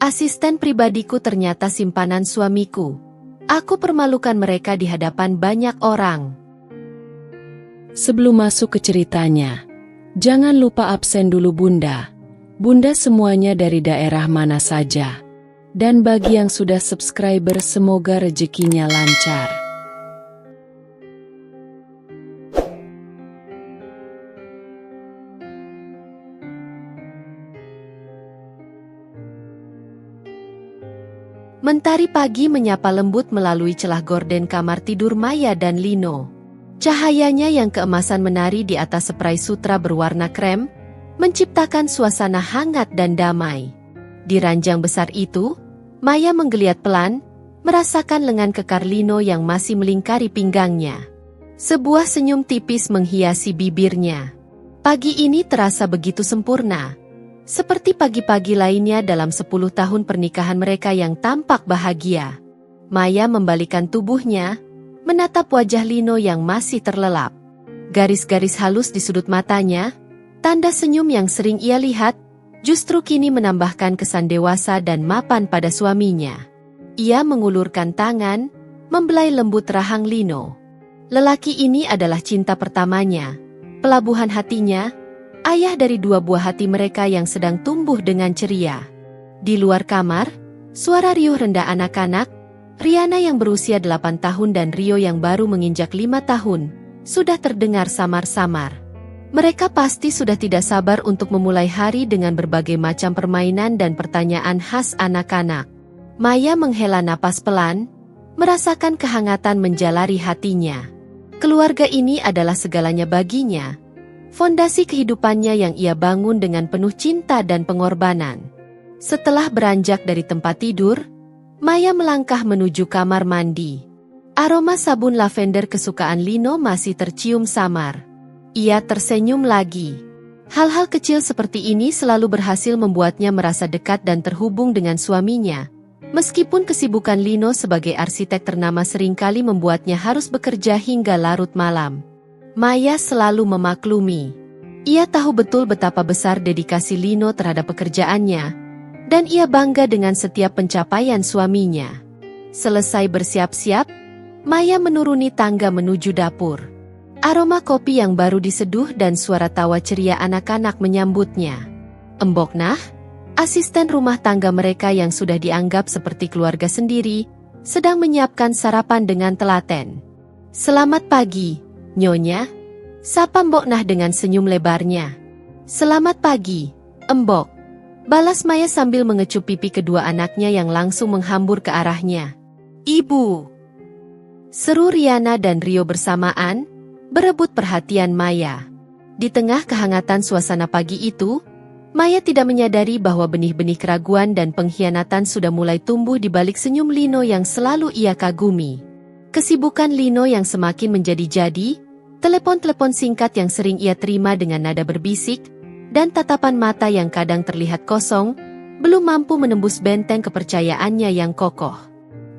Asisten pribadiku ternyata simpanan suamiku. Aku permalukan mereka di hadapan banyak orang. Sebelum masuk ke ceritanya, jangan lupa absen dulu Bunda. Bunda semuanya dari daerah mana saja. Dan bagi yang sudah subscriber semoga rezekinya lancar. Mentari pagi menyapa lembut melalui celah gorden kamar tidur Maya dan Lino. Cahayanya yang keemasan menari di atas spray sutra berwarna krem, menciptakan suasana hangat dan damai. Di ranjang besar itu, Maya menggeliat pelan, merasakan lengan kekar Lino yang masih melingkari pinggangnya. Sebuah senyum tipis menghiasi bibirnya. Pagi ini terasa begitu sempurna. Seperti pagi-pagi lainnya dalam 10 tahun pernikahan mereka yang tampak bahagia. Maya membalikkan tubuhnya, menatap wajah Lino yang masih terlelap. Garis-garis halus di sudut matanya, tanda senyum yang sering ia lihat, justru kini menambahkan kesan dewasa dan mapan pada suaminya. Ia mengulurkan tangan, membelai lembut rahang Lino. Lelaki ini adalah cinta pertamanya, pelabuhan hatinya, ayah dari 2 buah hati mereka yang sedang tumbuh dengan ceria. Di luar kamar, suara riuh rendah anak-anak, Riana yang berusia 8 tahun dan Rio yang baru menginjak 5 tahun, sudah terdengar samar-samar. Mereka pasti sudah tidak sabar untuk memulai hari dengan berbagai macam permainan dan pertanyaan khas anak-anak. Maya menghela napas pelan, merasakan kehangatan menjalari hatinya. Keluarga ini adalah segalanya baginya. Fondasi kehidupannya yang ia bangun dengan penuh cinta dan pengorbanan. Setelah beranjak dari tempat tidur, Maya melangkah menuju kamar mandi. Aroma sabun lavender kesukaan Lino masih tercium samar. Ia tersenyum lagi. Hal-hal kecil seperti ini selalu berhasil membuatnya merasa dekat dan terhubung dengan suaminya. Meskipun kesibukan Lino sebagai arsitek ternama seringkali membuatnya harus bekerja hingga larut malam. Maya selalu memaklumi. Ia tahu betul betapa besar dedikasi Lino terhadap pekerjaannya, dan ia bangga dengan setiap pencapaian suaminya. Selesai bersiap-siap, Maya menuruni tangga menuju dapur. Aroma kopi yang baru diseduh dan suara tawa ceria anak-anak menyambutnya. Embok Nah, asisten rumah tangga mereka yang sudah dianggap seperti keluarga sendiri, sedang menyiapkan sarapan dengan telaten. "Selamat pagi, Nyonya," sapa Mbok Nah dengan senyum lebarnya. "Selamat pagi, Embok," balas Maya sambil mengecup pipi kedua anaknya yang langsung menghambur ke arahnya. "Ibu," seru Riana dan Rio bersamaan, berebut perhatian Maya. Di tengah kehangatan suasana pagi itu, Maya tidak menyadari bahwa benih-benih keraguan dan pengkhianatan sudah mulai tumbuh di balik senyum Lino yang selalu ia kagumi. Kesibukan Lino yang semakin menjadi-jadi, telepon-telepon singkat yang sering ia terima dengan nada berbisik, dan tatapan mata yang kadang terlihat kosong, belum mampu menembus benteng kepercayaannya yang kokoh.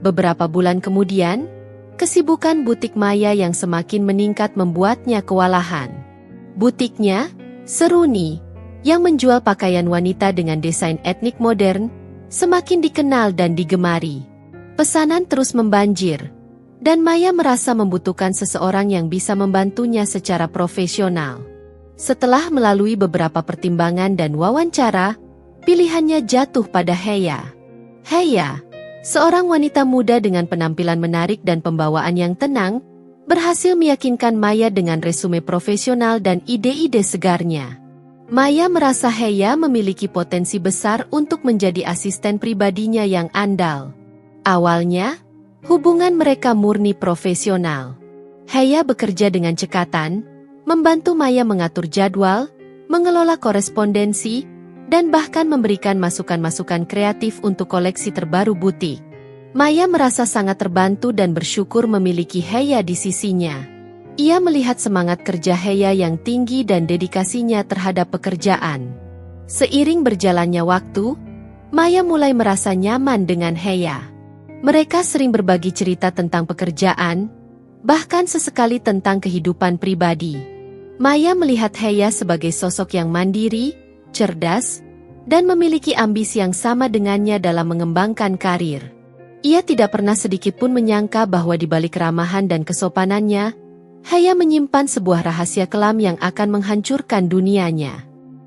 Beberapa bulan kemudian, kesibukan butik Maya yang semakin meningkat membuatnya kewalahan. Butiknya, Seruni, yang menjual pakaian wanita dengan desain etnik modern, semakin dikenal dan digemari. Pesanan terus membanjir, dan Maya merasa membutuhkan seseorang yang bisa membantunya secara profesional. Setelah melalui beberapa pertimbangan dan wawancara, pilihannya jatuh pada Heya. Heya, seorang wanita muda dengan penampilan menarik dan pembawaan yang tenang, berhasil meyakinkan Maya dengan resume profesional dan ide-ide segarnya. Maya merasa Heya memiliki potensi besar untuk menjadi asisten pribadinya yang andal. Awalnya, hubungan mereka murni profesional. Heya bekerja dengan cekatan, membantu Maya mengatur jadwal, mengelola korespondensi, dan bahkan memberikan masukan-masukan kreatif untuk koleksi terbaru butik. Maya merasa sangat terbantu dan bersyukur memiliki Heya di sisinya. Ia melihat semangat kerja Heya yang tinggi dan dedikasinya terhadap pekerjaan. Seiring berjalannya waktu, Maya mulai merasa nyaman dengan Heya. Mereka sering berbagi cerita tentang pekerjaan, bahkan sesekali tentang kehidupan pribadi. Maya melihat Heya sebagai sosok yang mandiri, cerdas, dan memiliki ambisi yang sama dengannya dalam mengembangkan karir. Ia tidak pernah sedikitpun menyangka bahwa di balik keramahan dan kesopanannya, Heya menyimpan sebuah rahasia kelam yang akan menghancurkan dunianya.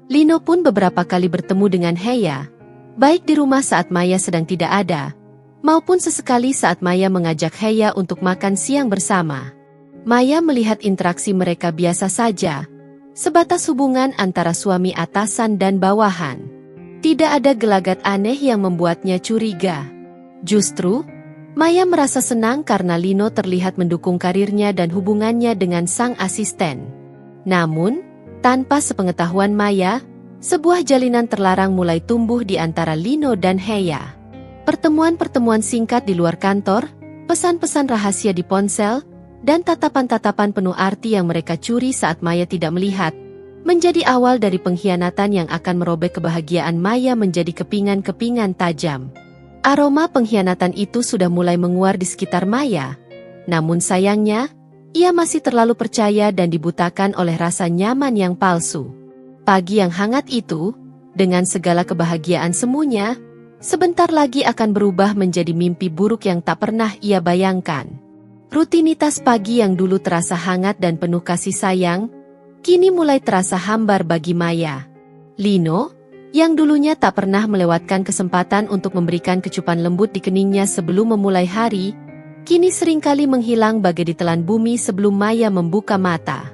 Lino pun beberapa kali bertemu dengan Heya, baik di rumah saat Maya sedang tidak ada, maupun sesekali saat Maya mengajak Heya untuk makan siang bersama. Maya melihat interaksi mereka biasa saja, sebatas hubungan antara suami atasan dan bawahan. Tidak ada gelagat aneh yang membuatnya curiga. Justru, Maya merasa senang karena Lino terlihat mendukung karirnya dan hubungannya dengan sang asisten. Namun, tanpa sepengetahuan Maya, sebuah jalinan terlarang mulai tumbuh di antara Lino dan Heya. Pertemuan-pertemuan singkat di luar kantor, pesan-pesan rahasia di ponsel, dan tatapan-tatapan penuh arti yang mereka curi saat Maya tidak melihat, menjadi awal dari pengkhianatan yang akan merobek kebahagiaan Maya menjadi kepingan-kepingan tajam. Aroma pengkhianatan itu sudah mulai menguar di sekitar Maya, namun sayangnya, ia masih terlalu percaya dan dibutakan oleh rasa nyaman yang palsu. Pagi yang hangat itu, dengan segala kebahagiaan semuanya, sebentar lagi akan berubah menjadi mimpi buruk yang tak pernah ia bayangkan. Rutinitas pagi yang dulu terasa hangat dan penuh kasih sayang, kini mulai terasa hambar bagi Maya. Lino, yang dulunya tak pernah melewatkan kesempatan untuk memberikan kecupan lembut di keningnya sebelum memulai hari, kini seringkali menghilang bagai ditelan bumi sebelum Maya membuka mata.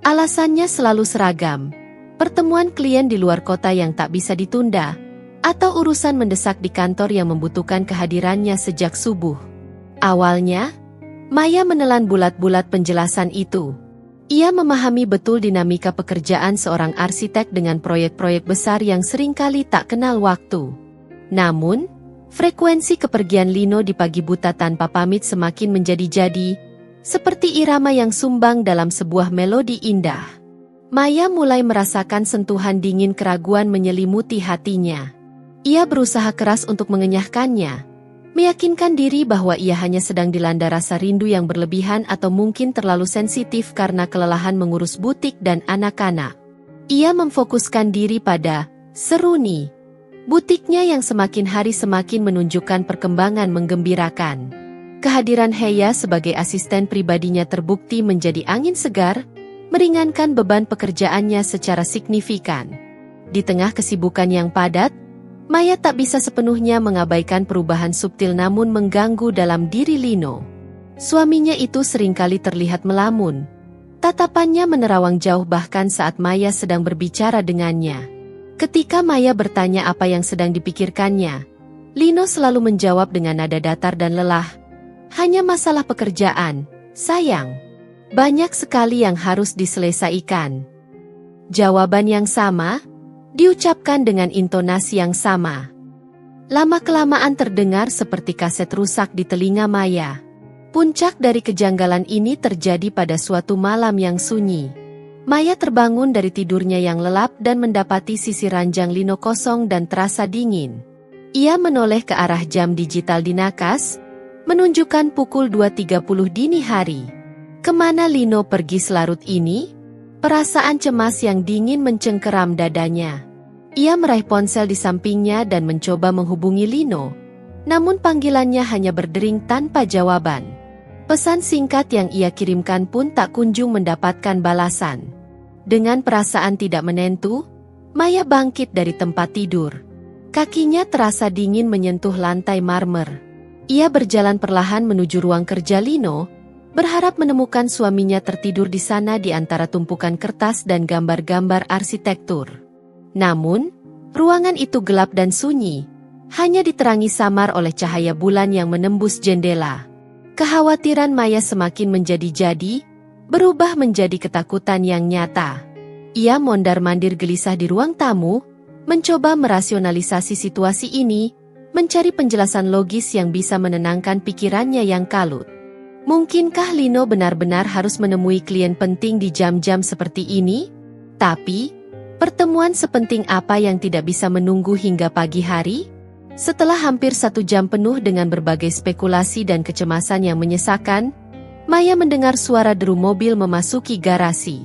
Alasannya selalu seragam, pertemuan klien di luar kota yang tak bisa ditunda, atau urusan mendesak di kantor yang membutuhkan kehadirannya sejak subuh. Awalnya, Maya menelan bulat-bulat penjelasan itu. Ia memahami betul dinamika pekerjaan seorang arsitek dengan proyek-proyek besar yang seringkali tak kenal waktu. Namun, frekuensi kepergian Lino di pagi buta tanpa pamit semakin menjadi-jadi, seperti irama yang sumbang dalam sebuah melodi indah. Maya mulai merasakan sentuhan dingin keraguan menyelimuti hatinya. Ia berusaha keras untuk mengenyahkannya, meyakinkan diri bahwa ia hanya sedang dilanda rasa rindu yang berlebihan atau mungkin terlalu sensitif karena kelelahan mengurus butik dan anak-anak. Ia memfokuskan diri pada Seruni, butiknya yang semakin hari semakin menunjukkan perkembangan menggembirakan. Kehadiran Heya sebagai asisten pribadinya terbukti menjadi angin segar, meringankan beban pekerjaannya secara signifikan. Di tengah kesibukan yang padat, Maya tak bisa sepenuhnya mengabaikan perubahan subtil namun mengganggu dalam diri Lino. Suaminya itu seringkali terlihat melamun. Tatapannya menerawang jauh bahkan saat Maya sedang berbicara dengannya. Ketika Maya bertanya apa yang sedang dipikirkannya, Lino selalu menjawab dengan nada datar dan lelah. Hanya masalah pekerjaan, sayang. Banyak sekali yang harus diselesaikan. Jawaban yang sama diucapkan dengan intonasi yang sama. Lama-kelamaan terdengar seperti kaset rusak di telinga Maya. Puncak dari kejanggalan ini terjadi pada suatu malam yang sunyi. Maya terbangun dari tidurnya yang lelap dan mendapati sisi ranjang Lino kosong dan terasa dingin. Ia menoleh ke arah jam digital di nakas, menunjukkan pukul 2.30 dini hari. Kemana Lino pergi selarut ini? Perasaan cemas yang dingin mencengkeram dadanya. Ia meraih ponsel di sampingnya dan mencoba menghubungi Lino. Namun panggilannya hanya berdering tanpa jawaban. Pesan singkat yang ia kirimkan pun tak kunjung mendapatkan balasan. Dengan perasaan tidak menentu, Maya bangkit dari tempat tidur. Kakinya terasa dingin menyentuh lantai marmer. Ia berjalan perlahan menuju ruang kerja Lino, berharap menemukan suaminya tertidur di sana di antara tumpukan kertas dan gambar-gambar arsitektur. Namun, ruangan itu gelap dan sunyi, hanya diterangi samar oleh cahaya bulan yang menembus jendela. Kekhawatiran Maya semakin menjadi-jadi, berubah menjadi ketakutan yang nyata. Ia mondar-mandir gelisah di ruang tamu, mencoba merasionalisasi situasi ini, mencari penjelasan logis yang bisa menenangkan pikirannya yang kalut. Mungkinkah Lino benar-benar harus menemui klien penting di jam-jam seperti ini? Tapi, pertemuan sepenting apa yang tidak bisa menunggu hingga pagi hari? Setelah hampir 1 jam penuh dengan berbagai spekulasi dan kecemasan yang menyesakan, Maya mendengar suara deru mobil memasuki garasi.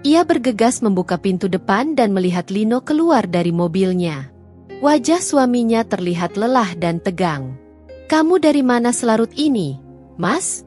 Ia bergegas membuka pintu depan dan melihat Lino keluar dari mobilnya. Wajah suaminya terlihat lelah dan tegang. "Kamu dari mana selarut ini, Mas?"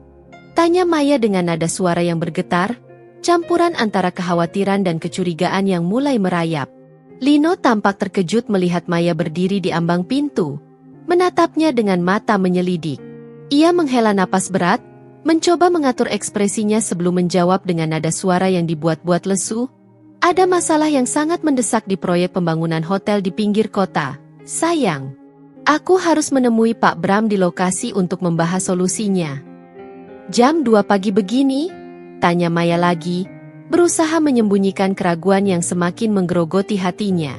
tanya Maya dengan nada suara yang bergetar, campuran antara kekhawatiran dan kecurigaan yang mulai merayap. Lino tampak terkejut melihat Maya berdiri di ambang pintu, menatapnya dengan mata menyelidik. Ia menghela napas berat, mencoba mengatur ekspresinya sebelum menjawab dengan nada suara yang dibuat-buat lesu. "Ada masalah yang sangat mendesak di proyek pembangunan hotel di pinggir kota, sayang. Aku harus menemui Pak Bram di lokasi untuk membahas solusinya." "Jam 2 pagi begini?" tanya Maya lagi, berusaha menyembunyikan keraguan yang semakin menggerogoti hatinya.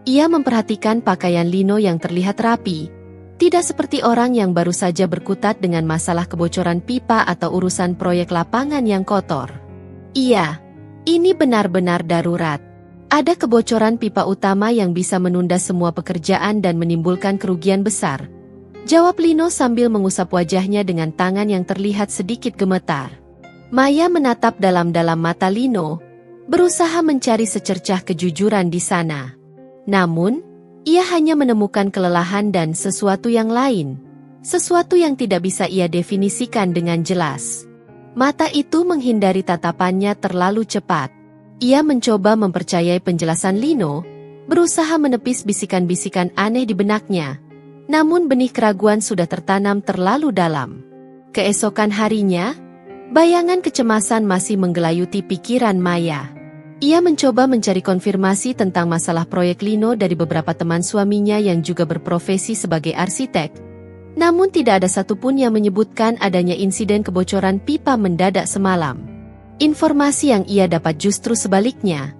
Ia memperhatikan pakaian Lino yang terlihat rapi, tidak seperti orang yang baru saja berkutat dengan masalah kebocoran pipa atau urusan proyek lapangan yang kotor. "Iya, ini benar-benar darurat. Ada kebocoran pipa utama yang bisa menunda semua pekerjaan dan menimbulkan kerugian besar," jawab Lino sambil mengusap wajahnya dengan tangan yang terlihat sedikit gemetar. Maya menatap dalam-dalam mata Lino, berusaha mencari secercah kejujuran di sana. Namun, ia hanya menemukan kelelahan dan sesuatu yang lain. Sesuatu yang tidak bisa ia definisikan dengan jelas. Mata itu menghindari tatapannya terlalu cepat. Ia mencoba mempercayai penjelasan Lino, berusaha menepis bisikan-bisikan aneh di benaknya. Namun benih keraguan sudah tertanam terlalu dalam. Keesokan harinya, bayangan kecemasan masih menggelayuti pikiran Maya. Ia mencoba mencari konfirmasi tentang masalah proyek Lino dari beberapa teman suaminya yang juga berprofesi sebagai arsitek. Namun tidak ada satupun yang menyebutkan adanya insiden kebocoran pipa mendadak semalam. Informasi yang ia dapat justru sebaliknya.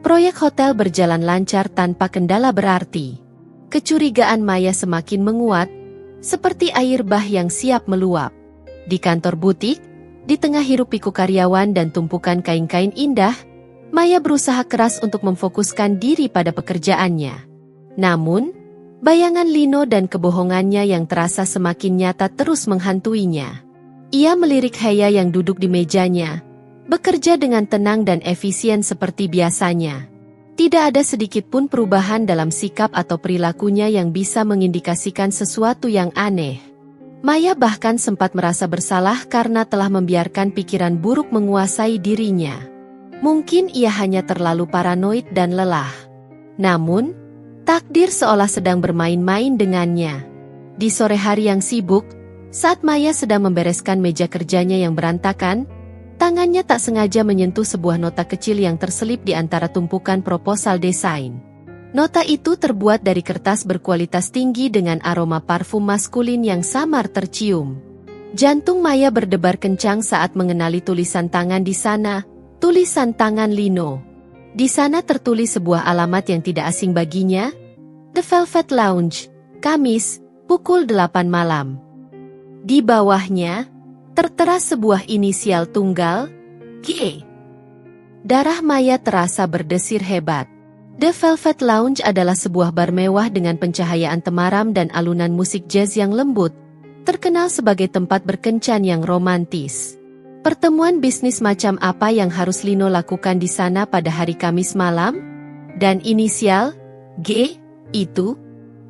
Proyek hotel berjalan lancar tanpa kendala berarti. Kecurigaan Maya semakin menguat, seperti air bah yang siap meluap. Di kantor butik, di tengah hiruk-pikuk karyawan dan tumpukan kain-kain indah, Maya berusaha keras untuk memfokuskan diri pada pekerjaannya. Namun, bayangan Lino dan kebohongannya yang terasa semakin nyata terus menghantuinya. Ia melirik Heya yang duduk di mejanya, bekerja dengan tenang dan efisien seperti biasanya. Tidak ada sedikit pun perubahan dalam sikap atau perilakunya yang bisa mengindikasikan sesuatu yang aneh. Maya bahkan sempat merasa bersalah karena telah membiarkan pikiran buruk menguasai dirinya. Mungkin ia hanya terlalu paranoid dan lelah. Namun, takdir seolah sedang bermain-main dengannya. Di sore hari yang sibuk, saat Maya sedang membereskan meja kerjanya yang berantakan, tangannya tak sengaja menyentuh sebuah nota kecil yang terselip di antara tumpukan proposal desain. Nota itu terbuat dari kertas berkualitas tinggi dengan aroma parfum maskulin yang samar tercium. Jantung Maya berdebar kencang saat mengenali tulisan tangan di sana. Tulisan tangan Lino. Di sana tertulis sebuah alamat yang tidak asing baginya, The Velvet Lounge, Kamis, pukul 8 malam. Di bawahnya, tertera sebuah inisial tunggal, G. Darah Maya terasa berdesir hebat. The Velvet Lounge adalah sebuah bar mewah dengan pencahayaan temaram dan alunan musik jazz yang lembut, terkenal sebagai tempat berkencan yang romantis. Pertemuan bisnis macam apa yang harus Lino lakukan di sana pada hari Kamis malam? Dan inisial G itu?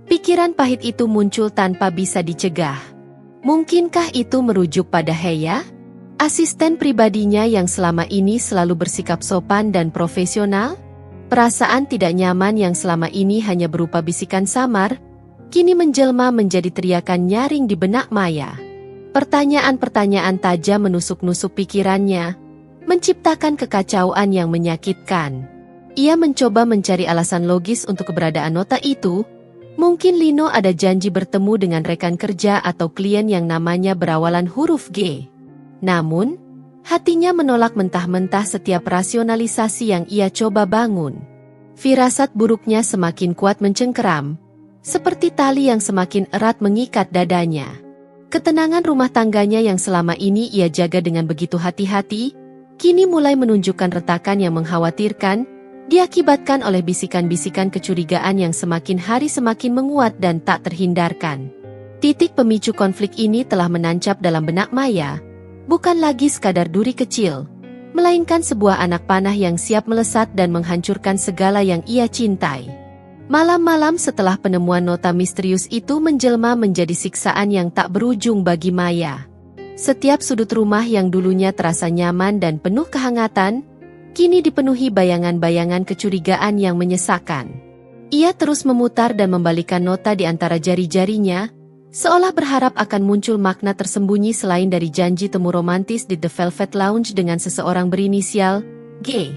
Pikiran pahit itu muncul tanpa bisa dicegah. Mungkinkah itu merujuk pada Heya? Asisten pribadinya yang selama ini selalu bersikap sopan dan profesional? Perasaan tidak nyaman yang selama ini hanya berupa bisikan samar, kini menjelma menjadi teriakan nyaring di benak Maya. Pertanyaan-pertanyaan tajam menusuk-nusuk pikirannya, menciptakan kekacauan yang menyakitkan. Ia mencoba mencari alasan logis untuk keberadaan nota itu. Mungkin Lino ada janji bertemu dengan rekan kerja atau klien yang namanya berawalan huruf G. Namun, hatinya menolak mentah-mentah setiap rasionalisasi yang ia coba bangun. Firasat buruknya semakin kuat mencengkeram, seperti tali yang semakin erat mengikat dadanya. Ketenangan rumah tangganya yang selama ini ia jaga dengan begitu hati-hati, kini mulai menunjukkan retakan yang mengkhawatirkan, diakibatkan oleh bisikan-bisikan kecurigaan yang semakin hari semakin menguat dan tak terhindarkan. Titik pemicu konflik ini telah menancap dalam benak Maya, bukan lagi sekadar duri kecil, melainkan sebuah anak panah yang siap melesat dan menghancurkan segala yang ia cintai. Malam-malam setelah penemuan nota misterius itu menjelma menjadi siksaan yang tak berujung bagi Maya. Setiap sudut rumah yang dulunya terasa nyaman dan penuh kehangatan, kini dipenuhi bayangan-bayangan kecurigaan yang menyesakkan. Ia terus memutar dan membalikan nota di antara jari-jarinya, seolah berharap akan muncul makna tersembunyi selain dari janji temu romantis di The Velvet Lounge dengan seseorang berinisial G.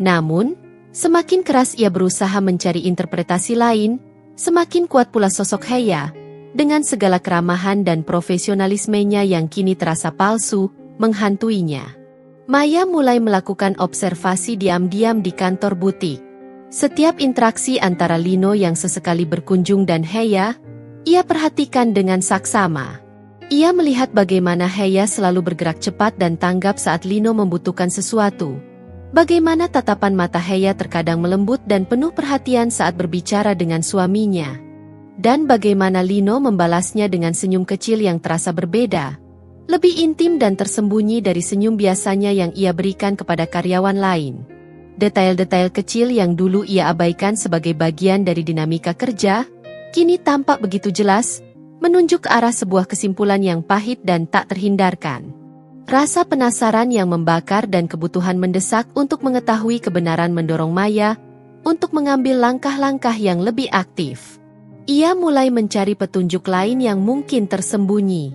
Namun, semakin keras ia berusaha mencari interpretasi lain, semakin kuat pula sosok Heya, dengan segala keramahan dan profesionalismenya yang kini terasa palsu, menghantuinya. Maya mulai melakukan observasi diam-diam di kantor butik. Setiap interaksi antara Lino yang sesekali berkunjung dan Heya, ia perhatikan dengan saksama. Ia melihat bagaimana Heya selalu bergerak cepat dan tanggap saat Lino membutuhkan sesuatu. Bagaimana tatapan mata Heya terkadang melembut dan penuh perhatian saat berbicara dengan suaminya. Dan bagaimana Lino membalasnya dengan senyum kecil yang terasa berbeda, lebih intim dan tersembunyi dari senyum biasanya yang ia berikan kepada karyawan lain. Detail-detail kecil yang dulu ia abaikan sebagai bagian dari dinamika kerja, kini tampak begitu jelas, menunjuk ke arah sebuah kesimpulan yang pahit dan tak terhindarkan. Rasa penasaran yang membakar dan kebutuhan mendesak untuk mengetahui kebenaran mendorong Maya untuk mengambil langkah-langkah yang lebih aktif. Ia mulai mencari petunjuk lain yang mungkin tersembunyi.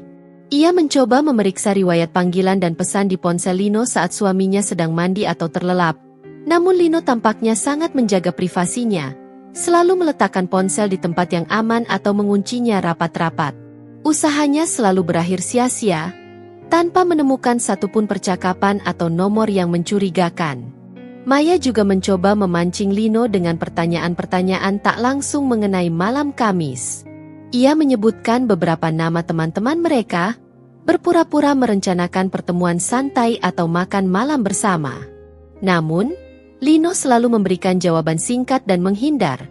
Ia mencoba memeriksa riwayat panggilan dan pesan di ponsel Lino saat suaminya sedang mandi atau terlelap. Namun Lino tampaknya sangat menjaga privasinya, selalu meletakkan ponsel di tempat yang aman atau menguncinya rapat-rapat. Usahanya selalu berakhir sia-sia, tanpa menemukan satupun percakapan atau nomor yang mencurigakan. Maya juga mencoba memancing Lino dengan pertanyaan-pertanyaan tak langsung mengenai malam Kamis. Ia menyebutkan beberapa nama teman-teman mereka, berpura-pura merencanakan pertemuan santai atau makan malam bersama. Namun, Lino selalu memberikan jawaban singkat dan menghindar,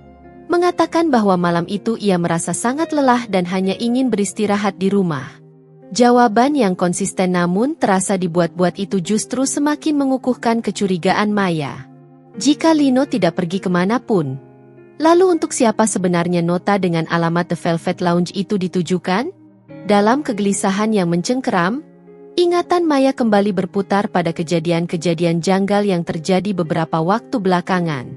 mengatakan bahwa malam itu ia merasa sangat lelah dan hanya ingin beristirahat di rumah. Jawaban yang konsisten namun terasa dibuat-buat itu justru semakin mengukuhkan kecurigaan Maya. Jika Lino tidak pergi kemanapun, lalu untuk siapa sebenarnya nota dengan alamat The Velvet Lounge itu ditujukan? Dalam kegelisahan yang mencengkeram, ingatan Maya kembali berputar pada kejadian-kejadian janggal yang terjadi beberapa waktu belakangan.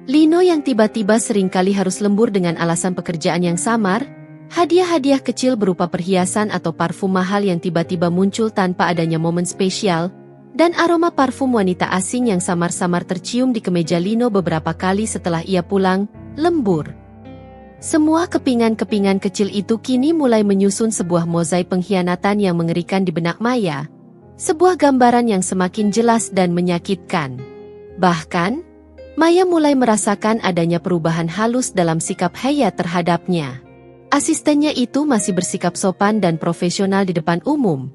Lino yang tiba-tiba seringkali harus lembur dengan alasan pekerjaan yang samar, hadiah-hadiah kecil berupa perhiasan atau parfum mahal yang tiba-tiba muncul tanpa adanya momen spesial, dan aroma parfum wanita asing yang samar-samar tercium di kemeja Lino beberapa kali setelah ia pulang, lembur. Semua kepingan-kepingan kecil itu kini mulai menyusun sebuah mozaik pengkhianatan yang mengerikan di benak Maya, sebuah gambaran yang semakin jelas dan menyakitkan. Bahkan, Maya mulai merasakan adanya perubahan halus dalam sikap Heya terhadapnya. Asistennya itu masih bersikap sopan dan profesional di depan umum.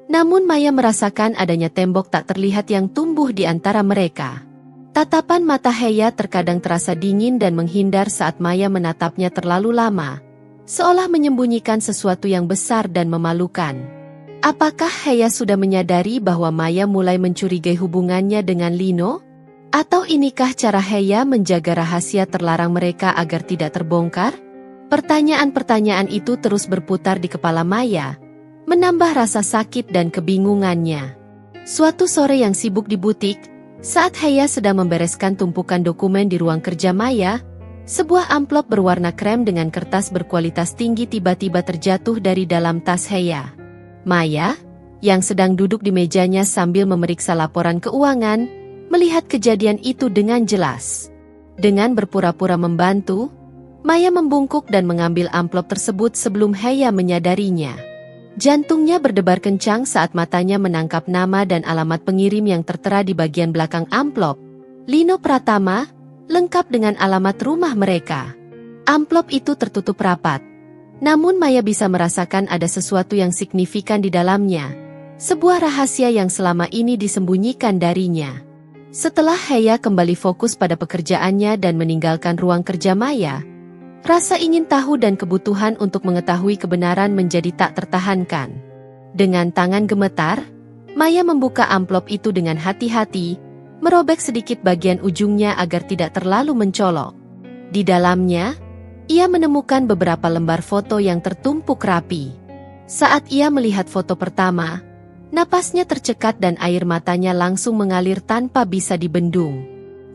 Namun Maya merasakan adanya tembok tak terlihat yang tumbuh di antara mereka. Tatapan mata Heya terkadang terasa dingin dan menghindar saat Maya menatapnya terlalu lama, seolah menyembunyikan sesuatu yang besar dan memalukan. Apakah Heya sudah menyadari bahwa Maya mulai mencurigai hubungannya dengan Lino? Atau inikah cara Heya menjaga rahasia terlarang mereka agar tidak terbongkar? Pertanyaan-pertanyaan itu terus berputar di kepala Maya, menambah rasa sakit dan kebingungannya. Suatu sore yang sibuk di butik, saat Heya sedang membereskan tumpukan dokumen di ruang kerja Maya, sebuah amplop berwarna krem dengan kertas berkualitas tinggi tiba-tiba terjatuh dari dalam tas Heya. Maya, yang sedang duduk di mejanya sambil memeriksa laporan keuangan, melihat kejadian itu dengan jelas. Dengan berpura-pura membantu, Maya membungkuk dan mengambil amplop tersebut sebelum Heya menyadarinya. Jantungnya berdebar kencang saat matanya menangkap nama dan alamat pengirim yang tertera di bagian belakang amplop. Lino Pratama, lengkap dengan alamat rumah mereka. Amplop itu tertutup rapat. Namun Maya bisa merasakan ada sesuatu yang signifikan di dalamnya. Sebuah rahasia yang selama ini disembunyikan darinya. Setelah Heya kembali fokus pada pekerjaannya dan meninggalkan ruang kerja Maya, rasa ingin tahu dan kebutuhan untuk mengetahui kebenaran menjadi tak tertahankan. Dengan tangan gemetar, Maya membuka amplop itu dengan hati-hati, merobek sedikit bagian ujungnya agar tidak terlalu mencolok. Di dalamnya, ia menemukan beberapa lembar foto yang tertumpuk rapi. Saat ia melihat foto pertama, napasnya tercekat dan air matanya langsung mengalir tanpa bisa dibendung.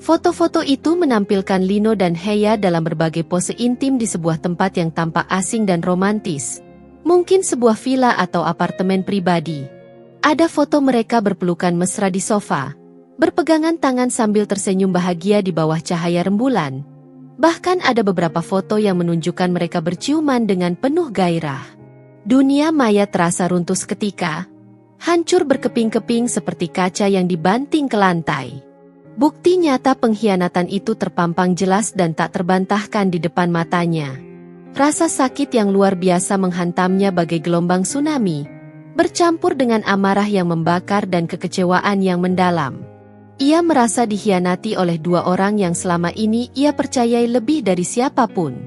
Foto-foto itu menampilkan Lino dan Heya dalam berbagai pose intim di sebuah tempat yang tampak asing dan romantis. Mungkin sebuah villa atau apartemen pribadi. Ada foto mereka berpelukan mesra di sofa, berpegangan tangan sambil tersenyum bahagia di bawah cahaya rembulan. Bahkan ada beberapa foto yang menunjukkan mereka berciuman dengan penuh gairah. Dunia maya terasa runtuh seketika, hancur berkeping-keping seperti kaca yang dibanting ke lantai. Bukti nyata pengkhianatan itu terpampang jelas dan tak terbantahkan di depan matanya. Rasa sakit yang luar biasa menghantamnya bagai gelombang tsunami, bercampur dengan amarah yang membakar dan kekecewaan yang mendalam. Ia merasa dikhianati oleh dua orang yang selama ini ia percayai lebih dari siapapun.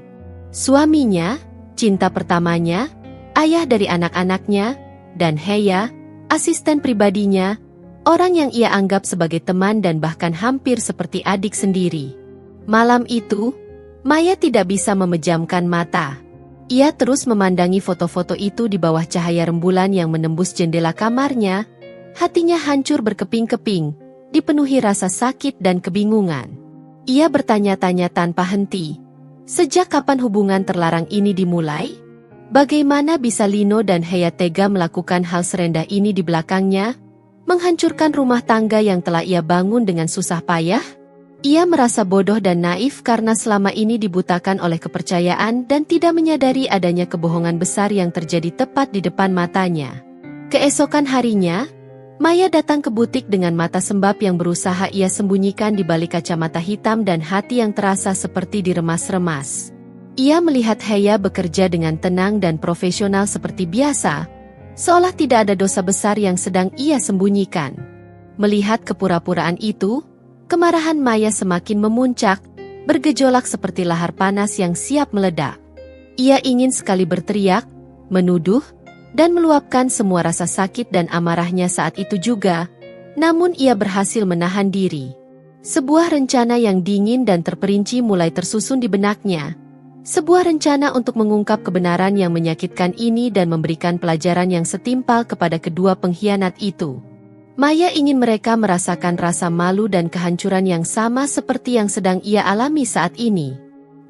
Suaminya, cinta pertamanya, ayah dari anak-anaknya, dan Heya, asisten pribadinya, orang yang ia anggap sebagai teman dan bahkan hampir seperti adik sendiri. Malam itu, Maya tidak bisa memejamkan mata. Ia terus memandangi foto-foto itu di bawah cahaya rembulan yang menembus jendela kamarnya. Hatinya hancur berkeping-keping, dipenuhi rasa sakit dan kebingungan. Ia bertanya-tanya tanpa henti. Sejak kapan hubungan terlarang ini dimulai? Bagaimana bisa Lino dan Heya tega melakukan hal serendah ini di belakangnya? Menghancurkan rumah tangga yang telah ia bangun dengan susah payah? Ia merasa bodoh dan naif karena selama ini dibutakan oleh kepercayaan dan tidak menyadari adanya kebohongan besar yang terjadi tepat di depan matanya. Keesokan harinya, Maya datang ke butik dengan mata sembab yang berusaha ia sembunyikan di balik kacamata hitam dan hati yang terasa seperti diremas-remas. Ia melihat Heya bekerja dengan tenang dan profesional seperti biasa, seolah tidak ada dosa besar yang sedang ia sembunyikan. Melihat kepura-puraan itu, kemarahan Maya semakin memuncak, bergejolak seperti lahar panas yang siap meledak. Ia ingin sekali berteriak, menuduh, dan meluapkan semua rasa sakit dan amarahnya saat itu juga, namun ia berhasil menahan diri. Sebuah rencana yang dingin dan terperinci mulai tersusun di benaknya. Sebuah rencana untuk mengungkap kebenaran yang menyakitkan ini dan memberikan pelajaran yang setimpal kepada kedua pengkhianat itu. Maya ingin mereka merasakan rasa malu dan kehancuran yang sama seperti yang sedang ia alami saat ini.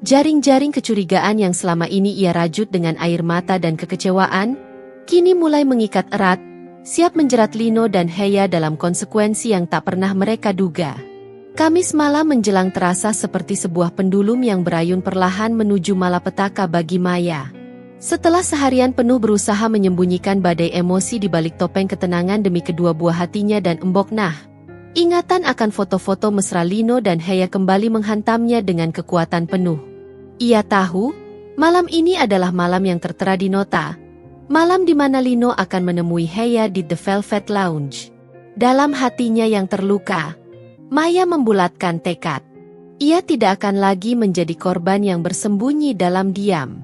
Jaring-jaring kecurigaan yang selama ini ia rajut dengan air mata dan kekecewaan, kini mulai mengikat erat, siap menjerat Lino dan Heya dalam konsekuensi yang tak pernah mereka duga. Kamis malam menjelang terasa seperti sebuah pendulum yang berayun perlahan menuju malapetaka bagi Maya. Setelah seharian penuh berusaha menyembunyikan badai emosi di balik topeng ketenangan demi kedua buah hatinya dan embok nah, ingatan akan foto-foto mesra Lino dan Heya kembali menghantamnya dengan kekuatan penuh. Ia tahu, malam ini adalah malam yang tertera di nota. Malam di mana Lino akan menemui Heya di The Velvet Lounge. Dalam hatinya yang terluka, Maya membulatkan tekad. Ia tidak akan lagi menjadi korban yang bersembunyi dalam diam.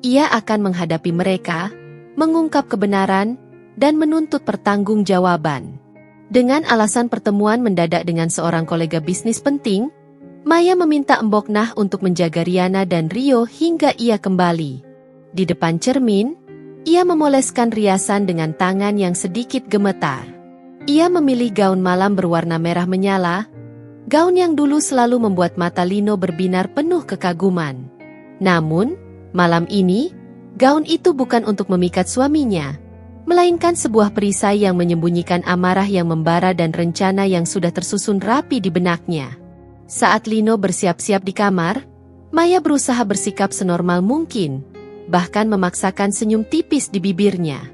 Ia akan menghadapi mereka, mengungkap kebenaran, dan menuntut pertanggungjawaban. Dengan alasan pertemuan mendadak dengan seorang kolega bisnis penting, Maya meminta Mbok Nah untuk menjaga Riana dan Rio hingga ia kembali. Di depan cermin, ia memoleskan riasan dengan tangan yang sedikit gemetar. Ia memilih gaun malam berwarna merah menyala, gaun yang dulu selalu membuat mata Lino berbinar penuh kekaguman. Namun, malam ini, gaun itu bukan untuk memikat suaminya, melainkan sebuah perisai yang menyembunyikan amarah yang membara dan rencana yang sudah tersusun rapi di benaknya. Saat Lino bersiap-siap di kamar, Maya berusaha bersikap senormal mungkin, bahkan memaksakan senyum tipis di bibirnya.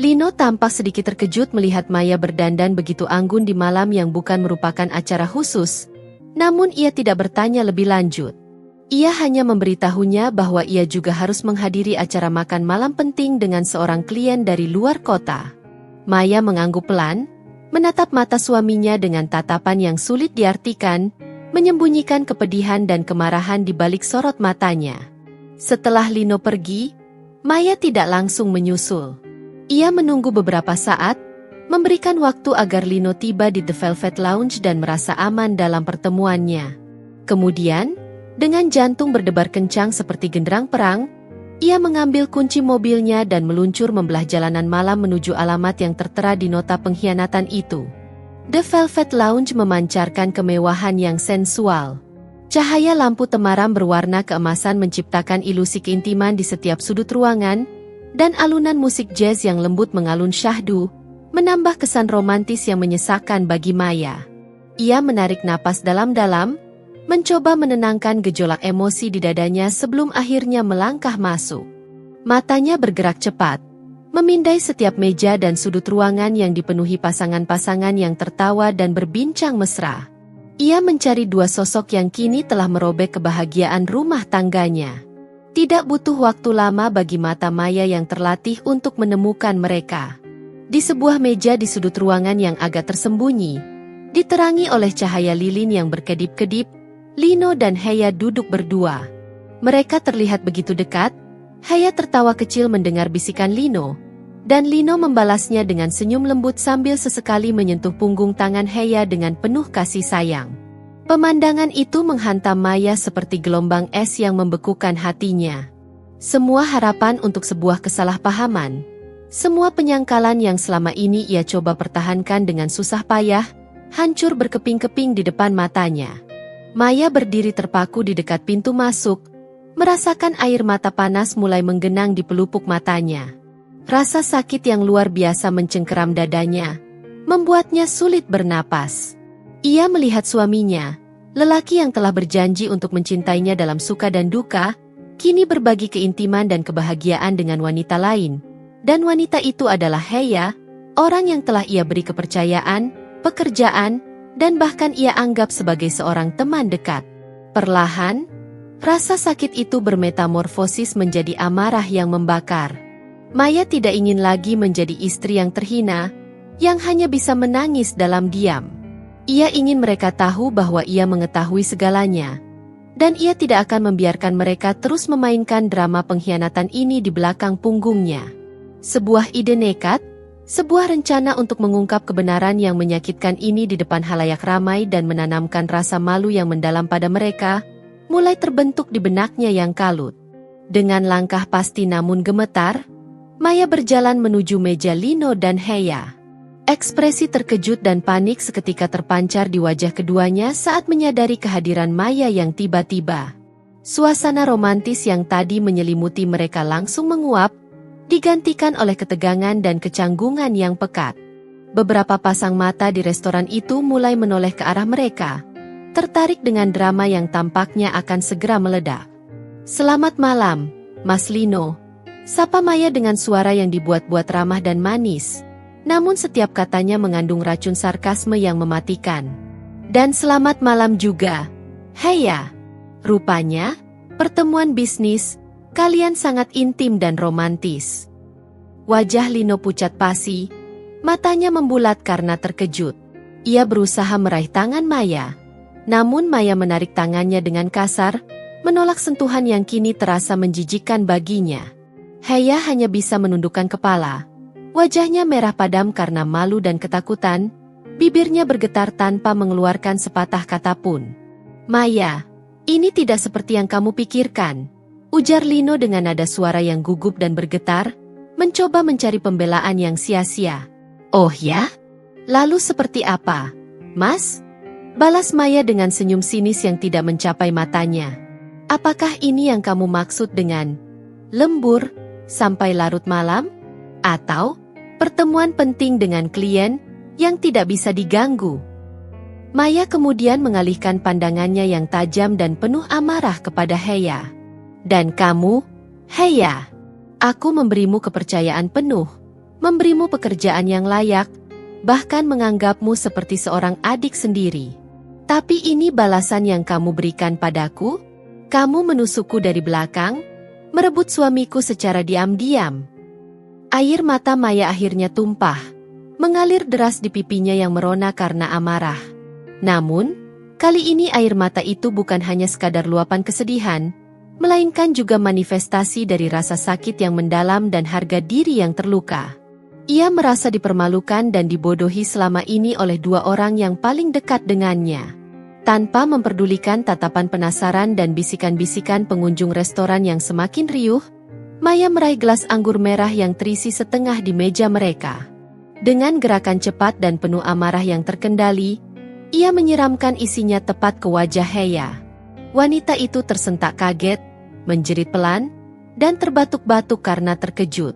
Lino tampak sedikit terkejut melihat Maya berdandan begitu anggun di malam yang bukan merupakan acara khusus, namun ia tidak bertanya lebih lanjut. Ia hanya memberitahunya bahwa ia juga harus menghadiri acara makan malam penting dengan seorang klien dari luar kota. Maya mengangguk pelan, menatap mata suaminya dengan tatapan yang sulit diartikan, menyembunyikan kepedihan dan kemarahan di balik sorot matanya. Setelah Lino pergi, Maya tidak langsung menyusul. Ia menunggu beberapa saat, memberikan waktu agar Lino tiba di The Velvet Lounge dan merasa aman dalam pertemuannya. Kemudian, Dengan jantung berdebar kencang seperti genderang perang, ia mengambil kunci mobilnya dan meluncur membelah jalanan malam menuju alamat yang tertera di nota pengkhianatan itu. The Velvet Lounge memancarkan kemewahan yang sensual. Cahaya lampu temaram berwarna keemasan menciptakan ilusi keintiman di setiap sudut ruangan, dan alunan musik jazz yang lembut mengalun syahdu, menambah kesan romantis yang menyesakkan bagi Maya. Ia menarik napas dalam-dalam, mencoba menenangkan gejolak emosi di dadanya sebelum akhirnya melangkah masuk. Matanya bergerak cepat, memindai setiap meja dan sudut ruangan yang dipenuhi pasangan-pasangan yang tertawa dan berbincang mesra. Ia mencari dua sosok yang kini telah merobek kebahagiaan rumah tangganya. Tidak butuh waktu lama bagi mata Maya yang terlatih untuk menemukan mereka. Di sebuah meja di sudut ruangan yang agak tersembunyi, diterangi oleh cahaya lilin yang berkedip-kedip, Lino dan Heya duduk berdua. Mereka terlihat begitu dekat. Heya tertawa kecil mendengar bisikan Lino, dan Lino membalasnya dengan senyum lembut sambil sesekali menyentuh punggung tangan Heya dengan penuh kasih sayang. Pemandangan itu menghantam Maya seperti gelombang es yang membekukan hatinya. Semua harapan untuk sebuah kesalahpahaman, semua penyangkalan yang selama ini ia coba pertahankan dengan susah payah, hancur berkeping-keping di depan matanya. Maya berdiri terpaku di dekat pintu masuk, merasakan air mata panas mulai menggenang di pelupuk matanya. Rasa sakit yang luar biasa mencengkeram dadanya, membuatnya sulit bernapas. Ia melihat suaminya, lelaki yang telah berjanji untuk mencintainya dalam suka dan duka, kini berbagi keintiman dan kebahagiaan dengan wanita lain. Dan wanita itu adalah Heya, orang yang telah ia beri kepercayaan, pekerjaan, dan bahkan ia anggap sebagai seorang teman dekat. Perlahan, rasa sakit itu bermetamorfosis menjadi amarah yang membakar. Maya tidak ingin lagi menjadi istri yang terhina, yang hanya bisa menangis dalam diam. Ia ingin mereka tahu bahwa ia mengetahui segalanya, dan ia tidak akan membiarkan mereka terus memainkan drama pengkhianatan ini di belakang punggungnya. Sebuah ide nekat, sebuah rencana untuk mengungkap kebenaran yang menyakitkan ini di depan halayak ramai dan menanamkan rasa malu yang mendalam pada mereka, mulai terbentuk di benaknya yang kalut. Dengan langkah pasti namun gemetar, Maya berjalan menuju meja Lino dan Heya. Ekspresi terkejut dan panik seketika terpancar di wajah keduanya saat menyadari kehadiran Maya yang tiba-tiba. Suasana romantis yang tadi menyelimuti mereka langsung menguap, digantikan oleh ketegangan dan kecanggungan yang pekat. Beberapa pasang mata di restoran itu mulai menoleh ke arah mereka, tertarik dengan drama yang tampaknya akan segera meledak. "Selamat malam, Mas Lino," sapa Maya dengan suara yang dibuat-buat ramah dan manis, namun setiap katanya mengandung racun sarkasme yang mematikan. "Dan selamat malam juga, Heya. Rupanya, pertemuan bisnis kalian sangat intim dan romantis." Wajah Lino pucat pasi, matanya membulat karena terkejut. Ia berusaha meraih tangan Maya, namun Maya menarik tangannya dengan kasar, menolak sentuhan yang kini terasa menjijikkan baginya. Heya hanya bisa menundukkan kepala. Wajahnya merah padam karena malu dan ketakutan, bibirnya bergetar tanpa mengeluarkan sepatah kata pun. "Maya, ini tidak seperti yang kamu pikirkan," ujar Lino dengan nada suara yang gugup dan bergetar, mencoba mencari pembelaan yang sia-sia. "Oh ya? Lalu seperti apa, Mas?" balas Maya dengan senyum sinis yang tidak mencapai matanya. "Apakah ini yang kamu maksud dengan lembur sampai larut malam? Atau pertemuan penting dengan klien yang tidak bisa diganggu?" Maya kemudian mengalihkan pandangannya yang tajam dan penuh amarah kepada Heya. "Dan kamu, Heya, aku memberimu kepercayaan penuh, memberimu pekerjaan yang layak, bahkan menganggapmu seperti seorang adik sendiri. Tapi ini balasan yang kamu berikan padaku? Kamu menusukku dari belakang, merebut suamiku secara diam-diam." Air mata Maya akhirnya tumpah, mengalir deras di pipinya yang merona karena amarah. Namun, kali ini air mata itu bukan hanya sekadar luapan kesedihan, melainkan juga manifestasi dari rasa sakit yang mendalam dan harga diri yang terluka. Ia merasa dipermalukan dan dibodohi selama ini oleh dua orang yang paling dekat dengannya. Tanpa memperdulikan tatapan penasaran dan bisikan-bisikan pengunjung restoran yang semakin riuh, Maya meraih gelas anggur merah yang terisi setengah di meja mereka. Dengan gerakan cepat dan penuh amarah yang terkendali, ia menyiramkan isinya tepat ke wajah Heya. Wanita itu tersentak kaget, menjerit pelan, dan terbatuk-batuk karena terkejut.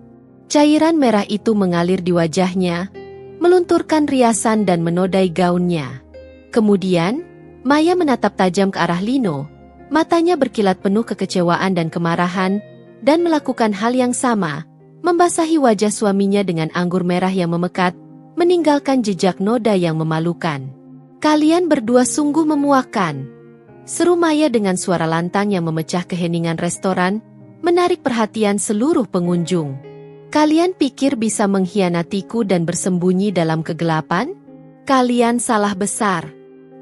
Cairan merah itu mengalir di wajahnya, melunturkan riasan dan menodai gaunnya. Kemudian, Maya menatap tajam ke arah Lino, matanya berkilat penuh kekecewaan dan kemarahan, dan melakukan hal yang sama, membasahi wajah suaminya dengan anggur merah yang memekat, meninggalkan jejak noda yang memalukan. "Kalian berdua sungguh memuakkan," seru Maya dengan suara lantang yang memecah keheningan restoran, menarik perhatian seluruh pengunjung. "Kalian pikir bisa mengkhianatiku dan bersembunyi dalam kegelapan? Kalian salah besar.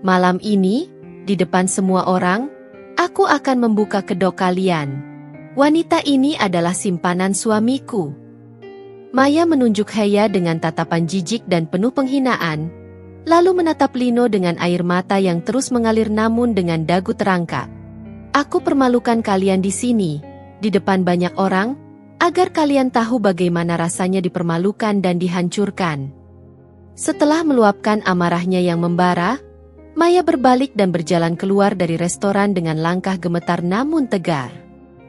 Malam ini, di depan semua orang, aku akan membuka kedok kalian. Wanita ini adalah simpanan suamiku." Maya menunjuk Heya dengan tatapan jijik dan penuh penghinaan, lalu menatap Lino dengan air mata yang terus mengalir namun dengan dagu terangkat. "Aku permalukan kalian di sini, di depan banyak orang, agar kalian tahu bagaimana rasanya dipermalukan dan dihancurkan." Setelah meluapkan amarahnya yang membara, Maya berbalik dan berjalan keluar dari restoran dengan langkah gemetar namun tegar.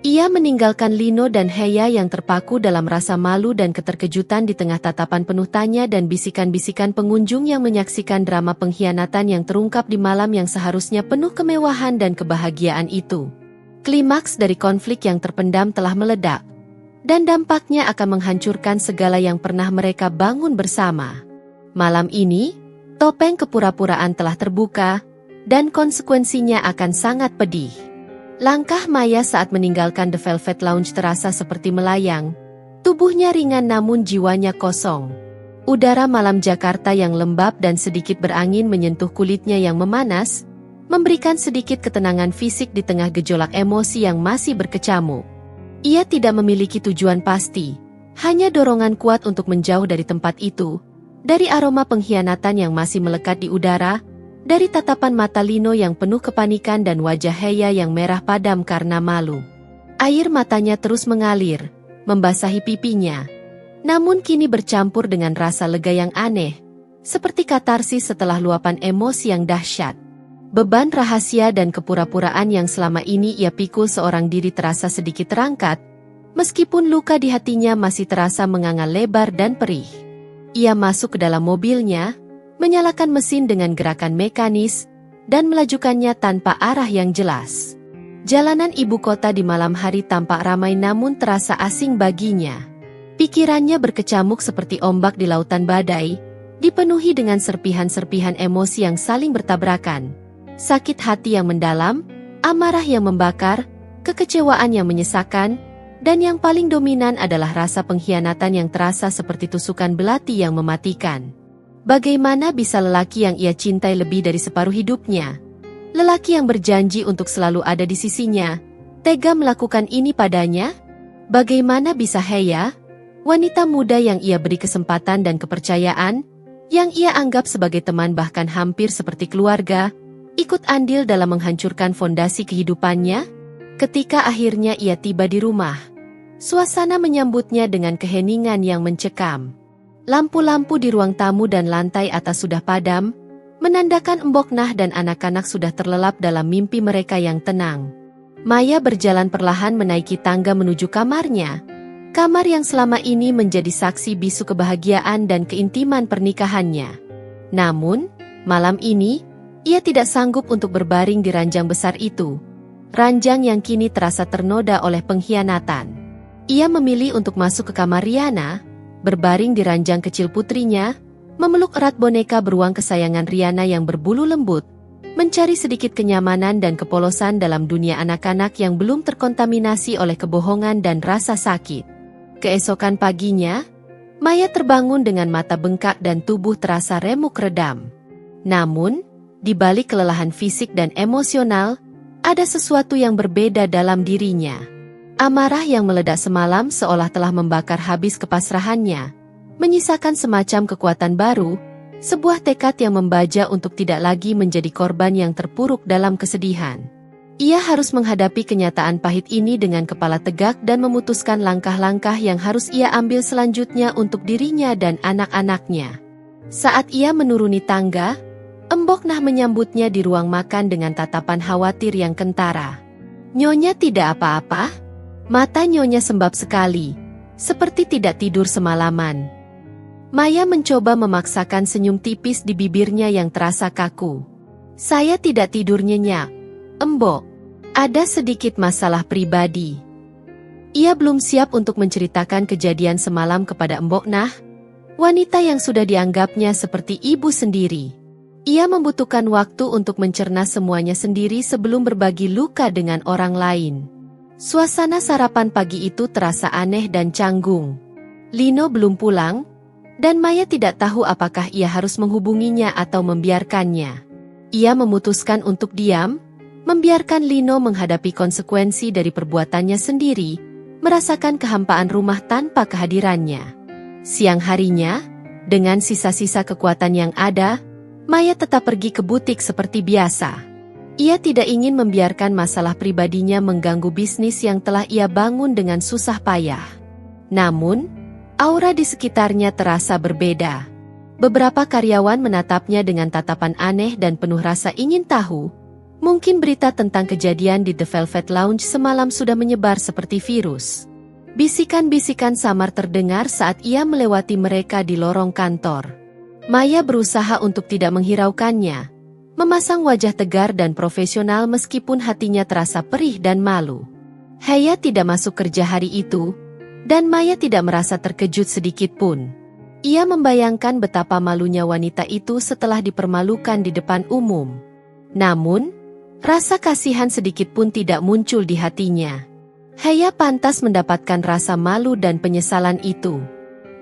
Ia meninggalkan Lino dan Heya yang terpaku dalam rasa malu dan keterkejutan di tengah tatapan penuh tanya dan bisikan-bisikan pengunjung yang menyaksikan drama pengkhianatan yang terungkap di malam yang seharusnya penuh kemewahan dan kebahagiaan itu. Klimaks dari konflik yang terpendam telah meledak, dan dampaknya akan menghancurkan segala yang pernah mereka bangun bersama. Malam ini, topeng kepura-puraan telah terbuka, dan konsekuensinya akan sangat pedih. Langkah Maya saat meninggalkan The Velvet Lounge terasa seperti melayang. Tubuhnya ringan namun jiwanya kosong. Udara malam Jakarta yang lembab dan sedikit berangin menyentuh kulitnya yang memanas, memberikan sedikit ketenangan fisik di tengah gejolak emosi yang masih berkecamuk. Ia tidak memiliki tujuan pasti, hanya dorongan kuat untuk menjauh dari tempat itu, dari aroma pengkhianatan yang masih melekat di udara, dari tatapan mata Lino yang penuh kepanikan dan wajah Heya yang merah padam karena malu. Air matanya terus mengalir, membasahi pipinya. Namun kini bercampur dengan rasa lega yang aneh, seperti katarsis setelah luapan emosi yang dahsyat. Beban rahasia dan kepura-puraan yang selama ini ia pikul seorang diri terasa sedikit terangkat, meskipun luka di hatinya masih terasa menganga lebar dan perih. Ia masuk ke dalam mobilnya, menyalakan mesin dengan gerakan mekanis, dan melajukannya tanpa arah yang jelas. Jalanan ibu kota di malam hari tampak ramai namun terasa asing baginya. Pikirannya berkecamuk seperti ombak di lautan badai, dipenuhi dengan serpihan-serpihan emosi yang saling bertabrakan. Sakit hati yang mendalam, amarah yang membakar, kekecewaan yang menyesakan, dan yang paling dominan adalah rasa pengkhianatan yang terasa seperti tusukan belati yang mematikan. Bagaimana bisa lelaki yang ia cintai lebih dari separuh hidupnya, lelaki yang berjanji untuk selalu ada di sisinya, tega melakukan ini padanya? Bagaimana bisa Heya, wanita muda yang ia beri kesempatan dan kepercayaan, yang ia anggap sebagai teman bahkan hampir seperti keluarga, ikut andil dalam menghancurkan fondasi kehidupannya? Ketika akhirnya ia tiba di rumah, suasana menyambutnya dengan keheningan yang mencekam. Lampu-lampu di ruang tamu dan lantai atas sudah padam, menandakan Mbok Nah dan anak-anak sudah terlelap dalam mimpi mereka yang tenang. Maya berjalan perlahan menaiki tangga menuju kamarnya, kamar yang selama ini menjadi saksi bisu kebahagiaan dan keintiman pernikahannya. Namun, malam ini, ia tidak sanggup untuk berbaring di ranjang besar itu, ranjang yang kini terasa ternoda oleh pengkhianatan. Ia memilih untuk masuk ke kamar Riana, berbaring di ranjang kecil putrinya, memeluk erat boneka beruang kesayangan Riana yang berbulu lembut, mencari sedikit kenyamanan dan kepolosan dalam dunia anak-anak yang belum terkontaminasi oleh kebohongan dan rasa sakit. Keesokan paginya, Maya terbangun dengan mata bengkak dan tubuh terasa remuk redam. Namun, di balik kelelahan fisik dan emosional, ada sesuatu yang berbeda dalam dirinya. Amarah yang meledak semalam seolah telah membakar habis kepasrahannya, menyisakan semacam kekuatan baru, Sebuah tekad yang membaja untuk tidak lagi menjadi korban yang terpuruk dalam kesedihan. Ia harus menghadapi kenyataan pahit ini dengan kepala tegak dan memutuskan langkah-langkah yang harus ia ambil selanjutnya untuk dirinya dan anak-anaknya. Saat ia menuruni tangga, Embok Nah menyambutnya di ruang makan dengan tatapan khawatir yang kentara. "Nyonya tidak apa-apa?" Mata Nyonya sembab sekali, seperti tidak tidur semalaman. Maya mencoba memaksakan senyum tipis di bibirnya yang terasa kaku. "Saya tidak tidur nyenyak, Embok. Ada sedikit masalah pribadi." Ia belum siap untuk menceritakan kejadian semalam kepada Embok Nah, wanita yang sudah dianggapnya seperti ibu sendiri. Ia membutuhkan waktu untuk mencerna semuanya sendiri sebelum berbagi luka dengan orang lain. Suasana sarapan pagi itu terasa aneh dan canggung. Lino belum pulang, dan Maya tidak tahu apakah ia harus menghubunginya atau membiarkannya. Ia memutuskan untuk diam, membiarkan Lino menghadapi konsekuensi dari perbuatannya sendiri, merasakan kehampaan rumah tanpa kehadirannya. Siang harinya, dengan sisa-sisa kekuatan yang ada, Maya tetap pergi ke butik seperti biasa. Ia tidak ingin membiarkan masalah pribadinya mengganggu bisnis yang telah ia bangun dengan susah payah. Namun, aura di sekitarnya terasa berbeda. Beberapa karyawan menatapnya dengan tatapan aneh dan penuh rasa ingin tahu. Mungkin berita tentang kejadian di The Velvet Lounge semalam sudah menyebar seperti virus. Bisikan-bisikan samar terdengar saat ia melewati mereka di lorong kantor. Maya berusaha untuk tidak menghiraukannya, memasang wajah tegar dan profesional meskipun hatinya terasa perih dan malu. Heya tidak masuk kerja hari itu, dan Maya tidak merasa terkejut sedikit pun. Ia membayangkan betapa malunya wanita itu setelah dipermalukan di depan umum. Namun, rasa kasihan sedikit pun tidak muncul di hatinya. Heya pantas mendapatkan rasa malu dan penyesalan itu.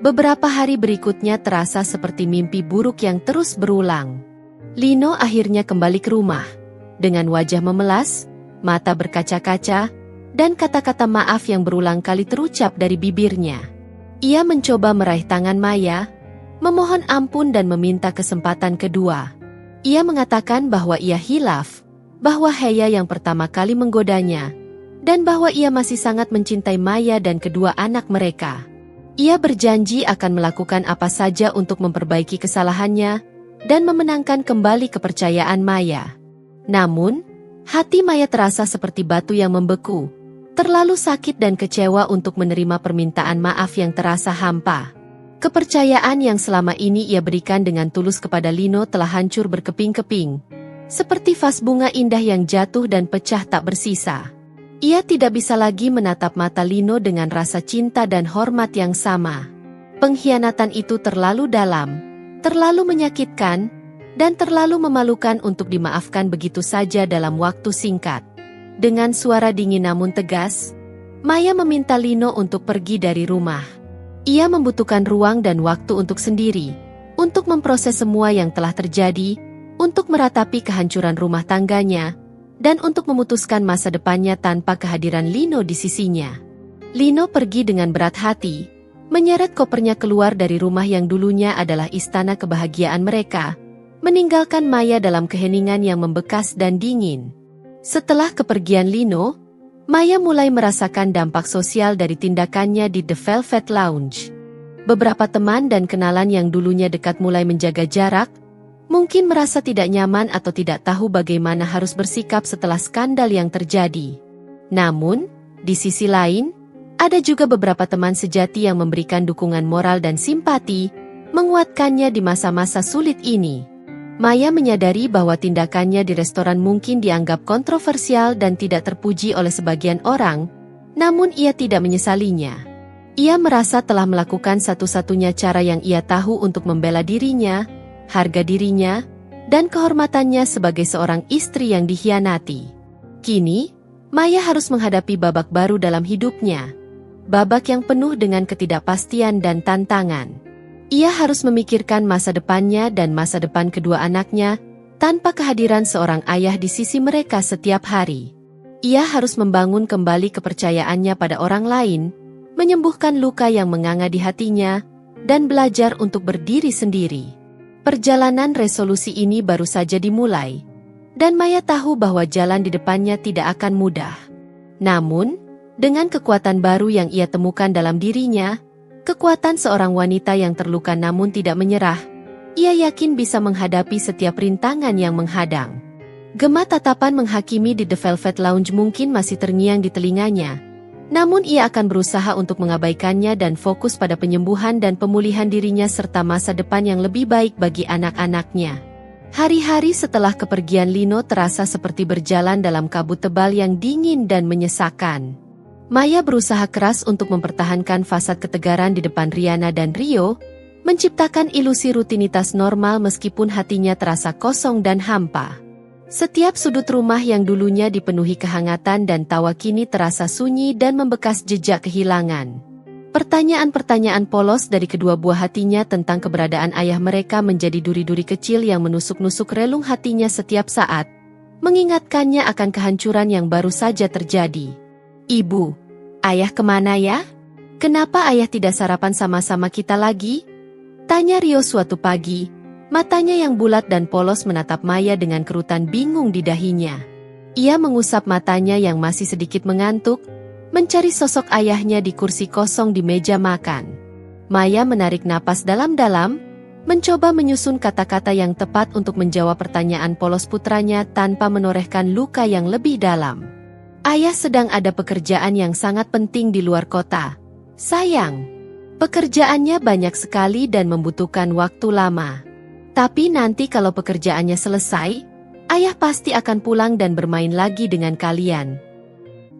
Beberapa hari berikutnya terasa seperti mimpi buruk yang terus berulang. Lino akhirnya kembali ke rumah, dengan wajah memelas, mata berkaca-kaca, dan kata-kata maaf yang berulang kali terucap dari bibirnya. Ia mencoba meraih tangan Maya, memohon ampun dan meminta kesempatan kedua. Ia mengatakan bahwa ia hilaf, bahwa Heya yang pertama kali menggodanya, dan bahwa ia masih sangat mencintai Maya dan kedua anak mereka. Ia berjanji akan melakukan apa saja untuk memperbaiki kesalahannya dan memenangkan kembali kepercayaan Maya. Namun, hati Maya terasa seperti batu yang membeku, terlalu sakit dan kecewa untuk menerima permintaan maaf yang terasa hampa. Kepercayaan yang selama ini ia berikan dengan tulus kepada Lino telah hancur berkeping-keping, seperti vas bunga indah yang jatuh dan pecah tak bersisa. Ia tidak bisa lagi menatap mata Lino dengan rasa cinta dan hormat yang sama. Pengkhianatan itu terlalu dalam, terlalu menyakitkan, dan terlalu memalukan untuk dimaafkan begitu saja dalam waktu singkat. Dengan suara dingin namun tegas, Maya meminta Lino untuk pergi dari rumah. Ia membutuhkan ruang dan waktu untuk sendiri, untuk memproses semua yang telah terjadi, untuk meratapi kehancuran rumah tangganya, dan untuk memutuskan masa depannya tanpa kehadiran Lino di sisinya. Lino pergi dengan berat hati, menyeret kopernya keluar dari rumah yang dulunya adalah istana kebahagiaan mereka, meninggalkan Maya dalam keheningan yang membekas dan dingin. Setelah kepergian Lino, Maya mulai merasakan dampak sosial dari tindakannya di The Velvet Lounge. Beberapa teman dan kenalan yang dulunya dekat mulai menjaga jarak, mungkin merasa tidak nyaman atau tidak tahu bagaimana harus bersikap setelah skandal yang terjadi. Namun, di sisi lain, ada juga beberapa teman sejati yang memberikan dukungan moral dan simpati, menguatkannya di masa-masa sulit ini. Maya menyadari bahwa tindakannya di restoran mungkin dianggap kontroversial dan tidak terpuji oleh sebagian orang, namun ia tidak menyesalinya. Ia merasa telah melakukan satu-satunya cara yang ia tahu untuk membela dirinya, harga dirinya, dan kehormatannya sebagai seorang istri yang dikhianati. Kini, Maya harus menghadapi babak baru dalam hidupnya. Babak yang penuh dengan ketidakpastian dan tantangan. Ia harus memikirkan masa depannya dan masa depan kedua anaknya, tanpa kehadiran seorang ayah di sisi mereka setiap hari. Ia harus membangun kembali kepercayaannya pada orang lain, menyembuhkan luka yang menganga di hatinya, dan belajar untuk berdiri sendiri. Perjalanan resolusi ini baru saja dimulai, dan Maya tahu bahwa jalan di depannya tidak akan mudah. Namun, dengan kekuatan baru yang ia temukan dalam dirinya, kekuatan seorang wanita yang terluka namun tidak menyerah, ia yakin bisa menghadapi setiap rintangan yang menghadang. Gema tatapan menghakimi di The Velvet Lounge mungkin masih terngiang di telinganya, namun ia akan berusaha untuk mengabaikannya dan fokus pada penyembuhan dan pemulihan dirinya serta masa depan yang lebih baik bagi anak-anaknya. Hari-hari setelah kepergian Lino terasa seperti berjalan dalam kabut tebal yang dingin dan menyesakkan. Maya berusaha keras untuk mempertahankan fasad ketegaran di depan Riana dan Rio, menciptakan ilusi rutinitas normal meskipun hatinya terasa kosong dan hampa. Setiap sudut rumah yang dulunya dipenuhi kehangatan dan tawa kini terasa sunyi dan membekas jejak kehilangan. Pertanyaan-pertanyaan polos dari kedua buah hatinya tentang keberadaan ayah mereka menjadi duri-duri kecil yang menusuk-nusuk relung hatinya setiap saat, mengingatkannya akan kehancuran yang baru saja terjadi. "Ibu, ayah kemana ya? Kenapa ayah tidak sarapan sama-sama kita lagi?" tanya Rio suatu pagi. Matanya yang bulat dan polos menatap Maya dengan kerutan bingung di dahinya. Ia mengusap matanya yang masih sedikit mengantuk, mencari sosok ayahnya di kursi kosong di meja makan. Maya menarik napas dalam-dalam, mencoba menyusun kata-kata yang tepat untuk menjawab pertanyaan polos putranya tanpa menorehkan luka yang lebih dalam. "Ayah sedang ada pekerjaan yang sangat penting di luar kota, sayang. Pekerjaannya banyak sekali dan membutuhkan waktu lama. Tapi nanti kalau pekerjaannya selesai, ayah pasti akan pulang dan bermain lagi dengan kalian."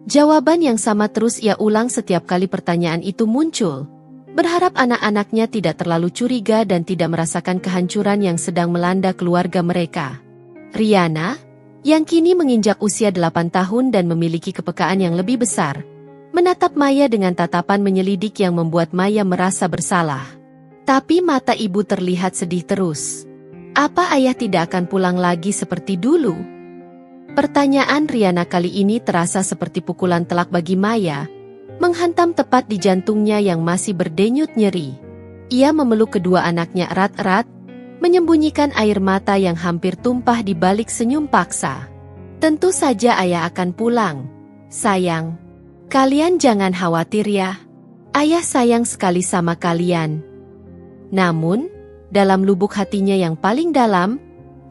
Jawaban yang sama terus ia ulang setiap kali pertanyaan itu muncul, berharap anak-anaknya tidak terlalu curiga dan tidak merasakan kehancuran yang sedang melanda keluarga mereka. Riana, yang kini menginjak usia 8 tahun dan memiliki kepekaan yang lebih besar, menatap Maya dengan tatapan menyelidik yang membuat Maya merasa bersalah. Tapi mata ibu terlihat sedih terus. "Apa ayah tidak akan pulang lagi seperti dulu?" Pertanyaan Riana kali ini terasa seperti pukulan telak bagi Maya, menghantam tepat di jantungnya yang masih berdenyut nyeri. Ia memeluk kedua anaknya erat-erat, menyembunyikan air mata yang hampir tumpah di balik senyum paksa. "Tentu saja ayah akan pulang, sayang. Kalian jangan khawatir ya. Ayah sayang sekali sama kalian." Namun, dalam lubuk hatinya yang paling dalam,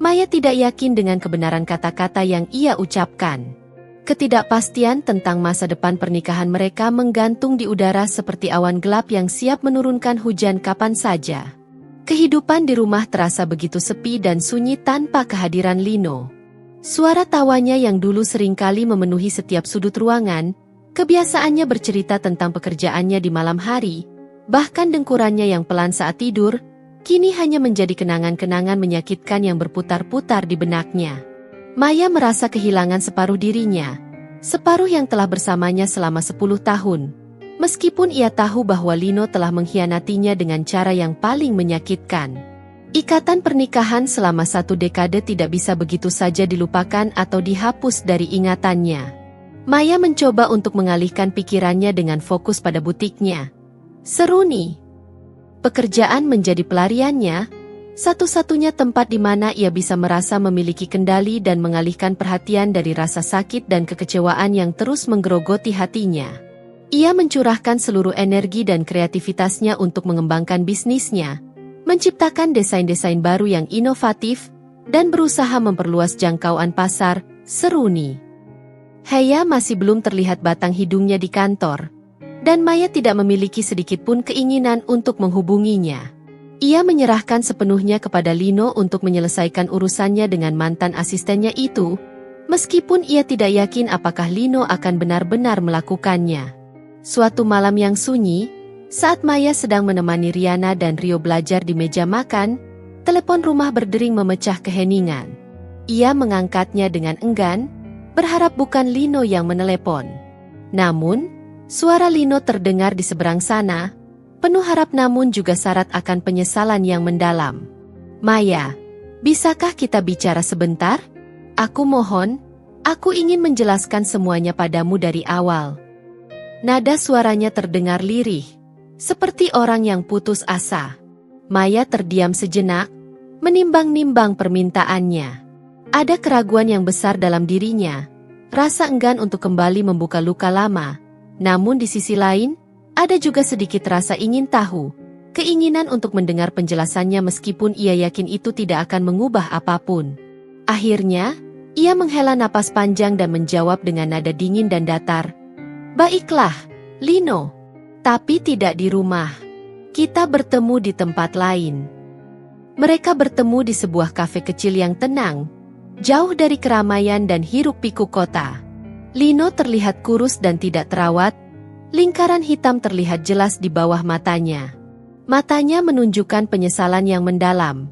Maya tidak yakin dengan kebenaran kata-kata yang ia ucapkan. Ketidakpastian tentang masa depan pernikahan mereka menggantung di udara seperti awan gelap yang siap menurunkan hujan kapan saja. Kehidupan di rumah terasa begitu sepi dan sunyi tanpa kehadiran Lino. Suara tawanya yang dulu seringkali memenuhi setiap sudut ruangan, kebiasaannya bercerita tentang pekerjaannya di malam hari, bahkan dengkurannya yang pelan saat tidur, kini hanya menjadi kenangan-kenangan menyakitkan yang berputar-putar di benaknya. Maya merasa kehilangan separuh dirinya, separuh yang telah bersamanya selama 10 tahun, meskipun ia tahu bahwa Lino telah mengkhianatinya dengan cara yang paling menyakitkan. Ikatan pernikahan selama 1 dekade tidak bisa begitu saja dilupakan atau dihapus dari ingatannya. Maya mencoba untuk mengalihkan pikirannya dengan fokus pada butiknya. Seru nih. Pekerjaan menjadi pelariannya, satu-satunya tempat di mana ia bisa merasa memiliki kendali dan mengalihkan perhatian dari rasa sakit dan kekecewaan yang terus menggerogoti hatinya. Ia mencurahkan seluruh energi dan kreativitasnya untuk mengembangkan bisnisnya, menciptakan desain-desain baru yang inovatif, dan berusaha memperluas jangkauan pasar. Seru nih. Heya masih belum terlihat batang hidungnya di kantor, dan Maya tidak memiliki sedikit pun keinginan untuk menghubunginya. Ia menyerahkan sepenuhnya kepada Lino untuk menyelesaikan urusannya dengan mantan asistennya itu, meskipun ia tidak yakin apakah Lino akan benar-benar melakukannya. Suatu malam yang sunyi, saat Maya sedang menemani Riana dan Rio belajar di meja makan, telepon rumah berdering memecah keheningan. Ia mengangkatnya dengan enggan, berharap bukan Lino yang menelepon. Namun, suara Lino terdengar di seberang sana, penuh harap namun juga syarat akan penyesalan yang mendalam. "Maya, bisakah kita bicara sebentar? Aku mohon, aku ingin menjelaskan semuanya padamu dari awal." Nada suaranya terdengar lirih, seperti orang yang putus asa. Maya terdiam sejenak, menimbang-nimbang permintaannya. Ada keraguan yang besar dalam dirinya, rasa enggan untuk kembali membuka luka lama. Namun di sisi lain, ada juga sedikit rasa ingin tahu, keinginan untuk mendengar penjelasannya meskipun ia yakin itu tidak akan mengubah apapun. Akhirnya, ia menghela napas panjang dan menjawab dengan nada dingin dan datar. "Baiklah, Lino. Tapi tidak di rumah. Kita bertemu di tempat lain." Mereka bertemu di sebuah kafe kecil yang tenang, jauh dari keramaian dan hiruk-pikuk kota. Lino terlihat kurus dan tidak terawat, lingkaran hitam terlihat jelas di bawah matanya. Matanya menunjukkan penyesalan yang mendalam.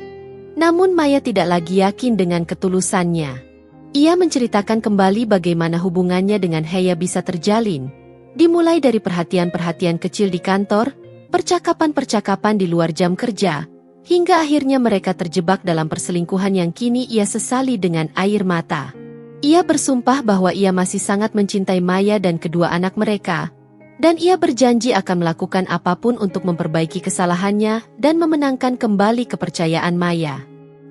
Namun Maya tidak lagi yakin dengan ketulusannya. Ia menceritakan kembali bagaimana hubungannya dengan Heya bisa terjalin, dimulai dari perhatian-perhatian kecil di kantor, percakapan-percakapan di luar jam kerja, hingga akhirnya mereka terjebak dalam perselingkuhan yang kini ia sesali dengan air mata. Ia bersumpah bahwa ia masih sangat mencintai Maya dan kedua anak mereka, dan ia berjanji akan melakukan apapun untuk memperbaiki kesalahannya dan memenangkan kembali kepercayaan Maya.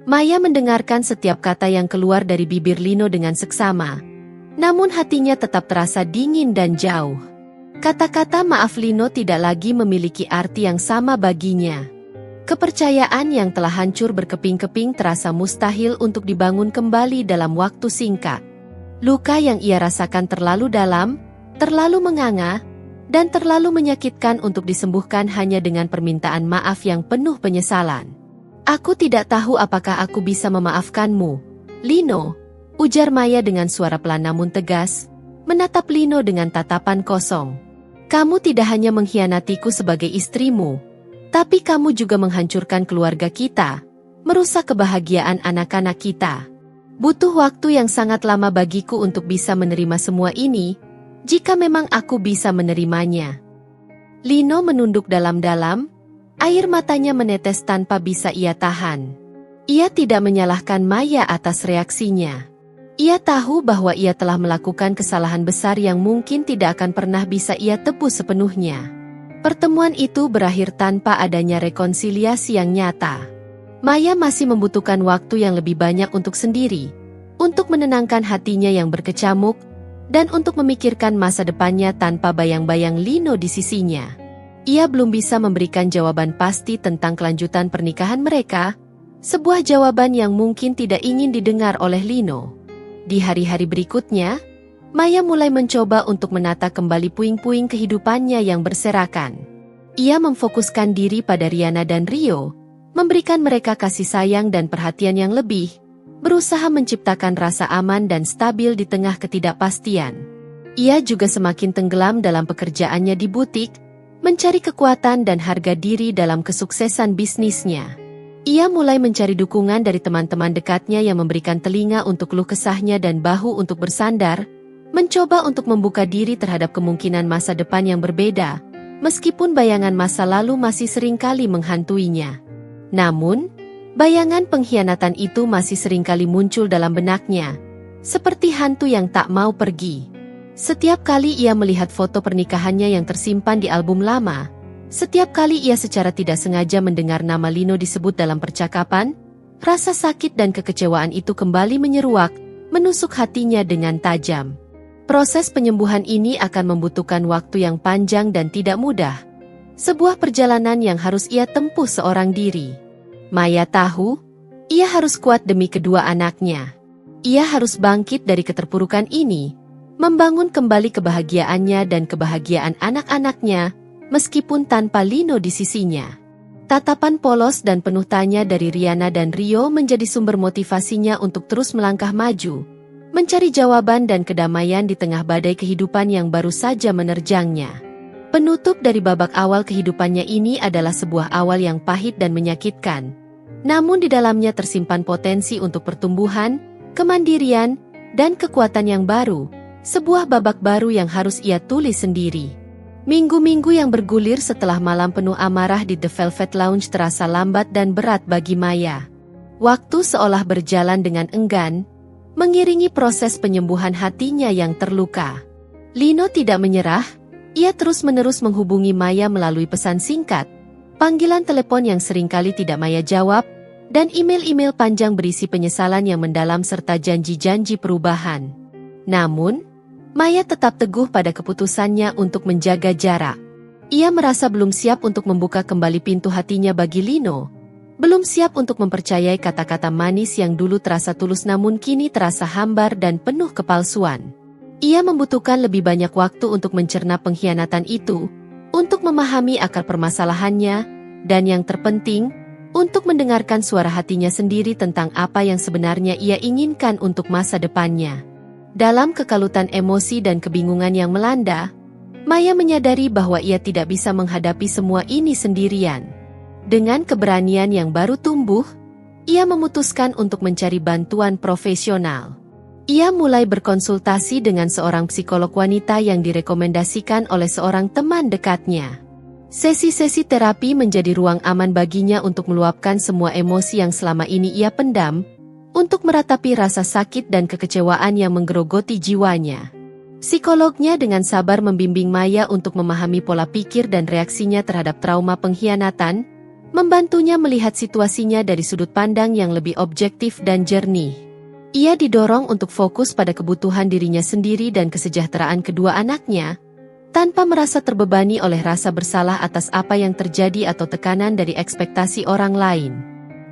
Maya mendengarkan setiap kata yang keluar dari bibir Lino dengan seksama, namun hatinya tetap terasa dingin dan jauh. Kata-kata maaf Lino tidak lagi memiliki arti yang sama baginya. Kepercayaan yang telah hancur berkeping-keping terasa mustahil untuk dibangun kembali dalam waktu singkat. Luka yang ia rasakan terlalu dalam, terlalu menganga, dan terlalu menyakitkan untuk disembuhkan hanya dengan permintaan maaf yang penuh penyesalan. "Aku tidak tahu apakah aku bisa memaafkanmu, Lino," ujar Maya dengan suara pelan namun tegas, menatap Lino dengan tatapan kosong. "Kamu tidak hanya mengkhianatiku sebagai istrimu, tapi kamu juga menghancurkan keluarga kita, merusak kebahagiaan anak-anak kita. Butuh waktu yang sangat lama bagiku untuk bisa menerima semua ini, jika memang aku bisa menerimanya." Lino menunduk dalam-dalam, air matanya menetes tanpa bisa ia tahan. Ia tidak menyalahkan Maya atas reaksinya. Ia tahu bahwa ia telah melakukan kesalahan besar yang mungkin tidak akan pernah bisa ia tebus sepenuhnya. Pertemuan itu berakhir tanpa adanya rekonsiliasi yang nyata. Maya masih membutuhkan waktu yang lebih banyak untuk sendiri, untuk menenangkan hatinya yang berkecamuk, dan untuk memikirkan masa depannya tanpa bayang-bayang Lino di sisinya. Ia belum bisa memberikan jawaban pasti tentang kelanjutan pernikahan mereka, sebuah jawaban yang mungkin tidak ingin didengar oleh Lino. Di hari-hari berikutnya, Maya mulai mencoba untuk menata kembali puing-puing kehidupannya yang berserakan. Ia memfokuskan diri pada Riana dan Rio, memberikan mereka kasih sayang dan perhatian yang lebih, berusaha menciptakan rasa aman dan stabil di tengah ketidakpastian. Ia juga semakin tenggelam dalam pekerjaannya di butik, mencari kekuatan dan harga diri dalam kesuksesan bisnisnya. Ia mulai mencari dukungan dari teman-teman dekatnya yang memberikan telinga untuk keluh kesahnya dan bahu untuk bersandar, mencoba untuk membuka diri terhadap kemungkinan masa depan yang berbeda, meskipun bayangan masa lalu masih seringkali menghantuinya. Namun, bayangan pengkhianatan itu masih seringkali muncul dalam benaknya, seperti hantu yang tak mau pergi. Setiap kali ia melihat foto pernikahannya yang tersimpan di album lama, setiap kali ia secara tidak sengaja mendengar nama Lino disebut dalam percakapan, rasa sakit dan kekecewaan itu kembali menyeruak, menusuk hatinya dengan tajam. Proses penyembuhan ini akan membutuhkan waktu yang panjang dan tidak mudah. Sebuah perjalanan yang harus ia tempuh seorang diri. Maya tahu, ia harus kuat demi kedua anaknya. Ia harus bangkit dari keterpurukan ini, membangun kembali kebahagiaannya dan kebahagiaan anak-anaknya, meskipun tanpa Lino di sisinya. Tatapan polos dan penuh tanya dari Riana dan Rio menjadi sumber motivasinya untuk terus melangkah maju, mencari jawaban dan kedamaian di tengah badai kehidupan yang baru saja menerjangnya. Penutup dari babak awal kehidupannya ini adalah sebuah awal yang pahit dan menyakitkan. Namun di dalamnya tersimpan potensi untuk pertumbuhan, kemandirian, dan kekuatan yang baru, sebuah babak baru yang harus ia tulis sendiri. Minggu-minggu yang bergulir setelah malam penuh amarah di The Velvet Lounge terasa lambat dan berat bagi Maya. Waktu seolah berjalan dengan enggan, mengiringi proses penyembuhan hatinya yang terluka. Lino tidak menyerah, ia terus-menerus menghubungi Maya melalui pesan singkat, panggilan telepon yang seringkali tidak Maya jawab, dan email-email panjang berisi penyesalan yang mendalam serta janji-janji perubahan. Namun, Maya tetap teguh pada keputusannya untuk menjaga jarak. Ia merasa belum siap untuk membuka kembali pintu hatinya bagi Lino, belum siap untuk mempercayai kata-kata manis yang dulu terasa tulus namun kini terasa hambar dan penuh kepalsuan. Ia membutuhkan lebih banyak waktu untuk mencerna pengkhianatan itu, untuk memahami akar permasalahannya, dan yang terpenting, untuk mendengarkan suara hatinya sendiri tentang apa yang sebenarnya ia inginkan untuk masa depannya. Dalam kekalutan emosi dan kebingungan yang melanda, Maya menyadari bahwa ia tidak bisa menghadapi semua ini sendirian. Dengan keberanian yang baru tumbuh, ia memutuskan untuk mencari bantuan profesional. Ia mulai berkonsultasi dengan seorang psikolog wanita yang direkomendasikan oleh seorang teman dekatnya. Sesi-sesi terapi menjadi ruang aman baginya untuk meluapkan semua emosi yang selama ini ia pendam, untuk meratapi rasa sakit dan kekecewaan yang menggerogoti jiwanya. Psikolognya dengan sabar membimbing Maya untuk memahami pola pikir dan reaksinya terhadap trauma pengkhianatan, membantunya melihat situasinya dari sudut pandang yang lebih objektif dan jernih. Ia didorong untuk fokus pada kebutuhan dirinya sendiri dan kesejahteraan kedua anaknya, tanpa merasa terbebani oleh rasa bersalah atas apa yang terjadi atau tekanan dari ekspektasi orang lain.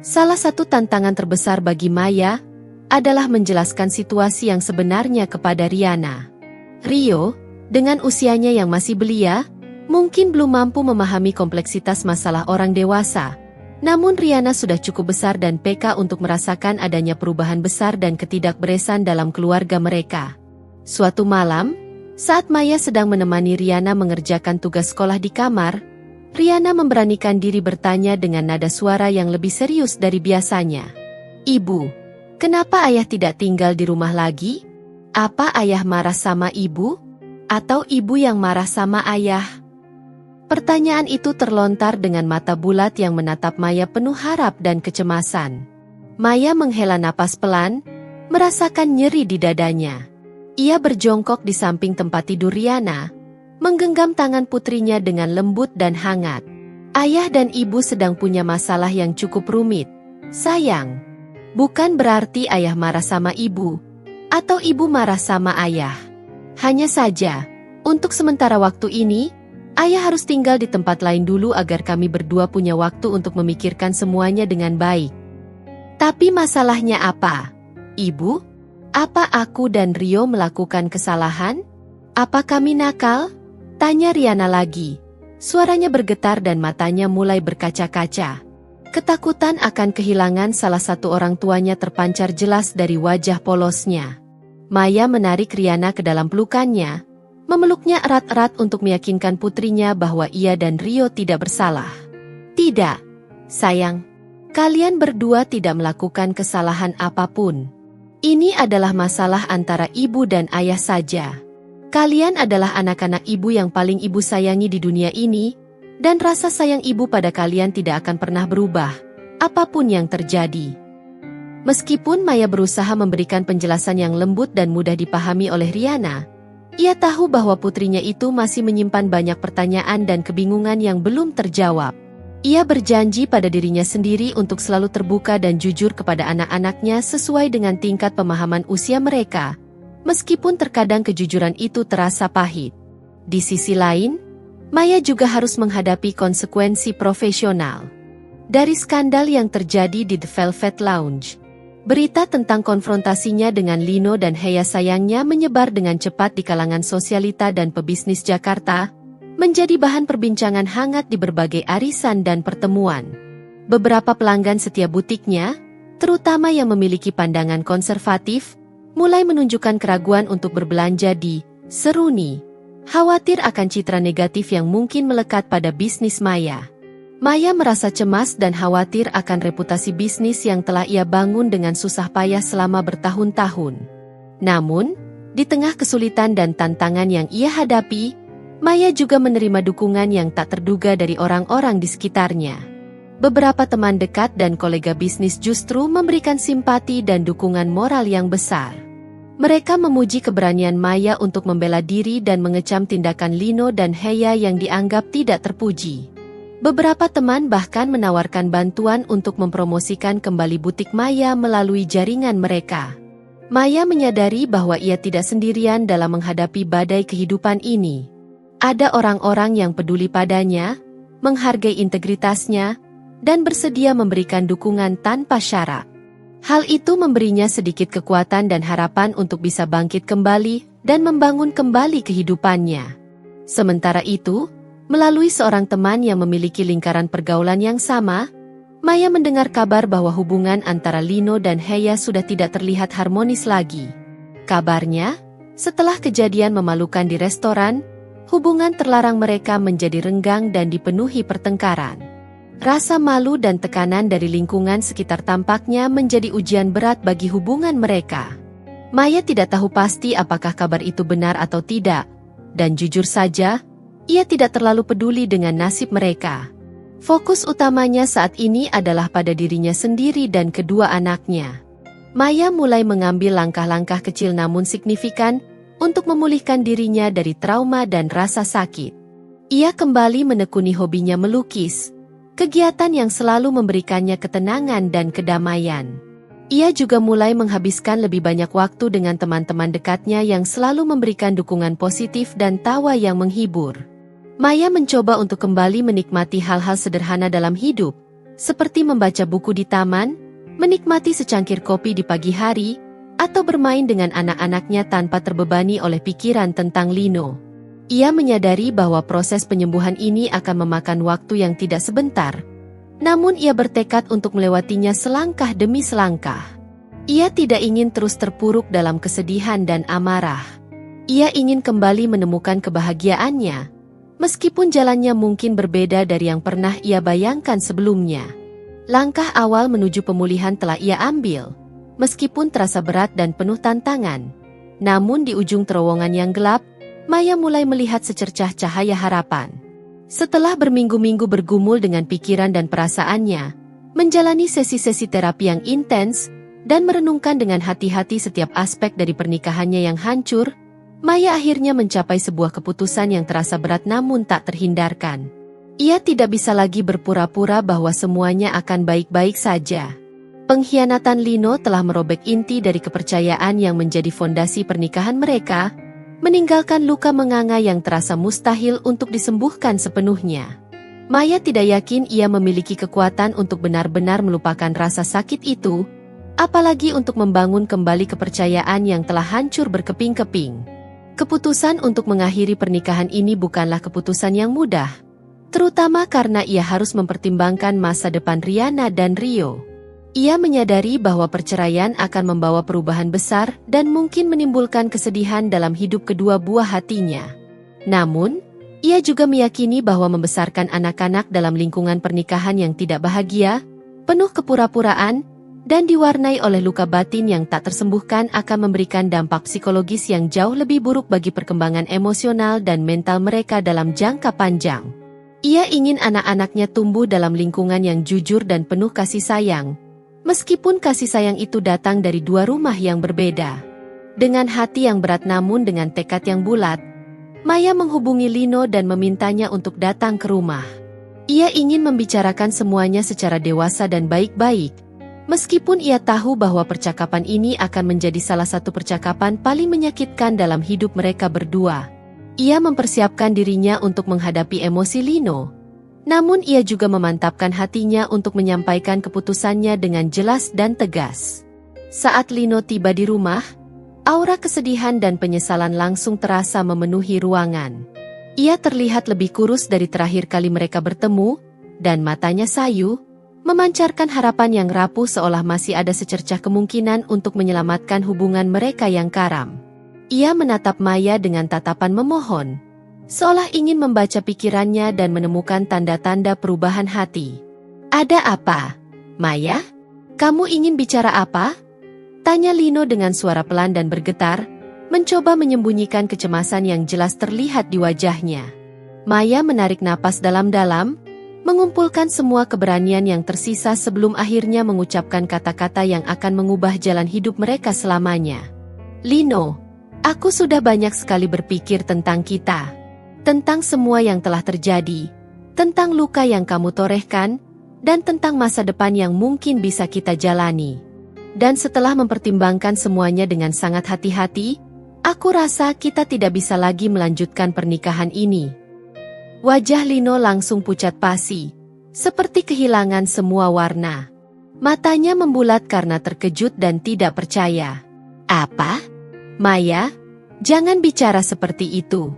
Salah satu tantangan terbesar bagi Maya adalah menjelaskan situasi yang sebenarnya kepada Riana. Rio, dengan usianya yang masih belia, mungkin belum mampu memahami kompleksitas masalah orang dewasa. Namun Riana sudah cukup besar dan peka untuk merasakan adanya perubahan besar dan ketidakberesan dalam keluarga mereka. Suatu malam, saat Maya sedang menemani Riana mengerjakan tugas sekolah di kamar, Riana memberanikan diri bertanya dengan nada suara yang lebih serius dari biasanya. "Ibu, kenapa ayah tidak tinggal di rumah lagi? Apa ayah marah sama ibu? Atau ibu yang marah sama ayah?" Pertanyaan itu terlontar dengan mata bulat yang menatap Maya penuh harap dan kecemasan. Maya menghela napas pelan, merasakan nyeri di dadanya. Ia berjongkok di samping tempat tidur Riana, menggenggam tangan putrinya dengan lembut dan hangat. "Ayah dan ibu sedang punya masalah yang cukup rumit, sayang. Bukan berarti ayah marah sama ibu, atau ibu marah sama ayah. Hanya saja, untuk sementara waktu ini, ayah harus tinggal di tempat lain dulu agar kami berdua punya waktu untuk memikirkan semuanya dengan baik." "Tapi masalahnya apa, Ibu? Apa aku dan Rio melakukan kesalahan? Apa kami nakal?" tanya Riana lagi. Suaranya bergetar dan matanya mulai berkaca-kaca. Ketakutan akan kehilangan salah satu orang tuanya terpancar jelas dari wajah polosnya. Maya menarik Riana ke dalam pelukannya, memeluknya erat-erat untuk meyakinkan putrinya bahwa ia dan Rio tidak bersalah. "Tidak, sayang. Kalian berdua tidak melakukan kesalahan apapun. Ini adalah masalah antara ibu dan ayah saja. Kalian adalah anak-anak ibu yang paling ibu sayangi di dunia ini, dan rasa sayang ibu pada kalian tidak akan pernah berubah, apapun yang terjadi." Meskipun Maya berusaha memberikan penjelasan yang lembut dan mudah dipahami oleh Riana, ia tahu bahwa putrinya itu masih menyimpan banyak pertanyaan dan kebingungan yang belum terjawab. Ia berjanji pada dirinya sendiri untuk selalu terbuka dan jujur kepada anak-anaknya sesuai dengan tingkat pemahaman usia mereka, meskipun terkadang kejujuran itu terasa pahit. Di sisi lain, Maya juga harus menghadapi konsekuensi profesional. Dari skandal yang terjadi di The Velvet Lounge, berita tentang konfrontasinya dengan Lino dan Heya sayangnya menyebar dengan cepat di kalangan sosialita dan pebisnis Jakarta, menjadi bahan perbincangan hangat di berbagai arisan dan pertemuan. Beberapa pelanggan setia butiknya, terutama yang memiliki pandangan konservatif, mulai menunjukkan keraguan untuk berbelanja di Seruni, khawatir akan citra negatif yang mungkin melekat pada bisnis Maya. Maya merasa cemas dan khawatir akan reputasi bisnis yang telah ia bangun dengan susah payah selama bertahun-tahun. Namun, di tengah kesulitan dan tantangan yang ia hadapi, Maya juga menerima dukungan yang tak terduga dari orang-orang di sekitarnya. Beberapa teman dekat dan kolega bisnis justru memberikan simpati dan dukungan moral yang besar. Mereka memuji keberanian Maya untuk membela diri dan mengecam tindakan Lino dan Heya yang dianggap tidak terpuji. Beberapa teman bahkan menawarkan bantuan untuk mempromosikan kembali butik Maya melalui jaringan mereka. Maya menyadari bahwa ia tidak sendirian dalam menghadapi badai kehidupan ini. Ada orang-orang yang peduli padanya, menghargai integritasnya, dan bersedia memberikan dukungan tanpa syarat. Hal itu memberinya sedikit kekuatan dan harapan untuk bisa bangkit kembali dan membangun kembali kehidupannya. Sementara itu, melalui seorang teman yang memiliki lingkaran pergaulan yang sama, Maya mendengar kabar bahwa hubungan antara Lino dan Heya sudah tidak terlihat harmonis lagi. Kabarnya, setelah kejadian memalukan di restoran, hubungan terlarang mereka menjadi renggang dan dipenuhi pertengkaran. Rasa malu dan tekanan dari lingkungan sekitar tampaknya menjadi ujian berat bagi hubungan mereka. Maya tidak tahu pasti apakah kabar itu benar atau tidak, dan jujur saja, ia tidak terlalu peduli dengan nasib mereka. Fokus utamanya saat ini adalah pada dirinya sendiri dan kedua anaknya. Maya mulai mengambil langkah-langkah kecil namun signifikan untuk memulihkan dirinya dari trauma dan rasa sakit. Ia kembali menekuni hobinya melukis, kegiatan yang selalu memberikannya ketenangan dan kedamaian. Ia juga mulai menghabiskan lebih banyak waktu dengan teman-teman dekatnya yang selalu memberikan dukungan positif dan tawa yang menghibur. Maya mencoba untuk kembali menikmati hal-hal sederhana dalam hidup, seperti membaca buku di taman, menikmati secangkir kopi di pagi hari, atau bermain dengan anak-anaknya tanpa terbebani oleh pikiran tentang Lino. Ia menyadari bahwa proses penyembuhan ini akan memakan waktu yang tidak sebentar, namun ia bertekad untuk melewatinya selangkah demi selangkah. Ia tidak ingin terus terpuruk dalam kesedihan dan amarah. Ia ingin kembali menemukan kebahagiaannya, meskipun jalannya mungkin berbeda dari yang pernah ia bayangkan sebelumnya. Langkah awal menuju pemulihan telah ia ambil, meskipun terasa berat dan penuh tantangan. Namun di ujung terowongan yang gelap, Maya mulai melihat secercah cahaya harapan. Setelah berminggu-minggu bergumul dengan pikiran dan perasaannya, menjalani sesi-sesi terapi yang intens, dan merenungkan dengan hati-hati setiap aspek dari pernikahannya yang hancur, Maya akhirnya mencapai sebuah keputusan yang terasa berat namun tak terhindarkan. Ia tidak bisa lagi berpura-pura bahwa semuanya akan baik-baik saja. Pengkhianatan Lino telah merobek inti dari kepercayaan yang menjadi fondasi pernikahan mereka, meninggalkan luka menganga yang terasa mustahil untuk disembuhkan sepenuhnya. Maya tidak yakin ia memiliki kekuatan untuk benar-benar melupakan rasa sakit itu, apalagi untuk membangun kembali kepercayaan yang telah hancur berkeping-keping. Keputusan untuk mengakhiri pernikahan ini bukanlah keputusan yang mudah, terutama karena ia harus mempertimbangkan masa depan Riana dan Rio. Ia menyadari bahwa perceraian akan membawa perubahan besar dan mungkin menimbulkan kesedihan dalam hidup kedua buah hatinya. Namun, ia juga meyakini bahwa membesarkan anak-anak dalam lingkungan pernikahan yang tidak bahagia, penuh kepura-puraan, dan diwarnai oleh luka batin yang tak tersembuhkan akan memberikan dampak psikologis yang jauh lebih buruk bagi perkembangan emosional dan mental mereka dalam jangka panjang. Ia ingin anak-anaknya tumbuh dalam lingkungan yang jujur dan penuh kasih sayang, meskipun kasih sayang itu datang dari dua rumah yang berbeda. Dengan hati yang berat namun dengan tekad yang bulat, Maya menghubungi Lino dan memintanya untuk datang ke rumah. Ia ingin membicarakan semuanya secara dewasa dan baik-baik, meskipun ia tahu bahwa percakapan ini akan menjadi salah satu percakapan paling menyakitkan dalam hidup mereka berdua. Ia mempersiapkan dirinya untuk menghadapi emosi Lino, namun ia juga memantapkan hatinya untuk menyampaikan keputusannya dengan jelas dan tegas. Saat Lino tiba di rumah, aura kesedihan dan penyesalan langsung terasa memenuhi ruangan. Ia terlihat lebih kurus dari terakhir kali mereka bertemu, dan matanya sayu, memancarkan harapan yang rapuh seolah masih ada secercah kemungkinan untuk menyelamatkan hubungan mereka yang karam. Ia menatap Maya dengan tatapan memohon, seolah ingin membaca pikirannya dan menemukan tanda-tanda perubahan hati. "Ada apa, Maya? Kamu ingin bicara apa?" tanya Lino dengan suara pelan dan bergetar, mencoba menyembunyikan kecemasan yang jelas terlihat di wajahnya. Maya menarik napas dalam-dalam, mengumpulkan semua keberanian yang tersisa sebelum akhirnya mengucapkan kata-kata yang akan mengubah jalan hidup mereka selamanya. "Lino, aku sudah banyak sekali berpikir tentang kita. Tentang semua yang telah terjadi, tentang luka yang kamu torehkan, dan tentang masa depan yang mungkin bisa kita jalani. Dan setelah mempertimbangkan semuanya dengan sangat hati-hati, aku rasa kita tidak bisa lagi melanjutkan pernikahan ini. Wajah Lino langsung pucat pasi, seperti kehilangan semua warna. Matanya membulat karena terkejut dan tidak percaya. Apa? Maya, jangan bicara seperti itu.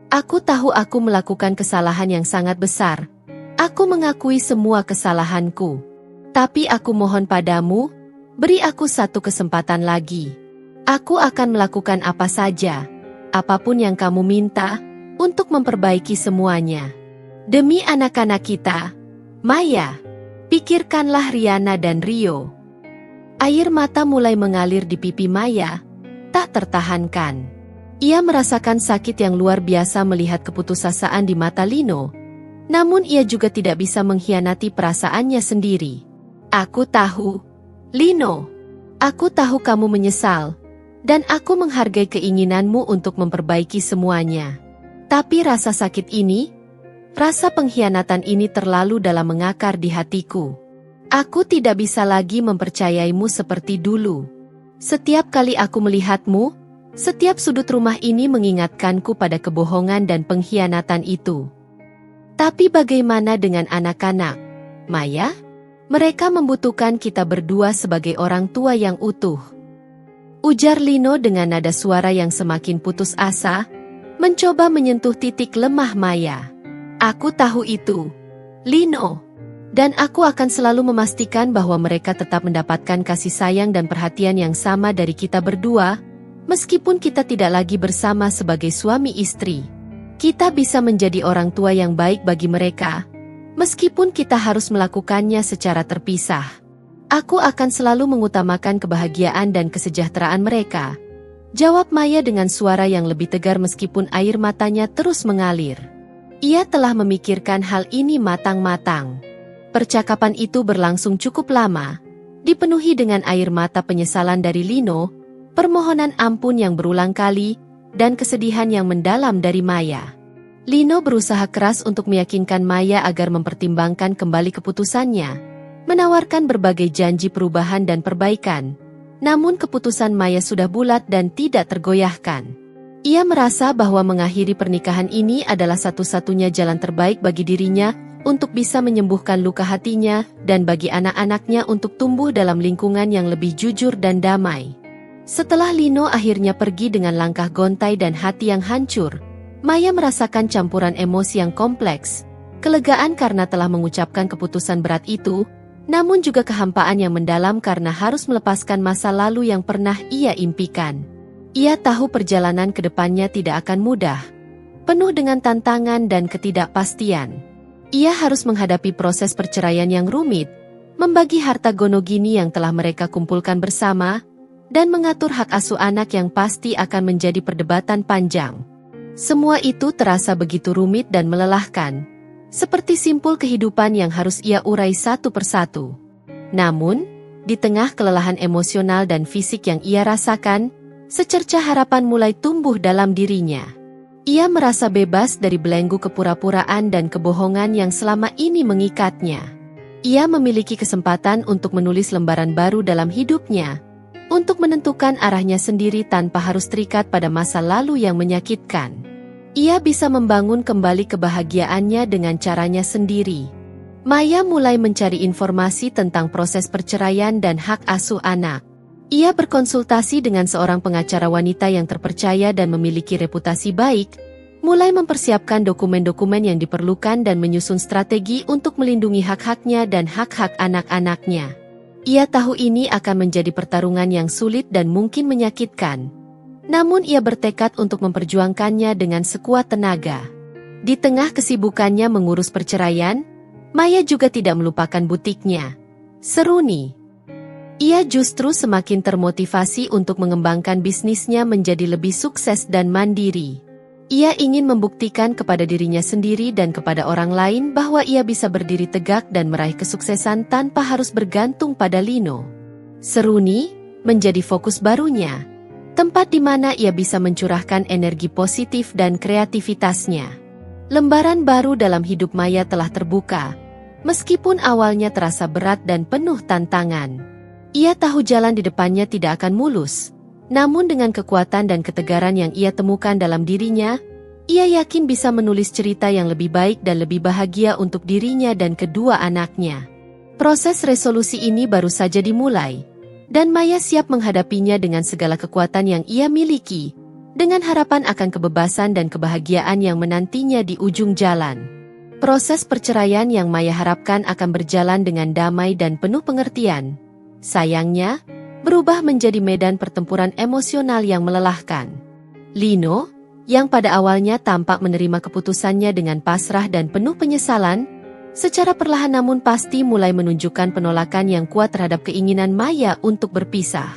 Aku tahu aku melakukan kesalahan yang sangat besar. Aku mengakui semua kesalahanku. Tapi aku mohon padamu, beri aku satu kesempatan lagi. Aku akan melakukan apa saja, apapun yang kamu minta, untuk memperbaiki semuanya. Demi anak-anak kita, Maya. Pikirkanlah Riana dan Rio. Air mata mulai mengalir di pipi Maya, tak tertahankan. Ia merasakan sakit yang luar biasa melihat keputusasaan di mata Lino, namun ia juga tidak bisa mengkhianati perasaannya sendiri. Aku tahu, Lino. Aku tahu kamu menyesal, dan aku menghargai keinginanmu untuk memperbaiki semuanya. Tapi rasa sakit ini, rasa pengkhianatan ini terlalu dalam mengakar di hatiku. Aku tidak bisa lagi mempercayaimu seperti dulu. Setiap kali aku melihatmu, setiap sudut rumah ini mengingatkanku pada kebohongan dan pengkhianatan itu. Tapi bagaimana dengan anak-anak, Maya? Mereka membutuhkan kita berdua sebagai orang tua yang utuh. Ujar Lino dengan nada suara yang semakin putus asa, mencoba menyentuh titik lemah Maya. Aku tahu itu, Lino. Dan aku akan selalu memastikan bahwa mereka tetap mendapatkan kasih sayang dan perhatian yang sama dari kita berdua, meskipun kita tidak lagi bersama sebagai suami istri. Kita bisa menjadi orang tua yang baik bagi mereka, meskipun kita harus melakukannya secara terpisah. Aku akan selalu mengutamakan kebahagiaan dan kesejahteraan mereka. Jawab Maya dengan suara yang lebih tegar meskipun air matanya terus mengalir. Ia telah memikirkan hal ini matang-matang. Percakapan itu berlangsung cukup lama, dipenuhi dengan air mata penyesalan dari Lino, permohonan ampun yang berulang kali, dan kesedihan yang mendalam dari Maya. Lino berusaha keras untuk meyakinkan Maya agar mempertimbangkan kembali keputusannya, menawarkan berbagai janji perubahan dan perbaikan. Namun keputusan Maya sudah bulat dan tidak tergoyahkan. Ia merasa bahwa mengakhiri pernikahan ini adalah satu-satunya jalan terbaik bagi dirinya untuk bisa menyembuhkan luka hatinya dan bagi anak-anaknya untuk tumbuh dalam lingkungan yang lebih jujur dan damai. Setelah Lino akhirnya pergi dengan langkah gontai dan hati yang hancur, Maya merasakan campuran emosi yang kompleks, kelegaan karena telah mengucapkan keputusan berat itu, namun juga kehampaan yang mendalam karena harus melepaskan masa lalu yang pernah ia impikan. Ia tahu perjalanan ke depannya tidak akan mudah, penuh dengan tantangan dan ketidakpastian. Ia harus menghadapi proses perceraian yang rumit, membagi harta gonogini yang telah mereka kumpulkan bersama, dan mengatur hak asuh anak yang pasti akan menjadi perdebatan panjang. Semua itu terasa begitu rumit dan melelahkan, seperti simpul kehidupan yang harus ia urai satu persatu. Namun, di tengah kelelahan emosional dan fisik yang ia rasakan, secercah harapan mulai tumbuh dalam dirinya. Ia merasa bebas dari belenggu kepura-puraan dan kebohongan yang selama ini mengikatnya. Ia memiliki kesempatan untuk menulis lembaran baru dalam hidupnya, untuk menentukan arahnya sendiri tanpa harus terikat pada masa lalu yang menyakitkan. Ia bisa membangun kembali kebahagiaannya dengan caranya sendiri. Maya mulai mencari informasi tentang proses perceraian dan hak asuh anak. Ia berkonsultasi dengan seorang pengacara wanita yang terpercaya dan memiliki reputasi baik, mulai mempersiapkan dokumen-dokumen yang diperlukan dan menyusun strategi untuk melindungi hak-haknya dan hak-hak anak-anaknya. Ia tahu ini akan menjadi pertarungan yang sulit dan mungkin menyakitkan. Namun ia bertekad untuk memperjuangkannya dengan sekuat tenaga. Di tengah kesibukannya mengurus perceraian, Maya juga tidak melupakan butiknya, Seruni. Ia justru semakin termotivasi untuk mengembangkan bisnisnya menjadi lebih sukses dan mandiri. Ia ingin membuktikan kepada dirinya sendiri dan kepada orang lain bahwa ia bisa berdiri tegak dan meraih kesuksesan tanpa harus bergantung pada Lino. Seruni menjadi fokus barunya, tempat di mana ia bisa mencurahkan energi positif dan kreativitasnya. Lembaran baru dalam hidup Maya telah terbuka. Meskipun awalnya terasa berat dan penuh tantangan. Ia tahu jalan di depannya tidak akan mulus. Namun dengan kekuatan dan ketegaran yang ia temukan dalam dirinya, ia yakin bisa menulis cerita yang lebih baik dan lebih bahagia untuk dirinya dan kedua anaknya. Proses resolusi ini baru saja dimulai, dan Maya siap menghadapinya dengan segala kekuatan yang ia miliki, dengan harapan akan kebebasan dan kebahagiaan yang menantinya di ujung jalan. Proses perceraian yang Maya harapkan akan berjalan dengan damai dan penuh pengertian. Sayangnya, berubah menjadi medan pertempuran emosional yang melelahkan. Lino, yang pada awalnya tampak menerima keputusannya dengan pasrah dan penuh penyesalan, secara perlahan namun pasti mulai menunjukkan penolakan yang kuat terhadap keinginan Maya untuk berpisah.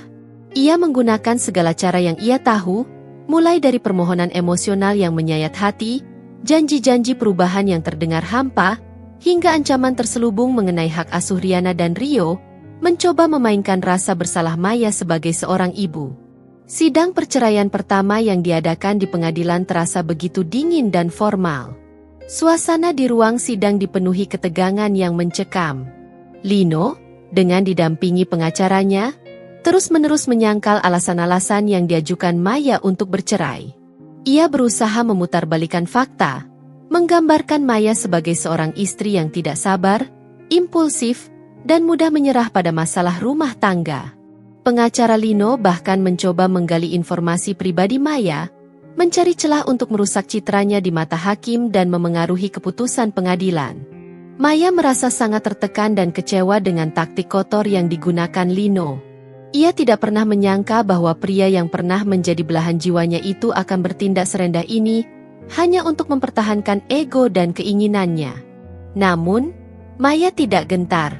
Ia menggunakan segala cara yang ia tahu, mulai dari permohonan emosional yang menyayat hati, janji-janji perubahan yang terdengar hampa, hingga ancaman terselubung mengenai hak asuh Riana dan Rio, mencoba memainkan rasa bersalah Maya sebagai seorang ibu. Sidang perceraian pertama yang diadakan di pengadilan terasa begitu dingin dan formal. Suasana di ruang sidang dipenuhi ketegangan yang mencekam. Lino, dengan didampingi pengacaranya, terus-menerus menyangkal alasan-alasan yang diajukan Maya untuk bercerai. Ia berusaha memutarbalikan fakta, menggambarkan Maya sebagai seorang istri yang tidak sabar, impulsif, dan mudah menyerah pada masalah rumah tangga. Pengacara Lino bahkan mencoba menggali informasi pribadi Maya, mencari celah untuk merusak citranya di mata hakim dan memengaruhi keputusan pengadilan. Maya merasa sangat tertekan dan kecewa dengan taktik kotor yang digunakan Lino. Ia tidak pernah menyangka bahwa pria yang pernah menjadi belahan jiwanya itu akan bertindak serendah ini, hanya untuk mempertahankan ego dan keinginannya. Namun, Maya tidak gentar.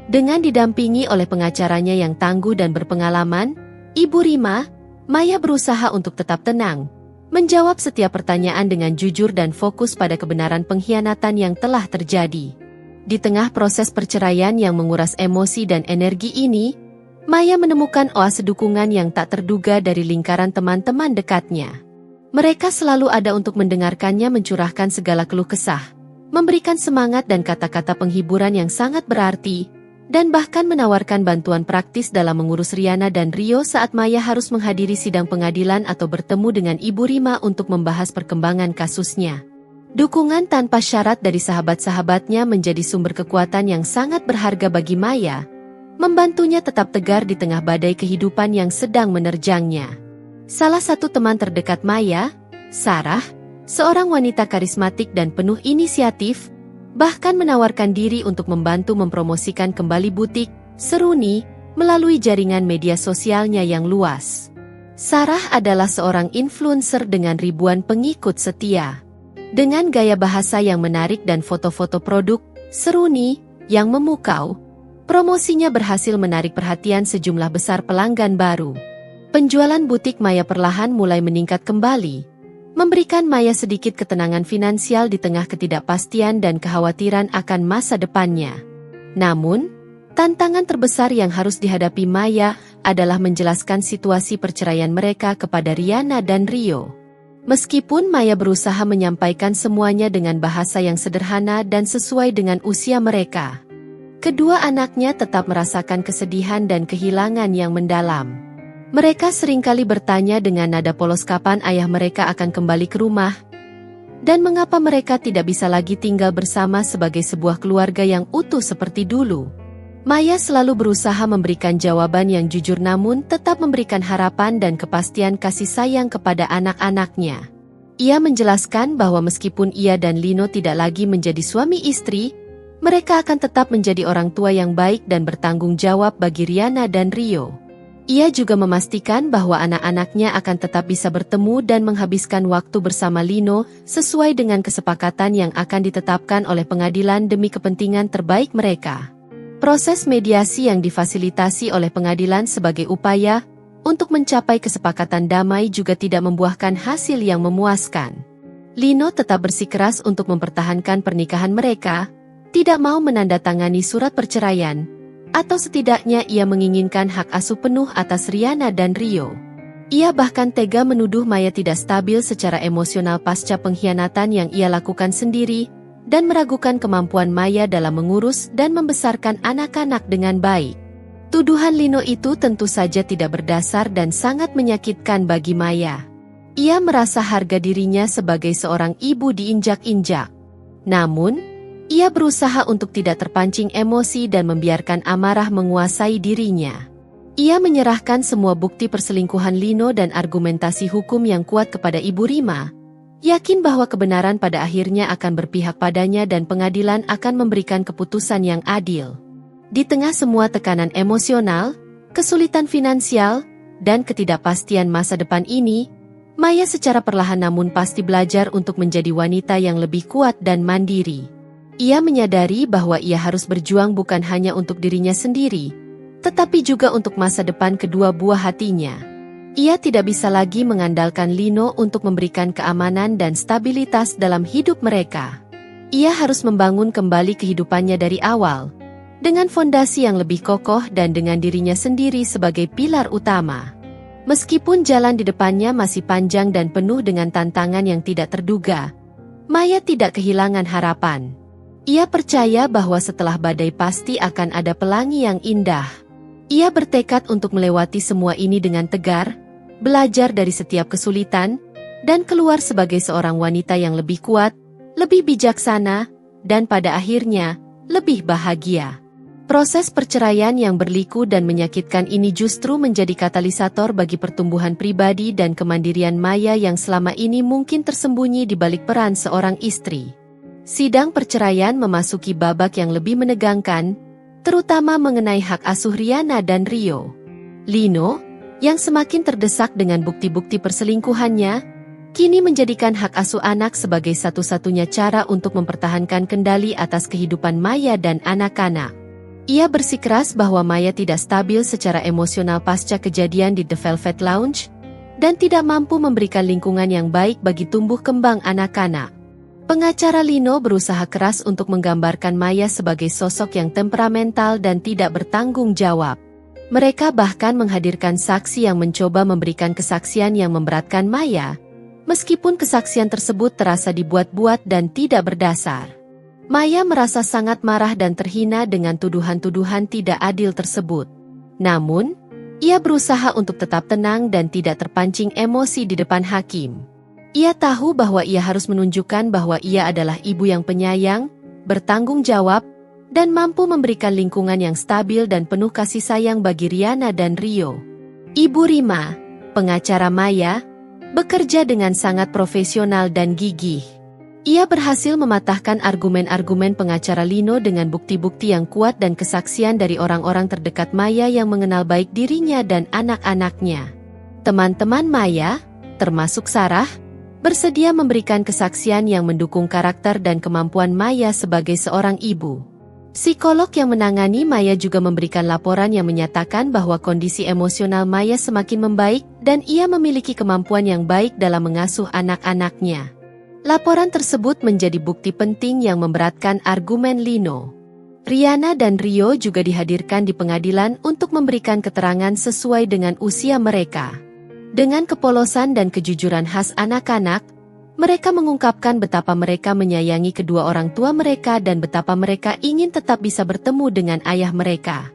Dengan didampingi oleh pengacaranya yang tangguh dan berpengalaman, Ibu Rima, Maya berusaha untuk tetap tenang, menjawab setiap pertanyaan dengan jujur dan fokus pada kebenaran pengkhianatan yang telah terjadi. Di tengah proses perceraian yang menguras emosi dan energi ini, Maya menemukan oase dukungan yang tak terduga dari lingkaran teman-teman dekatnya. Mereka selalu ada untuk mendengarkannya mencurahkan segala keluh kesah, memberikan semangat dan kata-kata penghiburan yang sangat berarti, dan bahkan menawarkan bantuan praktis dalam mengurus Riana dan Rio saat Maya harus menghadiri sidang pengadilan atau bertemu dengan Ibu Rima untuk membahas perkembangan kasusnya. Dukungan tanpa syarat dari sahabat-sahabatnya menjadi sumber kekuatan yang sangat berharga bagi Maya, membantunya tetap tegar di tengah badai kehidupan yang sedang menerjangnya. Salah satu teman terdekat Maya, Sarah, seorang wanita karismatik dan penuh inisiatif, bahkan menawarkan diri untuk membantu mempromosikan kembali butik Seruni melalui jaringan media sosialnya yang luas. Sarah adalah seorang influencer dengan ribuan pengikut setia. Dengan gaya bahasa yang menarik dan foto-foto produk Seruni yang memukau, promosinya berhasil menarik perhatian sejumlah besar pelanggan baru. Penjualan butik Maya perlahan mulai meningkat kembali, memberikan Maya sedikit ketenangan finansial di tengah ketidakpastian dan kekhawatiran akan masa depannya. Namun, tantangan terbesar yang harus dihadapi Maya adalah menjelaskan situasi perceraian mereka kepada Riana dan Rio. Meskipun Maya berusaha menyampaikan semuanya dengan bahasa yang sederhana dan sesuai dengan usia mereka, kedua anaknya tetap merasakan kesedihan dan kehilangan yang mendalam. Mereka seringkali bertanya dengan nada polos kapan ayah mereka akan kembali ke rumah, dan mengapa mereka tidak bisa lagi tinggal bersama sebagai sebuah keluarga yang utuh seperti dulu. Maya selalu berusaha memberikan jawaban yang jujur namun tetap memberikan harapan dan kepastian kasih sayang kepada anak-anaknya. Ia menjelaskan bahwa meskipun ia dan Lino tidak lagi menjadi suami istri, mereka akan tetap menjadi orang tua yang baik dan bertanggung jawab bagi Riana dan Rio. Ia juga memastikan bahwa anak-anaknya akan tetap bisa bertemu dan menghabiskan waktu bersama Lino sesuai dengan kesepakatan yang akan ditetapkan oleh pengadilan demi kepentingan terbaik mereka. Proses mediasi yang difasilitasi oleh pengadilan sebagai upaya untuk mencapai kesepakatan damai juga tidak membuahkan hasil yang memuaskan. Lino tetap bersikeras untuk mempertahankan pernikahan mereka, tidak mau menandatangani surat perceraian, atau setidaknya ia menginginkan hak asuh penuh atas Riana dan Rio. Ia bahkan tega menuduh Maya tidak stabil secara emosional pasca pengkhianatan yang ia lakukan sendiri, dan meragukan kemampuan Maya dalam mengurus dan membesarkan anak-anak dengan baik. Tuduhan Lino itu tentu saja tidak berdasar dan sangat menyakitkan bagi Maya. Ia merasa harga dirinya sebagai seorang ibu diinjak-injak. Namun, ia berusaha untuk tidak terpancing emosi dan membiarkan amarah menguasai dirinya. Ia menyerahkan semua bukti perselingkuhan Lino dan argumentasi hukum yang kuat kepada Ibu Rima, yakin bahwa kebenaran pada akhirnya akan berpihak padanya dan pengadilan akan memberikan keputusan yang adil. Di tengah semua tekanan emosional, kesulitan finansial, dan ketidakpastian masa depan ini, Maya secara perlahan namun pasti belajar untuk menjadi wanita yang lebih kuat dan mandiri. Ia menyadari bahwa ia harus berjuang bukan hanya untuk dirinya sendiri, tetapi juga untuk masa depan kedua buah hatinya. Ia tidak bisa lagi mengandalkan Lino untuk memberikan keamanan dan stabilitas dalam hidup mereka. Ia harus membangun kembali kehidupannya dari awal, dengan fondasi yang lebih kokoh dan dengan dirinya sendiri sebagai pilar utama. Meskipun jalan di depannya masih panjang dan penuh dengan tantangan yang tidak terduga, Maya tidak kehilangan harapan. Ia percaya bahwa setelah badai pasti akan ada pelangi yang indah. Ia bertekad untuk melewati semua ini dengan tegar, belajar dari setiap kesulitan, dan keluar sebagai seorang wanita yang lebih kuat, lebih bijaksana, dan pada akhirnya, lebih bahagia. Proses perceraian yang berliku dan menyakitkan ini justru menjadi katalisator bagi pertumbuhan pribadi dan kemandirian Maya yang selama ini mungkin tersembunyi di balik peran seorang istri. Sidang perceraian memasuki babak yang lebih menegangkan, terutama mengenai hak asuh Riana dan Rio. Lino, yang semakin terdesak dengan bukti-bukti perselingkuhannya, kini menjadikan hak asuh anak sebagai satu-satunya cara untuk mempertahankan kendali atas kehidupan Maya dan anak-anak. Ia bersikeras bahwa Maya tidak stabil secara emosional pasca kejadian di The Velvet Lounge, dan tidak mampu memberikan lingkungan yang baik bagi tumbuh kembang anak-anak. Pengacara Lino berusaha keras untuk menggambarkan Maya sebagai sosok yang temperamental dan tidak bertanggung jawab. Mereka bahkan menghadirkan saksi yang mencoba memberikan kesaksian yang memberatkan Maya, meskipun kesaksian tersebut terasa dibuat-buat dan tidak berdasar. Maya merasa sangat marah dan terhina dengan tuduhan-tuduhan tidak adil tersebut. Namun, ia berusaha untuk tetap tenang dan tidak terpancing emosi di depan hakim. Ia tahu bahwa ia harus menunjukkan bahwa ia adalah ibu yang penyayang, bertanggung jawab, dan mampu memberikan lingkungan yang stabil dan penuh kasih sayang bagi Riana dan Rio. Ibu Rima, pengacara Maya, bekerja dengan sangat profesional dan gigih. Ia berhasil mematahkan argumen-argumen pengacara Lino dengan bukti-bukti yang kuat dan kesaksian dari orang-orang terdekat Maya yang mengenal baik dirinya dan anak-anaknya. Teman-teman Maya, termasuk Sarah, bersedia memberikan kesaksian yang mendukung karakter dan kemampuan Maya sebagai seorang ibu. Psikolog yang menangani Maya juga memberikan laporan yang menyatakan bahwa kondisi emosional Maya semakin membaik dan ia memiliki kemampuan yang baik dalam mengasuh anak-anaknya. Laporan tersebut menjadi bukti penting yang memberatkan argumen Lino. Riana dan Rio juga dihadirkan di pengadilan untuk memberikan keterangan sesuai dengan usia mereka. Dengan kepolosan dan kejujuran khas anak-anak, mereka mengungkapkan betapa mereka menyayangi kedua orang tua mereka dan betapa mereka ingin tetap bisa bertemu dengan ayah mereka.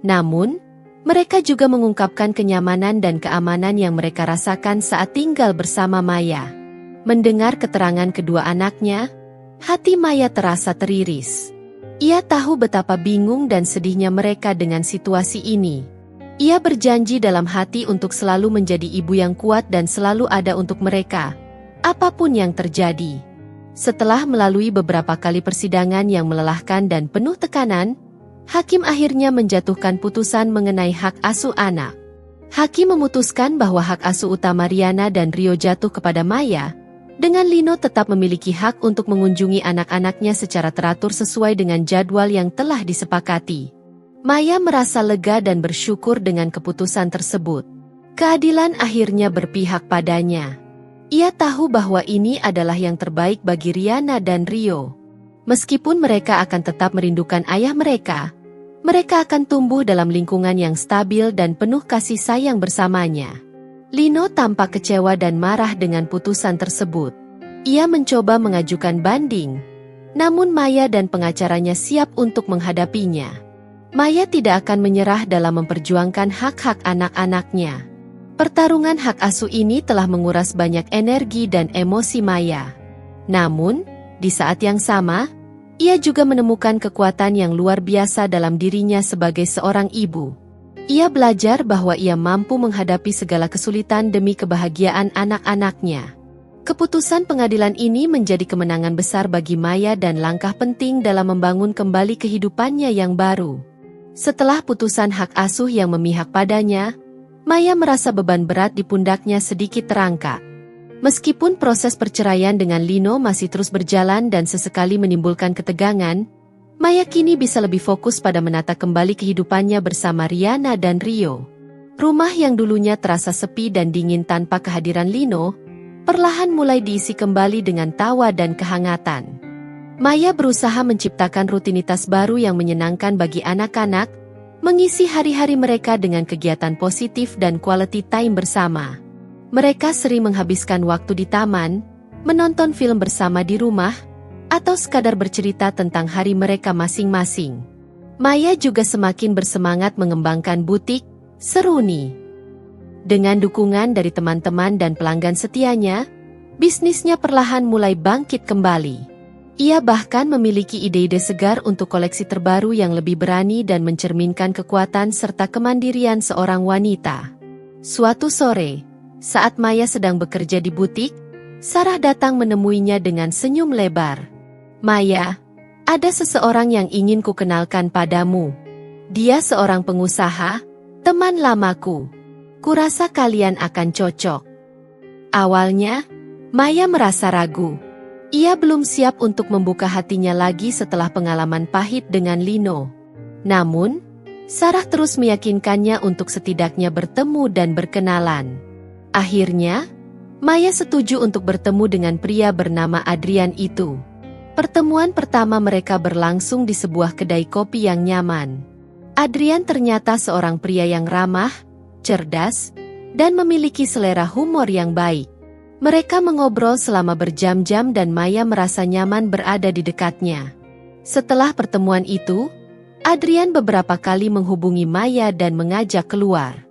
Namun, mereka juga mengungkapkan kenyamanan dan keamanan yang mereka rasakan saat tinggal bersama Maya. Mendengar keterangan kedua anaknya, hati Maya terasa teriris. Ia tahu betapa bingung dan sedihnya mereka dengan situasi ini. Ia berjanji dalam hati untuk selalu menjadi ibu yang kuat dan selalu ada untuk mereka, apapun yang terjadi. Setelah melalui beberapa kali persidangan yang melelahkan dan penuh tekanan, hakim akhirnya menjatuhkan putusan mengenai hak asuh anak. Hakim memutuskan bahwa hak asuh utama Riana dan Rio jatuh kepada Maya, dengan Lino tetap memiliki hak untuk mengunjungi anak-anaknya secara teratur sesuai dengan jadwal yang telah disepakati. Maya merasa lega dan bersyukur dengan keputusan tersebut. Keadilan akhirnya berpihak padanya. Ia tahu bahwa ini adalah yang terbaik bagi Riana dan Rio. Meskipun mereka akan tetap merindukan ayah mereka akan tumbuh dalam lingkungan yang stabil dan penuh kasih sayang bersamanya. Lino tampak kecewa dan marah dengan putusan tersebut. Ia mencoba mengajukan banding, namun Maya dan pengacaranya siap untuk menghadapinya. Maya tidak akan menyerah dalam memperjuangkan hak-hak anak-anaknya. Pertarungan hak asuh ini telah menguras banyak energi dan emosi Maya. Namun, di saat yang sama, ia juga menemukan kekuatan yang luar biasa dalam dirinya sebagai seorang ibu. Ia belajar bahwa ia mampu menghadapi segala kesulitan demi kebahagiaan anak-anaknya. Keputusan pengadilan ini menjadi kemenangan besar bagi Maya dan langkah penting dalam membangun kembali kehidupannya yang baru. Setelah putusan hak asuh yang memihak padanya, Maya merasa beban berat di pundaknya sedikit terangkat. Meskipun proses perceraian dengan Lino masih terus berjalan dan sesekali menimbulkan ketegangan, Maya kini bisa lebih fokus pada menata kembali kehidupannya bersama Riana dan Rio. Rumah yang dulunya terasa sepi dan dingin tanpa kehadiran Lino, perlahan mulai diisi kembali dengan tawa dan kehangatan. Maya berusaha menciptakan rutinitas baru yang menyenangkan bagi anak-anak, mengisi hari-hari mereka dengan kegiatan positif dan quality time bersama. Mereka sering menghabiskan waktu di taman, menonton film bersama di rumah, atau sekadar bercerita tentang hari mereka masing-masing. Maya juga semakin bersemangat mengembangkan butik Seruni. Dengan dukungan dari teman-teman dan pelanggan setianya, bisnisnya perlahan mulai bangkit kembali. Ia bahkan memiliki ide-ide segar untuk koleksi terbaru yang lebih berani dan mencerminkan kekuatan serta kemandirian seorang wanita. Suatu sore, saat Maya sedang bekerja di butik, Sarah datang menemuinya dengan senyum lebar. "Maya, ada seseorang yang ingin kukenalkan padamu. Dia seorang pengusaha, teman lamaku. Kurasa kalian akan cocok." Awalnya, Maya merasa ragu. Ia belum siap untuk membuka hatinya lagi setelah pengalaman pahit dengan Lino. Namun, Sarah terus meyakinkannya untuk setidaknya bertemu dan berkenalan. Akhirnya, Maya setuju untuk bertemu dengan pria bernama Adrian itu. Pertemuan pertama mereka berlangsung di sebuah kedai kopi yang nyaman. Adrian ternyata seorang pria yang ramah, cerdas, dan memiliki selera humor yang baik. Mereka mengobrol selama berjam-jam dan Maya merasa nyaman berada di dekatnya. Setelah pertemuan itu, Adrian beberapa kali menghubungi Maya dan mengajak keluar.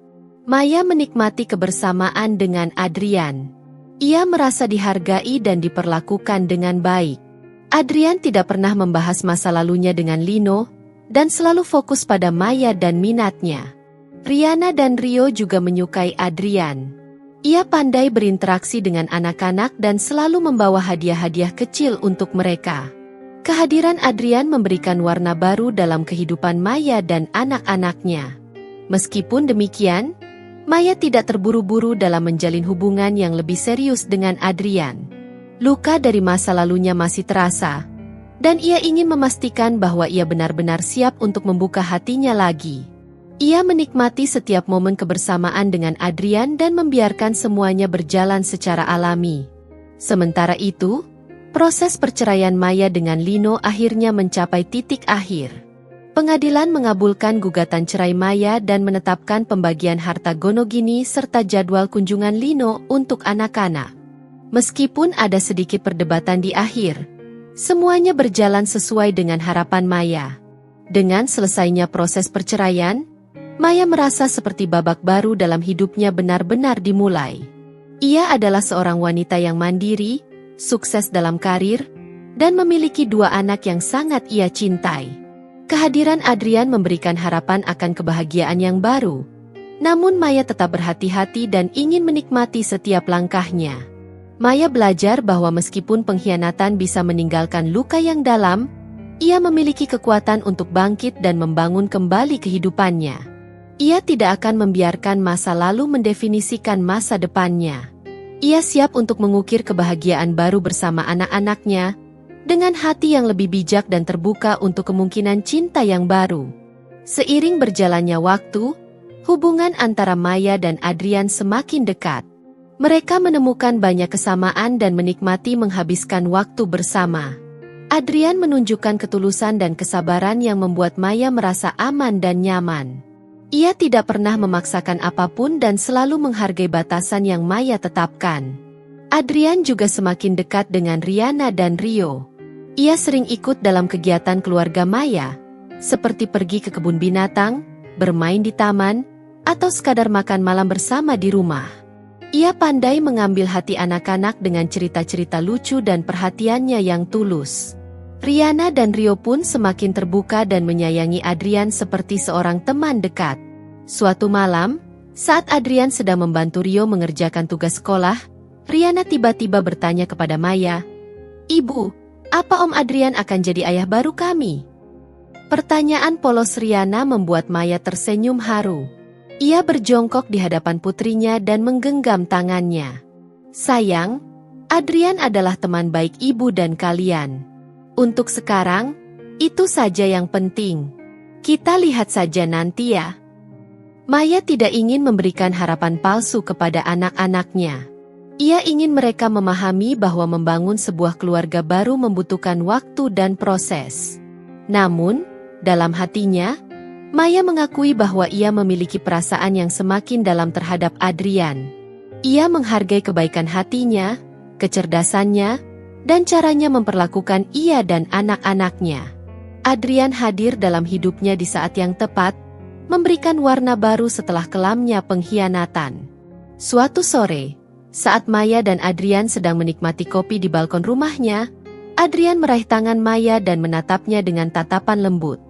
Maya menikmati kebersamaan dengan Adrian. Ia merasa dihargai dan diperlakukan dengan baik. Adrian tidak pernah membahas masa lalunya dengan Lino, dan selalu fokus pada Maya dan minatnya. Riana dan Rio juga menyukai Adrian. Ia pandai berinteraksi dengan anak-anak dan selalu membawa hadiah-hadiah kecil untuk mereka. Kehadiran Adrian memberikan warna baru dalam kehidupan Maya dan anak-anaknya. Meskipun demikian, Maya tidak terburu-buru dalam menjalin hubungan yang lebih serius dengan Adrian. Luka dari masa lalunya masih terasa, dan ia ingin memastikan bahwa ia benar-benar siap untuk membuka hatinya lagi. Ia menikmati setiap momen kebersamaan dengan Adrian dan membiarkan semuanya berjalan secara alami. Sementara itu, proses perceraian Maya dengan Lino akhirnya mencapai titik akhir. Pengadilan mengabulkan gugatan cerai Maya dan menetapkan pembagian harta gonogini serta jadwal kunjungan Lino untuk anak-anak. Meskipun ada sedikit perdebatan di akhir, semuanya berjalan sesuai dengan harapan Maya. Dengan selesainya proses perceraian, Maya merasa seperti babak baru dalam hidupnya benar-benar dimulai. Ia adalah seorang wanita yang mandiri, sukses dalam karir, dan memiliki 2 anak yang sangat ia cintai. Kehadiran Adrian memberikan harapan akan kebahagiaan yang baru. Namun Maya tetap berhati-hati dan ingin menikmati setiap langkahnya. Maya belajar bahwa meskipun pengkhianatan bisa meninggalkan luka yang dalam, ia memiliki kekuatan untuk bangkit dan membangun kembali kehidupannya. Ia tidak akan membiarkan masa lalu mendefinisikan masa depannya. Ia siap untuk mengukir kebahagiaan baru bersama anak-anaknya, dengan hati yang lebih bijak dan terbuka untuk kemungkinan cinta yang baru. Seiring berjalannya waktu, hubungan antara Maya dan Adrian semakin dekat. Mereka menemukan banyak kesamaan dan menikmati menghabiskan waktu bersama. Adrian menunjukkan ketulusan dan kesabaran yang membuat Maya merasa aman dan nyaman. Ia tidak pernah memaksakan apapun dan selalu menghargai batasan yang Maya tetapkan. Adrian juga semakin dekat dengan Riana dan Rio. Ia sering ikut dalam kegiatan keluarga Maya, seperti pergi ke kebun binatang, bermain di taman, atau sekadar makan malam bersama di rumah. Ia pandai mengambil hati anak-anak dengan cerita-cerita lucu dan perhatiannya yang tulus. Riana dan Rio pun semakin terbuka dan menyayangi Adrian seperti seorang teman dekat. Suatu malam, saat Adrian sedang membantu Rio mengerjakan tugas sekolah, Riana tiba-tiba bertanya kepada Maya, "Ibu, apa Om Adrian akan jadi ayah baru kami?" Pertanyaan polos Riana membuat Maya tersenyum haru. Ia berjongkok di hadapan putrinya dan menggenggam tangannya. "Sayang, Adrian adalah teman baik ibu dan kalian. Untuk sekarang, itu saja yang penting. Kita lihat saja nanti ya." Maya tidak ingin memberikan harapan palsu kepada anak-anaknya. Ia ingin mereka memahami bahwa membangun sebuah keluarga baru membutuhkan waktu dan proses. Namun, dalam hatinya, Maya mengakui bahwa ia memiliki perasaan yang semakin dalam terhadap Adrian. Ia menghargai kebaikan hatinya, kecerdasannya, dan caranya memperlakukan ia dan anak-anaknya. Adrian hadir dalam hidupnya di saat yang tepat, memberikan warna baru setelah kelamnya pengkhianatan. Suatu sore, saat Maya dan Adrian sedang menikmati kopi di balkon rumahnya, Adrian meraih tangan Maya dan menatapnya dengan tatapan lembut.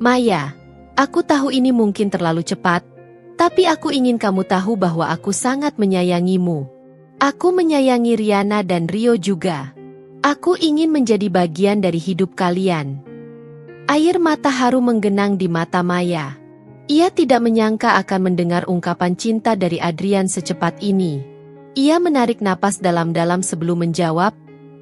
"Maya, aku tahu ini mungkin terlalu cepat, tapi aku ingin kamu tahu bahwa aku sangat menyayangimu. Aku menyayangi Riana dan Rio juga. Aku ingin menjadi bagian dari hidup kalian." Air mata haru menggenang di mata Maya. Ia tidak menyangka akan mendengar ungkapan cinta dari Adrian secepat ini. Ia menarik napas dalam-dalam sebelum menjawab,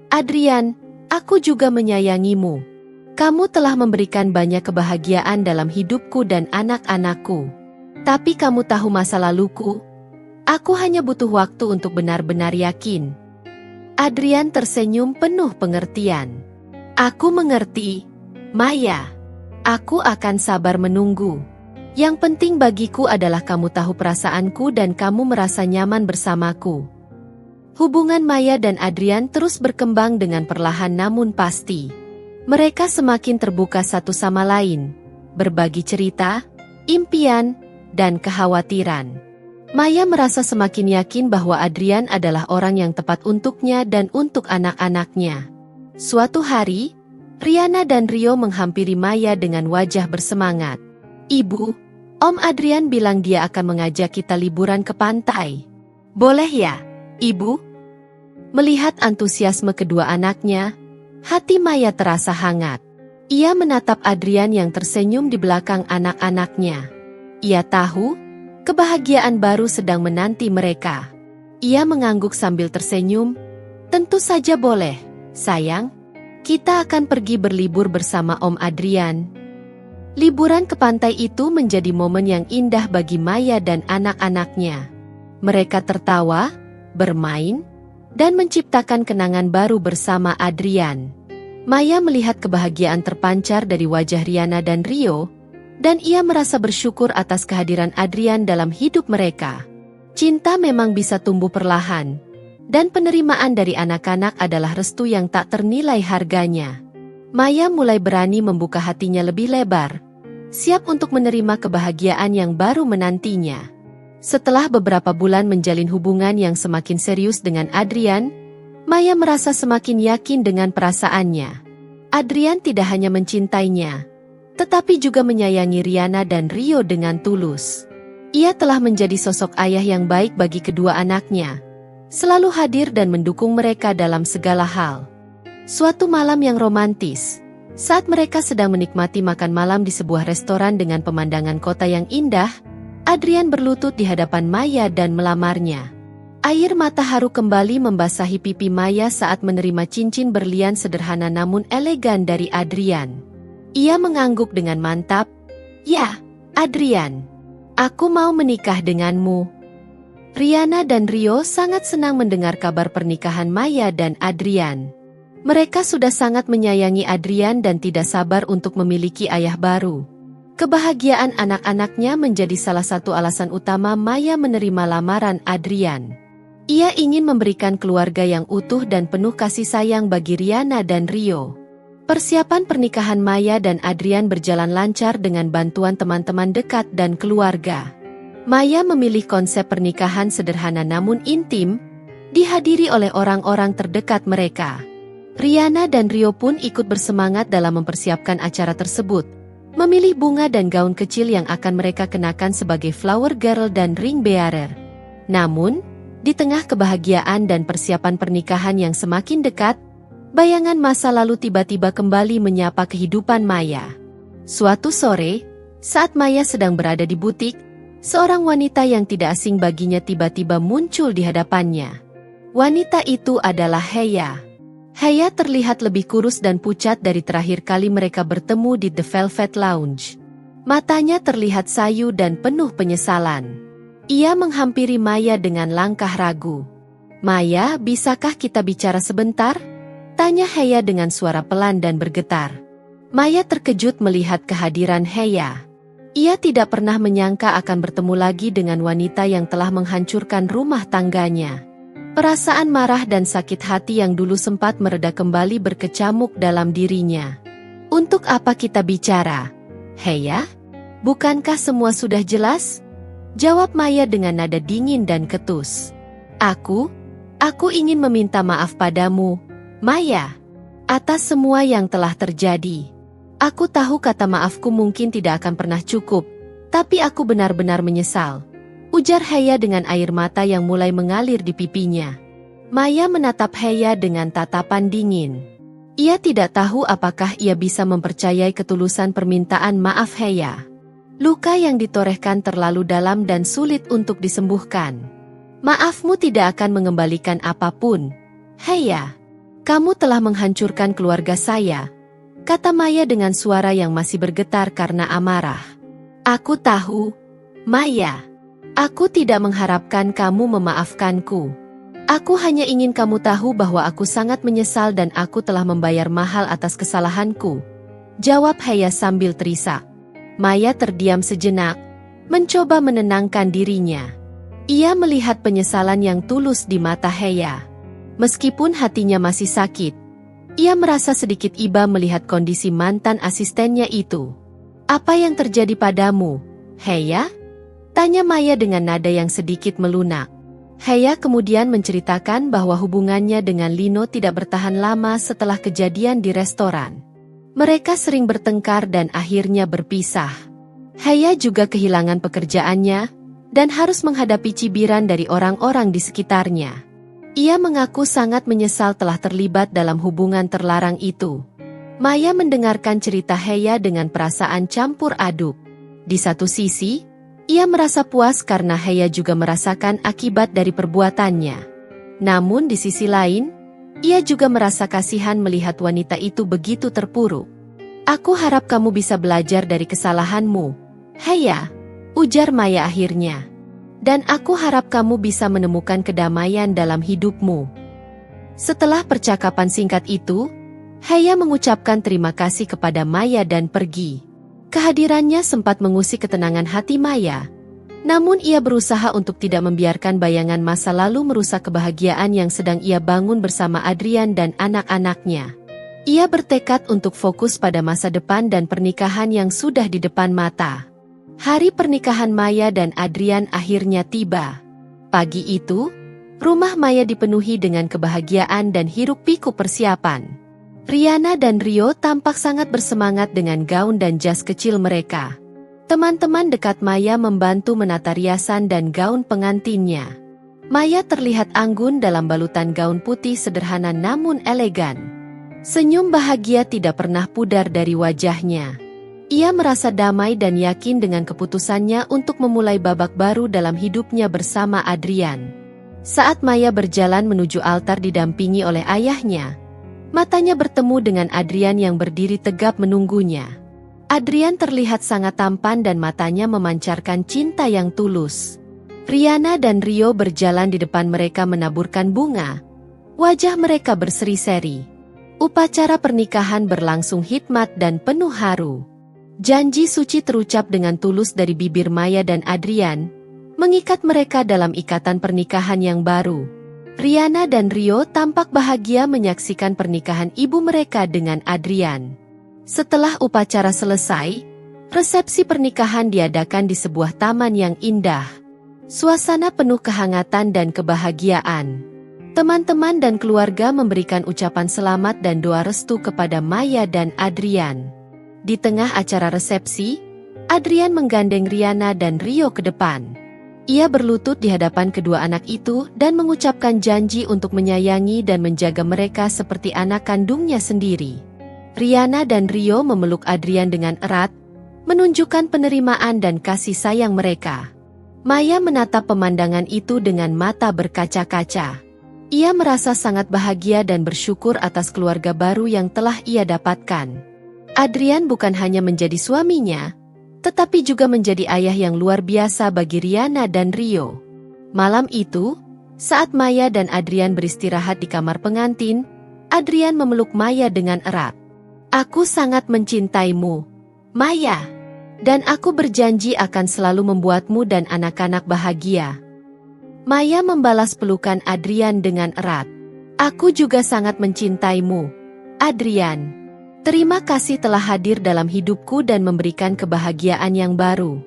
"Adrian, aku juga menyayangimu. Kamu telah memberikan banyak kebahagiaan dalam hidupku dan anak-anakku. Tapi kamu tahu masa laluku? Aku hanya butuh waktu untuk benar-benar yakin." Adrian tersenyum penuh pengertian. "Aku mengerti, Maya. Aku akan sabar menunggu. Yang penting bagiku adalah kamu tahu perasaanku dan kamu merasa nyaman bersamaku." Hubungan Maya dan Adrian terus berkembang dengan perlahan namun pasti. Mereka semakin terbuka satu sama lain, berbagi cerita, impian, dan kekhawatiran. Maya merasa semakin yakin bahwa Adrian adalah orang yang tepat untuknya dan untuk anak-anaknya. Suatu hari, Riana dan Rio menghampiri Maya dengan wajah bersemangat. "Ibu, Om Adrian bilang dia akan mengajak kita liburan ke pantai. Boleh ya, Ibu?" Melihat antusiasme kedua anaknya, hati Maya terasa hangat. Ia menatap Adrian yang tersenyum di belakang anak-anaknya. Ia tahu, kebahagiaan baru sedang menanti mereka. Ia mengangguk sambil tersenyum. "Tentu saja boleh, sayang. Kita akan pergi berlibur bersama Om Adrian." Liburan ke pantai itu menjadi momen yang indah bagi Maya dan anak-anaknya. Mereka tertawa, bermain, dan menciptakan kenangan baru bersama Adrian. Maya melihat kebahagiaan terpancar dari wajah Riana dan Rio, dan ia merasa bersyukur atas kehadiran Adrian dalam hidup mereka. Cinta memang bisa tumbuh perlahan, dan penerimaan dari anak-anak adalah restu yang tak ternilai harganya. Maya mulai berani membuka hatinya lebih lebar, siap untuk menerima kebahagiaan yang baru menantinya. Setelah beberapa bulan menjalin hubungan yang semakin serius dengan Adrian, Maya merasa semakin yakin dengan perasaannya. Adrian tidak hanya mencintainya, tetapi juga menyayangi Riana dan Rio dengan tulus. Ia telah menjadi sosok ayah yang baik bagi kedua anaknya, selalu hadir dan mendukung mereka dalam segala hal. Suatu malam yang romantis, saat mereka sedang menikmati makan malam di sebuah restoran dengan pemandangan kota yang indah, Adrian berlutut di hadapan Maya dan melamarnya. Air mata haru kembali membasahi pipi Maya saat menerima cincin berlian sederhana namun elegan dari Adrian. Ia mengangguk dengan mantap. "Ya, Adrian, aku mau menikah denganmu." Riana dan Rio sangat senang mendengar kabar pernikahan Maya dan Adrian. Mereka sudah sangat menyayangi Adrian dan tidak sabar untuk memiliki ayah baru. Kebahagiaan anak-anaknya menjadi salah satu alasan utama Maya menerima lamaran Adrian. Ia ingin memberikan keluarga yang utuh dan penuh kasih sayang bagi Riana dan Rio. Persiapan pernikahan Maya dan Adrian berjalan lancar dengan bantuan teman-teman dekat dan keluarga. Maya memilih konsep pernikahan sederhana namun intim, dihadiri oleh orang-orang terdekat mereka. Riana dan Rio pun ikut bersemangat dalam mempersiapkan acara tersebut, memilih bunga dan gaun kecil yang akan mereka kenakan sebagai flower girl dan ring bearer. Namun, di tengah kebahagiaan dan persiapan pernikahan yang semakin dekat, bayangan masa lalu tiba-tiba kembali menyapa kehidupan Maya. Suatu sore, saat Maya sedang berada di butik, seorang wanita yang tidak asing baginya tiba-tiba muncul di hadapannya. Wanita itu adalah Heya. Heya terlihat lebih kurus dan pucat dari terakhir kali mereka bertemu di The Velvet Lounge. Matanya terlihat sayu dan penuh penyesalan. Ia menghampiri Maya dengan langkah ragu. "Maya, bisakah kita bicara sebentar?" tanya Heya dengan suara pelan dan bergetar. Maya terkejut melihat kehadiran Heya. Ia tidak pernah menyangka akan bertemu lagi dengan wanita yang telah menghancurkan rumah tangganya. Perasaan marah dan sakit hati yang dulu sempat mereda kembali berkecamuk dalam dirinya. "Untuk apa kita bicara, Heya? Bukankah semua sudah jelas?" jawab Maya dengan nada dingin dan ketus. Aku ingin meminta maaf padamu, Maya, atas semua yang telah terjadi. Aku tahu kata maafku mungkin tidak akan pernah cukup, tapi aku benar-benar menyesal," ujar Heya dengan air mata yang mulai mengalir di pipinya. Maya menatap Heya dengan tatapan dingin. Ia tidak tahu apakah ia bisa mempercayai ketulusan permintaan maaf Heya. Luka yang ditorehkan terlalu dalam dan sulit untuk disembuhkan. "Maafmu tidak akan mengembalikan apapun, Heya. Kamu telah menghancurkan keluarga saya," kata Maya dengan suara yang masih bergetar karena amarah. "Aku tahu, Maya. Aku tidak mengharapkan kamu memaafkanku. Aku hanya ingin kamu tahu bahwa aku sangat menyesal dan aku telah membayar mahal atas kesalahanku," jawab Heya sambil terisak. Maya terdiam sejenak, mencoba menenangkan dirinya. Ia melihat penyesalan yang tulus di mata Heya. Meskipun hatinya masih sakit, ia merasa sedikit iba melihat kondisi mantan asistennya itu. "Apa yang terjadi padamu, Heya?" tanya Maya dengan nada yang sedikit melunak. Heya kemudian menceritakan bahwa hubungannya dengan Lino tidak bertahan lama setelah kejadian di restoran. Mereka sering bertengkar dan akhirnya berpisah. Heya juga kehilangan pekerjaannya dan harus menghadapi cibiran dari orang-orang di sekitarnya. Ia mengaku sangat menyesal telah terlibat dalam hubungan terlarang itu. Maya mendengarkan cerita Heya dengan perasaan campur aduk. Di satu sisi, ia merasa puas karena Heya juga merasakan akibat dari perbuatannya. Namun di sisi lain, ia juga merasa kasihan melihat wanita itu begitu terpuruk. "Aku harap kamu bisa belajar dari kesalahanmu, Heya," ujar Maya akhirnya. "Dan aku harap kamu bisa menemukan kedamaian dalam hidupmu." Setelah percakapan singkat itu, Heya mengucapkan terima kasih kepada Maya dan pergi. Kehadirannya sempat mengusik ketenangan hati Maya. Namun ia berusaha untuk tidak membiarkan bayangan masa lalu merusak kebahagiaan yang sedang ia bangun bersama Adrian dan anak-anaknya. Ia bertekad untuk fokus pada masa depan dan pernikahan yang sudah di depan mata. Hari pernikahan Maya dan Adrian akhirnya tiba. Pagi itu, rumah Maya dipenuhi dengan kebahagiaan dan hiruk-pikuk persiapan. Riana dan Rio tampak sangat bersemangat dengan gaun dan jas kecil mereka. Teman-teman dekat Maya membantu menata riasan dan gaun pengantinnya. Maya terlihat anggun dalam balutan gaun putih sederhana namun elegan. Senyum bahagia tidak pernah pudar dari wajahnya. Ia merasa damai dan yakin dengan keputusannya untuk memulai babak baru dalam hidupnya bersama Adrian. Saat Maya berjalan menuju altar didampingi oleh ayahnya, matanya bertemu dengan Adrian yang berdiri tegap menunggunya. Adrian terlihat sangat tampan dan matanya memancarkan cinta yang tulus. Riana dan Rio berjalan di depan mereka menaburkan bunga. Wajah mereka berseri-seri. Upacara pernikahan berlangsung hikmat dan penuh haru. Janji suci terucap dengan tulus dari bibir Maya dan Adrian, mengikat mereka dalam ikatan pernikahan yang baru. Riana dan Rio tampak bahagia menyaksikan pernikahan ibu mereka dengan Adrian. Setelah upacara selesai, resepsi pernikahan diadakan di sebuah taman yang indah. Suasana penuh kehangatan dan kebahagiaan. Teman-teman dan keluarga memberikan ucapan selamat dan doa restu kepada Maya dan Adrian. Di tengah acara resepsi, Adrian menggandeng Riana dan Rio ke depan. Ia berlutut di hadapan kedua anak itu dan mengucapkan janji untuk menyayangi dan menjaga mereka seperti anak kandungnya sendiri. Riana dan Rio memeluk Adrian dengan erat, menunjukkan penerimaan dan kasih sayang mereka. Maya menatap pemandangan itu dengan mata berkaca-kaca. Ia merasa sangat bahagia dan bersyukur atas keluarga baru yang telah ia dapatkan. Adrian bukan hanya menjadi suaminya, tetapi juga menjadi ayah yang luar biasa bagi Riana dan Rio. Malam itu, saat Maya dan Adrian beristirahat di kamar pengantin, Adrian memeluk Maya dengan erat. "Aku sangat mencintaimu, Maya, dan aku berjanji akan selalu membuatmu dan anak-anak bahagia." Maya membalas pelukan Adrian dengan erat. "Aku juga sangat mencintaimu, Adrian. Terima kasih telah hadir dalam hidupku dan memberikan kebahagiaan yang baru."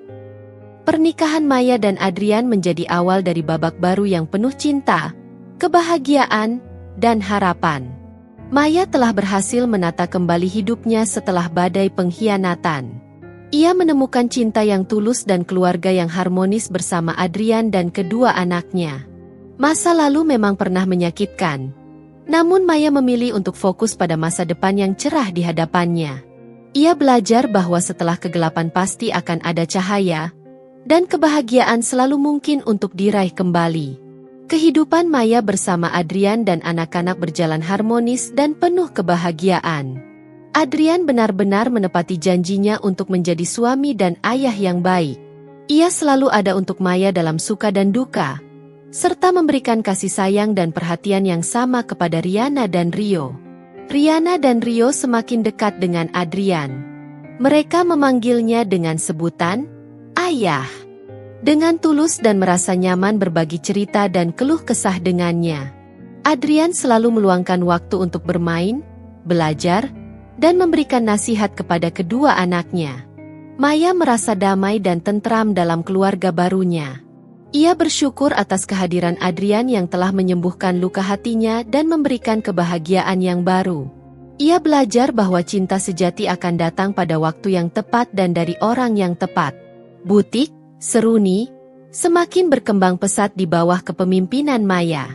Pernikahan Maya dan Adrian menjadi awal dari babak baru yang penuh cinta, kebahagiaan, dan harapan. Maya telah berhasil menata kembali hidupnya setelah badai pengkhianatan. Ia menemukan cinta yang tulus dan keluarga yang harmonis bersama Adrian dan kedua anaknya. Masa lalu memang pernah menyakitkan. Namun Maya memilih untuk fokus pada masa depan yang cerah di hadapannya. Ia belajar bahwa setelah kegelapan pasti akan ada cahaya, dan kebahagiaan selalu mungkin untuk diraih kembali. Kehidupan Maya bersama Adrian dan anak-anak berjalan harmonis dan penuh kebahagiaan. Adrian benar-benar menepati janjinya untuk menjadi suami dan ayah yang baik. Ia selalu ada untuk Maya dalam suka dan duka, serta memberikan kasih sayang dan perhatian yang sama kepada Riana dan Rio. Riana dan Rio semakin dekat dengan Adrian. Mereka memanggilnya dengan sebutan ayah. Dengan tulus dan merasa nyaman berbagi cerita dan keluh kesah dengannya. Adrian selalu meluangkan waktu untuk bermain, belajar, dan memberikan nasihat kepada kedua anaknya. Maya merasa damai dan tentram dalam keluarga barunya. Ia bersyukur atas kehadiran Adrian yang telah menyembuhkan luka hatinya dan memberikan kebahagiaan yang baru. Ia belajar bahwa cinta sejati akan datang pada waktu yang tepat dan dari orang yang tepat. Butik Seruni semakin berkembang pesat di bawah kepemimpinan Maya.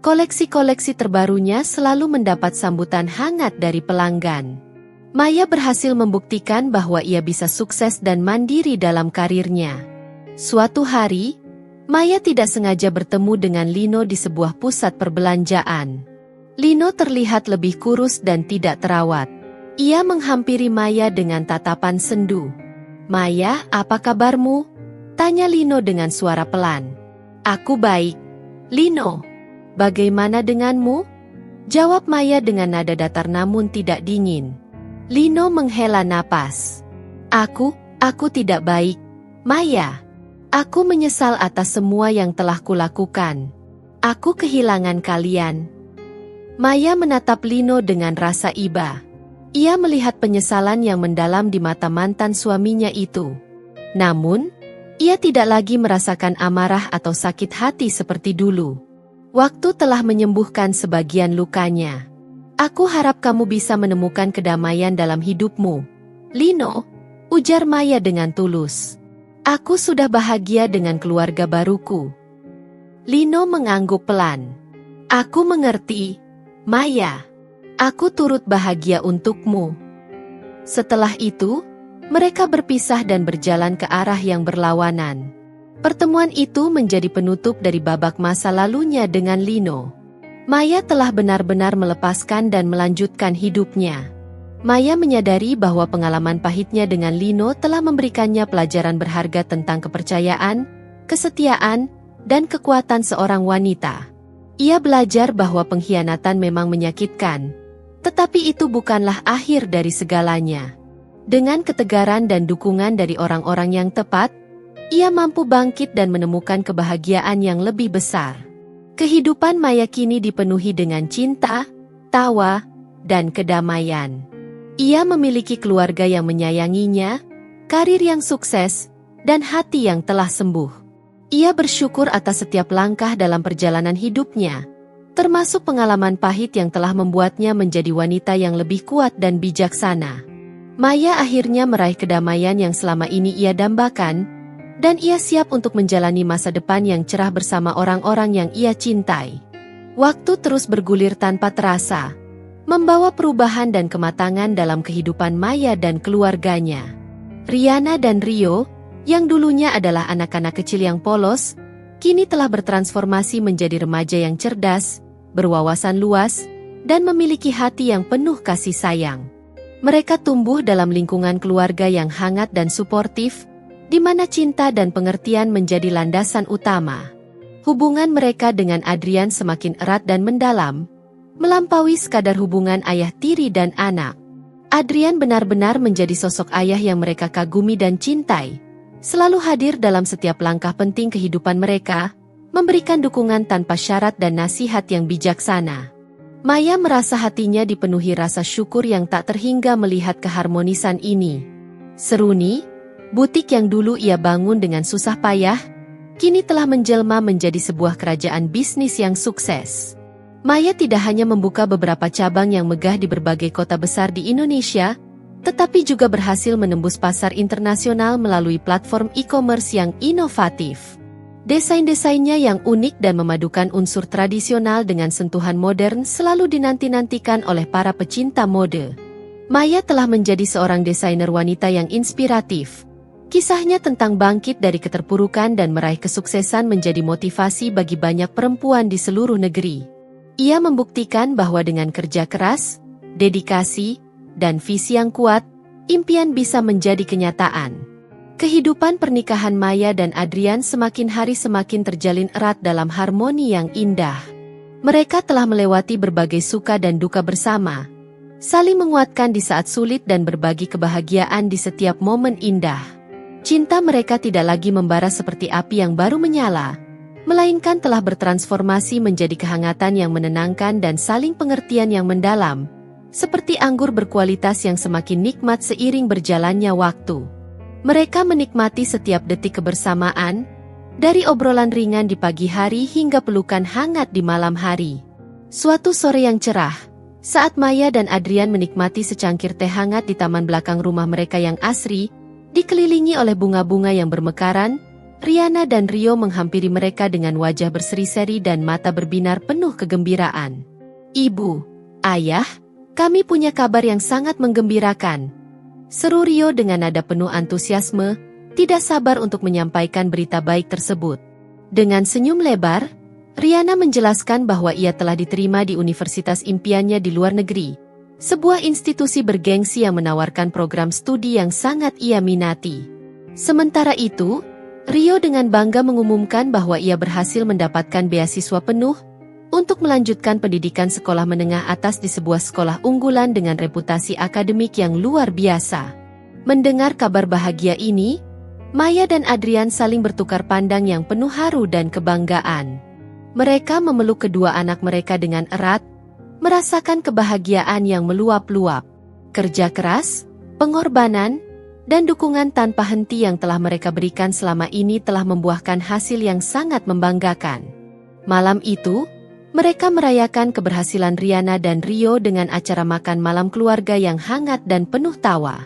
Koleksi-koleksi terbarunya selalu mendapat sambutan hangat dari pelanggan. Maya berhasil membuktikan bahwa ia bisa sukses dan mandiri dalam karirnya. Suatu hari, Maya tidak sengaja bertemu dengan Lino di sebuah pusat perbelanjaan. Lino terlihat lebih kurus dan tidak terawat. Ia menghampiri Maya dengan tatapan sendu. "Maya, apa kabarmu?" tanya Lino dengan suara pelan. "Aku baik, Lino. Bagaimana denganmu?" jawab Maya dengan nada datar namun tidak dingin. Lino menghela napas. Aku tidak baik, Maya. Aku menyesal atas semua yang telah kulakukan. Aku kehilangan kalian." Maya menatap Lino dengan rasa iba. Ia melihat penyesalan yang mendalam di mata mantan suaminya itu. Namun, ia tidak lagi merasakan amarah atau sakit hati seperti dulu. Waktu telah menyembuhkan sebagian lukanya. "Aku harap kamu bisa menemukan kedamaian dalam hidupmu, Lino," ujar Maya dengan tulus. "Aku sudah bahagia dengan keluarga baruku." Lino mengangguk pelan. "Aku mengerti, Maya. Aku turut bahagia untukmu." Setelah itu, mereka berpisah dan berjalan ke arah yang berlawanan. Pertemuan itu menjadi penutup dari babak masa lalunya dengan Lino. Maya telah benar-benar melepaskan dan melanjutkan hidupnya. Maya menyadari bahwa pengalaman pahitnya dengan Lino telah memberikannya pelajaran berharga tentang kepercayaan, kesetiaan, dan kekuatan seorang wanita. Ia belajar bahwa pengkhianatan memang menyakitkan, tetapi itu bukanlah akhir dari segalanya. Dengan ketegaran dan dukungan dari orang-orang yang tepat, ia mampu bangkit dan menemukan kebahagiaan yang lebih besar. Kehidupan Maya kini dipenuhi dengan cinta, tawa, dan kedamaian. Ia memiliki keluarga yang menyayanginya, karir yang sukses, dan hati yang telah sembuh. Ia bersyukur atas setiap langkah dalam perjalanan hidupnya, termasuk pengalaman pahit yang telah membuatnya menjadi wanita yang lebih kuat dan bijaksana. Maya akhirnya meraih kedamaian yang selama ini ia dambakan, dan ia siap untuk menjalani masa depan yang cerah bersama orang-orang yang ia cintai. Waktu terus bergulir tanpa terasa, membawa perubahan dan kematangan dalam kehidupan Maya dan keluarganya. Riana dan Rio, yang dulunya adalah anak-anak kecil yang polos, kini telah bertransformasi menjadi remaja yang cerdas, berwawasan luas, dan memiliki hati yang penuh kasih sayang. Mereka tumbuh dalam lingkungan keluarga yang hangat dan suportif, di mana cinta dan pengertian menjadi landasan utama. Hubungan mereka dengan Adrian semakin erat dan mendalam, melampaui sekadar hubungan ayah tiri dan anak. Adrian benar-benar menjadi sosok ayah yang mereka kagumi dan cintai, selalu hadir dalam setiap langkah penting kehidupan mereka, memberikan dukungan tanpa syarat dan nasihat yang bijaksana. Maya merasa hatinya dipenuhi rasa syukur yang tak terhingga melihat keharmonisan ini. Seruni, butik yang dulu ia bangun dengan susah payah, kini telah menjelma menjadi sebuah kerajaan bisnis yang sukses. Maya tidak hanya membuka beberapa cabang yang megah di berbagai kota besar di Indonesia, tetapi juga berhasil menembus pasar internasional melalui platform e-commerce yang inovatif. Desain-desainnya yang unik dan memadukan unsur tradisional dengan sentuhan modern selalu dinanti-nantikan oleh para pecinta mode. Maya telah menjadi seorang desainer wanita yang inspiratif. Kisahnya tentang bangkit dari keterpurukan dan meraih kesuksesan menjadi motivasi bagi banyak perempuan di seluruh negeri. Ia membuktikan bahwa dengan kerja keras, dedikasi, dan visi yang kuat, impian bisa menjadi kenyataan. Kehidupan pernikahan Maya dan Adrian semakin hari semakin terjalin erat dalam harmoni yang indah. Mereka telah melewati berbagai suka dan duka bersama, saling menguatkan di saat sulit dan berbagi kebahagiaan di setiap momen indah. Cinta mereka tidak lagi membara seperti api yang baru menyala, melainkan telah bertransformasi menjadi kehangatan yang menenangkan dan saling pengertian yang mendalam, seperti anggur berkualitas yang semakin nikmat seiring berjalannya waktu. Mereka menikmati setiap detik kebersamaan, dari obrolan ringan di pagi hari hingga pelukan hangat di malam hari. Suatu sore yang cerah, saat Maya dan Adrian menikmati secangkir teh hangat di taman belakang rumah mereka yang asri, dikelilingi oleh bunga-bunga yang bermekaran, Riana dan Rio menghampiri mereka dengan wajah berseri-seri dan mata berbinar penuh kegembiraan. "Ibu, Ayah, kami punya kabar yang sangat menggembirakan," seru Rio dengan nada penuh antusiasme, tidak sabar untuk menyampaikan berita baik tersebut. Dengan senyum lebar, Riana menjelaskan bahwa ia telah diterima di universitas impiannya di luar negeri, sebuah institusi bergengsi yang menawarkan program studi yang sangat ia minati. Sementara itu, Rio dengan bangga mengumumkan bahwa ia berhasil mendapatkan beasiswa penuh untuk melanjutkan pendidikan sekolah menengah atas di sebuah sekolah unggulan dengan reputasi akademik yang luar biasa. Mendengar kabar bahagia ini, Maya dan Adrian saling bertukar pandang yang penuh haru dan kebanggaan. Mereka memeluk kedua anak mereka dengan erat, merasakan kebahagiaan yang meluap-luap. Kerja keras, pengorbanan, dan dukungan tanpa henti yang telah mereka berikan selama ini telah membuahkan hasil yang sangat membanggakan. Malam itu, mereka merayakan keberhasilan Riana dan Rio dengan acara makan malam keluarga yang hangat dan penuh tawa.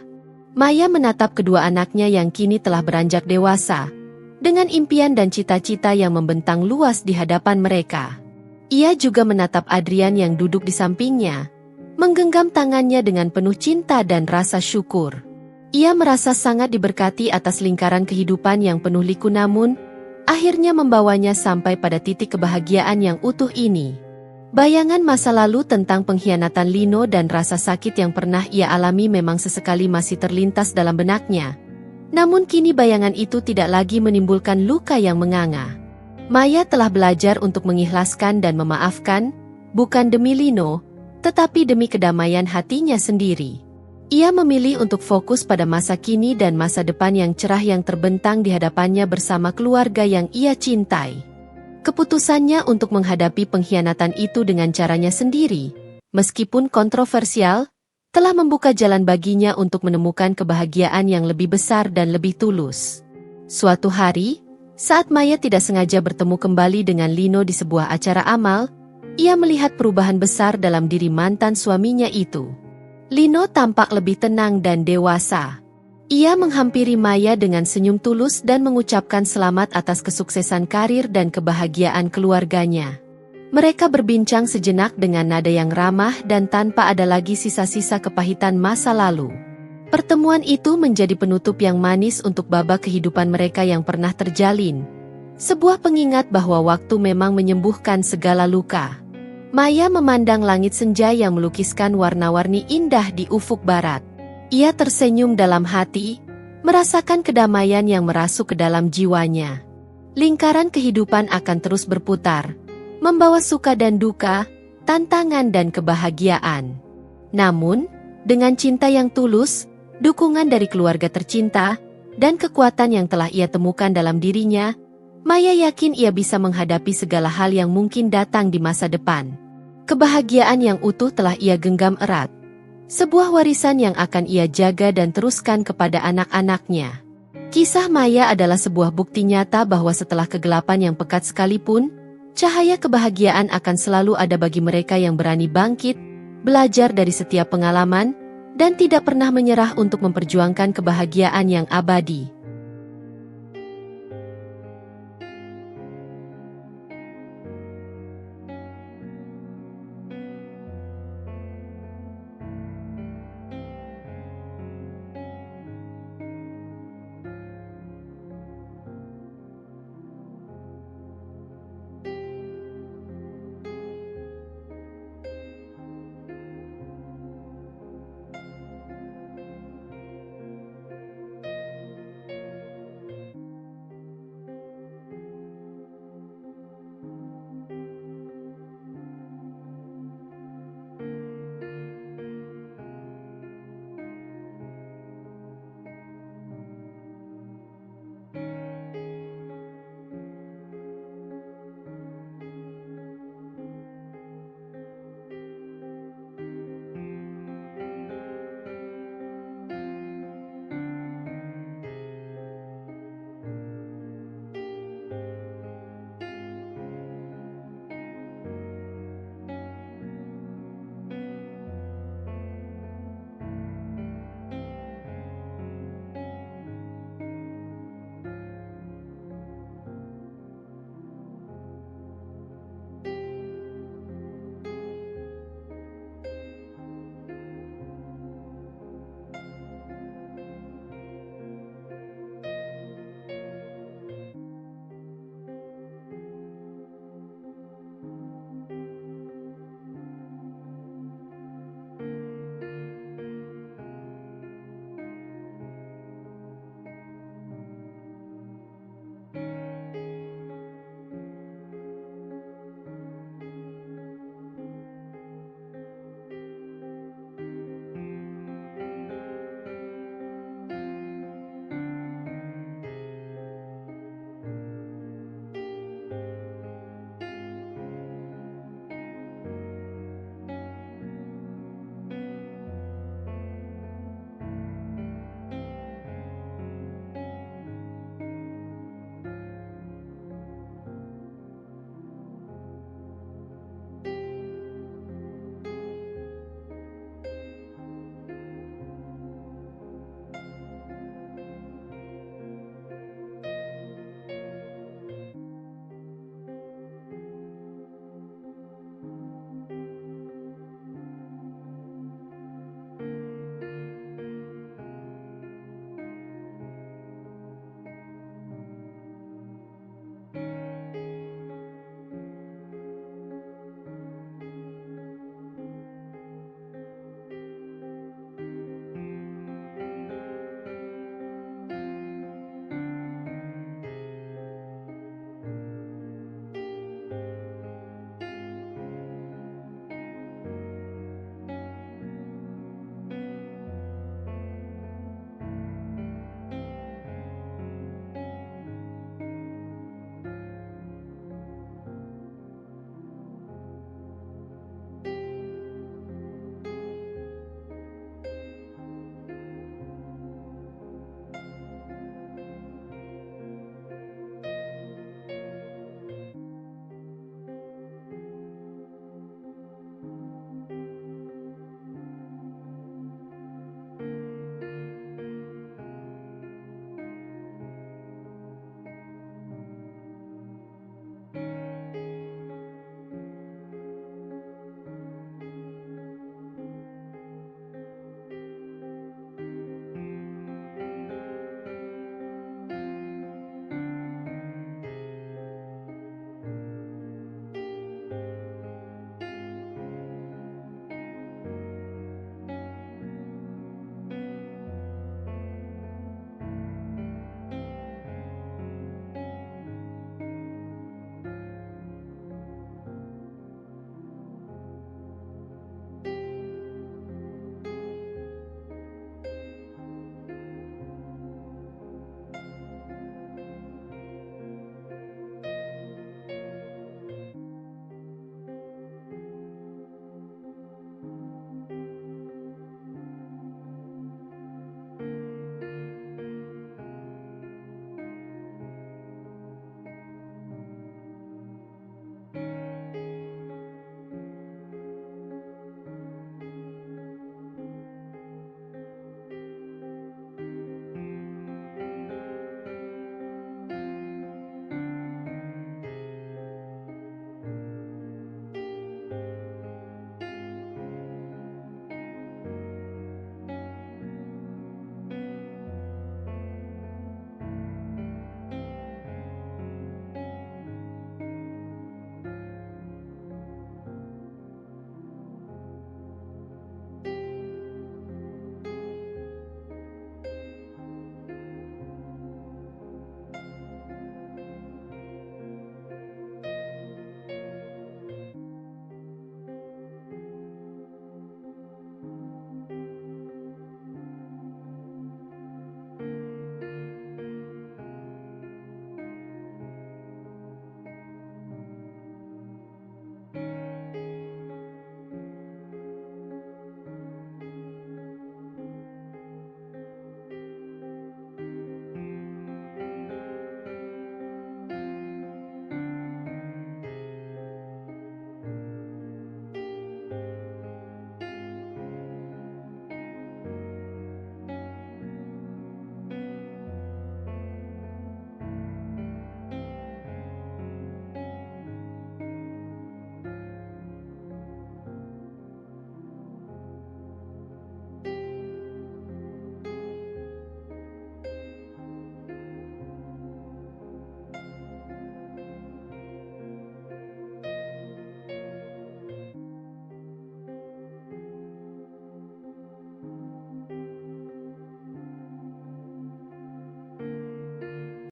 Maya menatap kedua anaknya yang kini telah beranjak dewasa, dengan impian dan cita-cita yang membentang luas di hadapan mereka. Ia juga menatap Adrian yang duduk di sampingnya, menggenggam tangannya dengan penuh cinta dan rasa syukur. Ia merasa sangat diberkati atas lingkaran kehidupan yang penuh liku namun, akhirnya membawanya sampai pada titik kebahagiaan yang utuh ini. Bayangan masa lalu tentang pengkhianatan Lino dan rasa sakit yang pernah ia alami memang sesekali masih terlintas dalam benaknya. Namun kini bayangan itu tidak lagi menimbulkan luka yang menganga. Maya telah belajar untuk mengikhlaskan dan memaafkan, bukan demi Lino, tetapi demi kedamaian hatinya sendiri. Ia memilih untuk fokus pada masa kini dan masa depan yang cerah yang terbentang di hadapannya bersama keluarga yang ia cintai. Keputusannya untuk menghadapi pengkhianatan itu dengan caranya sendiri, meskipun kontroversial, telah membuka jalan baginya untuk menemukan kebahagiaan yang lebih besar dan lebih tulus. Suatu hari, saat Maya tidak sengaja bertemu kembali dengan Lino di sebuah acara amal, ia melihat perubahan besar dalam diri mantan suaminya itu. Lino tampak lebih tenang dan dewasa. Ia menghampiri Maya dengan senyum tulus dan mengucapkan selamat atas kesuksesan karir dan kebahagiaan keluarganya. Mereka berbincang sejenak dengan nada yang ramah dan tanpa ada lagi sisa-sisa kepahitan masa lalu. Pertemuan itu menjadi penutup yang manis untuk babak kehidupan mereka yang pernah terjalin. Sebuah pengingat bahwa waktu memang menyembuhkan segala luka. Maya memandang langit senja yang melukiskan warna-warni indah di ufuk barat. Ia tersenyum dalam hati, merasakan kedamaian yang merasuk ke dalam jiwanya. Lingkaran kehidupan akan terus berputar, membawa suka dan duka, tantangan dan kebahagiaan. Namun, dengan cinta yang tulus, dukungan dari keluarga tercinta, dan kekuatan yang telah ia temukan dalam dirinya, Maya yakin ia bisa menghadapi segala hal yang mungkin datang di masa depan. Kebahagiaan yang utuh telah ia genggam erat. Sebuah warisan yang akan ia jaga dan teruskan kepada anak-anaknya. Kisah Maya adalah sebuah bukti nyata bahwa setelah kegelapan yang pekat sekalipun, cahaya kebahagiaan akan selalu ada bagi mereka yang berani bangkit, belajar dari setiap pengalaman, dan tidak pernah menyerah untuk memperjuangkan kebahagiaan yang abadi.